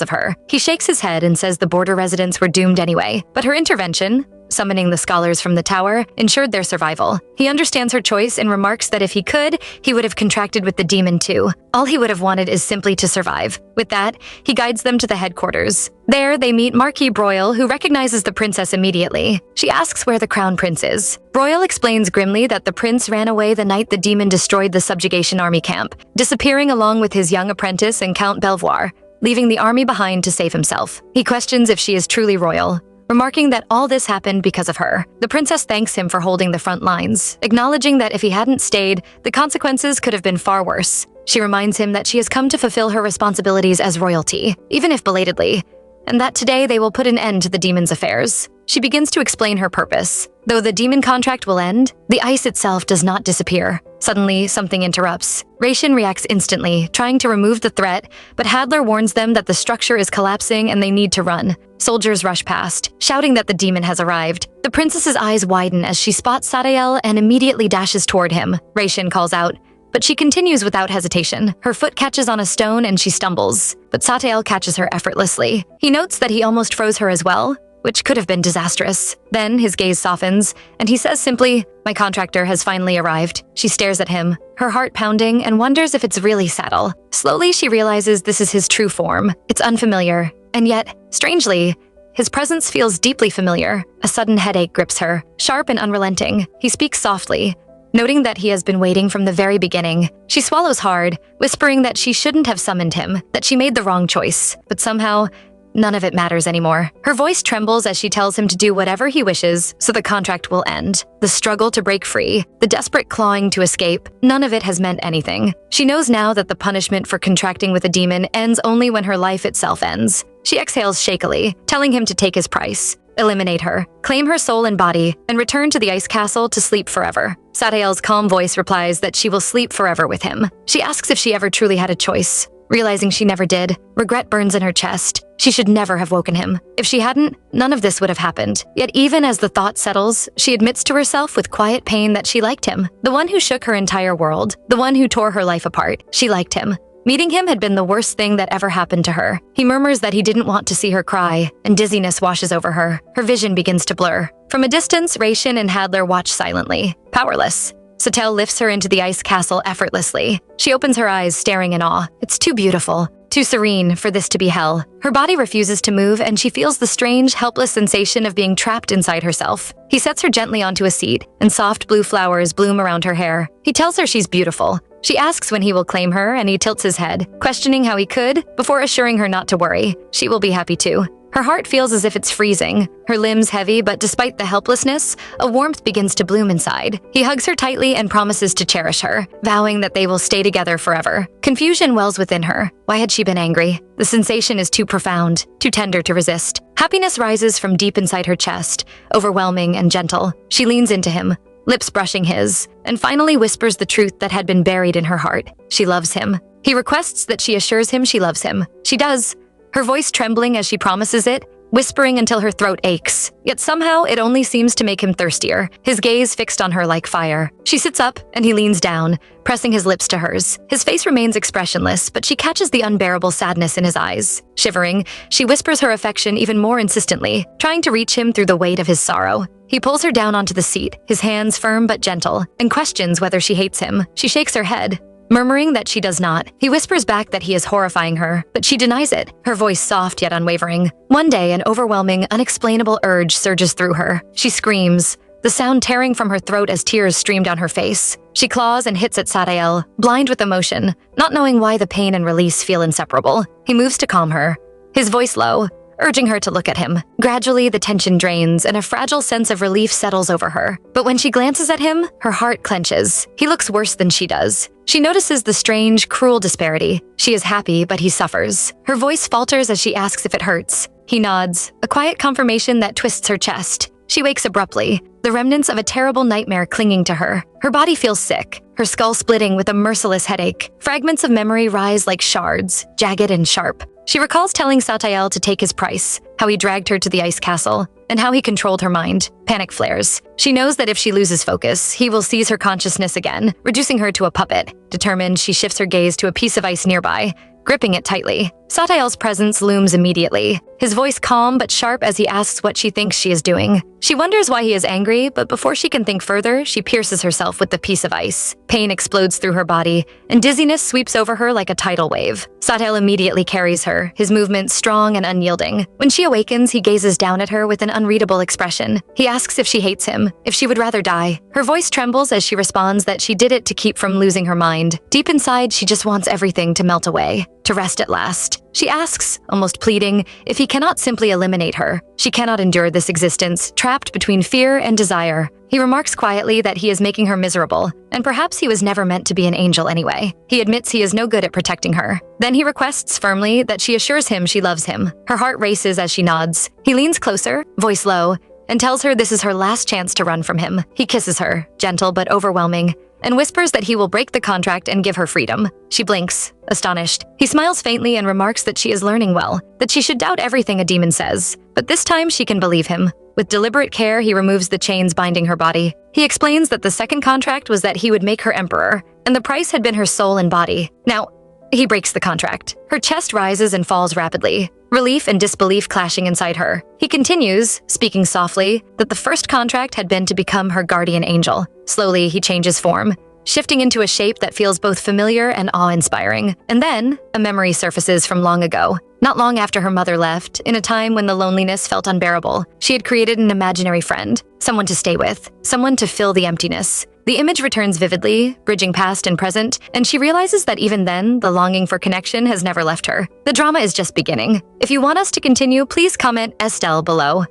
of her. He shakes his head and says the border residents were doomed anyway, but her intervention, summoning the scholars from the tower, ensured their survival. He understands her choice and remarks that if he could, he would have contracted with the demon too. All he would have wanted is simply to survive. With that, he guides them to the headquarters. There, they meet Marquis Broyle, who recognizes the princess immediately. She asks where the crown prince is. Broyle explains grimly that the prince ran away the night the demon destroyed the subjugation army camp, disappearing along with his young apprentice and Count Belvoir, leaving the army behind to save himself. He questions if she is truly royal, remarking that all this happened because of her. The princess thanks him for holding the front lines, acknowledging that if he hadn't stayed, the consequences could have been far worse. She reminds him that she has come to fulfill her responsibilities as royalty, even if belatedly, and that today they will put an end to the demon's affairs. She begins to explain her purpose. Though the demon contract will end, the ice itself does not disappear. Suddenly, something interrupts. Raishin reacts instantly, trying to remove the threat, but Hadler warns them that the structure is collapsing and they need to run. Soldiers rush past, shouting that the demon has arrived. The princess's eyes widen as she spots Satael and immediately dashes toward him. Raishin calls out, but she continues without hesitation. Her foot catches on a stone and she stumbles, but Satael catches her effortlessly. He notes that he almost froze her as well, which could have been disastrous. Then his gaze softens, and he says simply, "My contractor has finally arrived." She stares at him, her heart pounding, and wonders if it's really Satael. Slowly, she realizes this is his true form. It's unfamiliar, and yet, strangely, his presence feels deeply familiar. A sudden headache grips her, sharp and unrelenting. He speaks softly, noting that he has been waiting from the very beginning. She swallows hard, whispering that she shouldn't have summoned him, that she made the wrong choice. But somehow, none of it matters anymore. Her voice trembles as she tells him to do whatever he wishes so the contract will end. The struggle to break free, the desperate clawing to escape, none of it has meant anything. She knows now that the punishment for contracting with a demon ends only when her life itself ends. She exhales shakily, telling him to take his price. Eliminate her, claim her soul and body, and return to the ice castle to sleep forever. Satael's calm voice replies that she will sleep forever with him. She asks if she ever truly had a choice. Realizing she never did, regret burns in her chest. She should never have woken him. If she hadn't, none of this would have happened. Yet even as the thought settles, she admits to herself with quiet pain that she liked him. The one who shook her entire world, the one who tore her life apart. She liked him. Meeting him had been the worst thing that ever happened to her. He murmurs that he didn't want to see her cry, and dizziness washes over her. Her vision begins to blur. From a distance, Raishin and Hadler watch silently, powerless. Satael lifts her into the ice castle effortlessly. She opens her eyes, staring in awe. It's too beautiful, too serene for this to be hell. Her body refuses to move, and she feels the strange, helpless sensation of being trapped inside herself. He sets her gently onto a seat, and soft blue flowers bloom around her hair. He tells her she's beautiful. She asks when he will claim her, and he tilts his head, questioning how he could, before assuring her not to worry. She will be happy too. Her heart feels as if it's freezing, her limbs heavy, but despite the helplessness, a warmth begins to bloom inside. He hugs her tightly and promises to cherish her, vowing that they will stay together forever. Confusion wells within her. Why had she been angry? The sensation is too profound, too tender to resist. Happiness rises from deep inside her chest, overwhelming and gentle. She leans into him, lips brushing his, and finally whispers the truth that had been buried in her heart. She loves him. He requests that she assures him she loves him. She does, her voice trembling as she promises it, whispering until her throat aches. Yet somehow it only seems to make him thirstier, his gaze fixed on her like fire. She sits up, and he leans down, pressing his lips to hers. His face remains expressionless, but she catches the unbearable sadness in his eyes. Shivering, she whispers her affection even more insistently, trying to reach him through the weight of his sorrow. He pulls her down onto the seat, his hands firm but gentle, and questions whether she hates him. She shakes her head, murmuring that she does not. He whispers back that he is horrifying her, but she denies it, her voice soft yet unwavering. One day, an overwhelming, unexplainable urge surges through her. She screams, the sound tearing from her throat as tears stream down her face. She claws and hits at Satael, blind with emotion, not knowing why the pain and release feel inseparable. He moves to calm her, his voice low, urging her to look at him. Gradually, the tension drains and a fragile sense of relief settles over her. But when she glances at him, her heart clenches. He looks worse than she does. She notices the strange, cruel disparity. She is happy, but he suffers. Her voice falters as she asks if it hurts. He nods, a quiet confirmation that twists her chest. She wakes abruptly, the remnants of a terrible nightmare clinging to her. Her body feels sick, her skull splitting with a merciless headache. Fragments of memory rise like shards, jagged and sharp. She recalls telling Satael to take his price, how he dragged her to the ice castle, and how he controlled her mind. Panic flares. She knows that if she loses focus, he will seize her consciousness again, reducing her to a puppet. Determined, she shifts her gaze to a piece of ice nearby, gripping it tightly. Satael's presence looms immediately, his voice calm but sharp as he asks what she thinks she is doing. She wonders why he is angry, but before she can think further, she pierces herself with the piece of ice. Pain explodes through her body, and dizziness sweeps over her like a tidal wave. Satael immediately carries her, his movements strong and unyielding. When she awakens, he gazes down at her with an unreadable expression. He asks if she hates him, if she would rather die. Her voice trembles as she responds that she did it to keep from losing her mind. Deep inside, she just wants everything to melt away, to rest at last. She asks, almost pleading, if he cannot simply eliminate her. She cannot endure this existence, trapped between fear and desire. He remarks quietly that he is making her miserable, and perhaps he was never meant to be an angel anyway. He admits he is no good at protecting her. Then he requests firmly that she assures him she loves him. Her heart races as she nods. He leans closer, voice low, and tells her this is her last chance to run from him. He kisses her, gentle but overwhelming, and whispers that he will break the contract and give her freedom. She blinks, astonished. He smiles faintly and remarks that she is learning well, that she should doubt everything a demon says. But this time she can believe him. With deliberate care, he removes the chains binding her body. He explains that the second contract was that he would make her emperor, and the price had been her soul and body. Now, he breaks the contract. Her chest rises and falls rapidly, relief and disbelief clashing inside her. He continues, speaking softly, that the first contract had been to become her guardian angel. Slowly, he changes form, shifting into a shape that feels both familiar and awe-inspiring. And then, a memory surfaces from long ago. Not long after her mother left, in a time when the loneliness felt unbearable, she had created an imaginary friend, someone to stay with, someone to fill the emptiness. The image returns vividly, bridging past and present, and she realizes that even then, the longing for connection has never left her. The drama is just beginning. If you want us to continue, please comment Estelle below.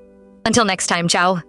Until next time, ciao.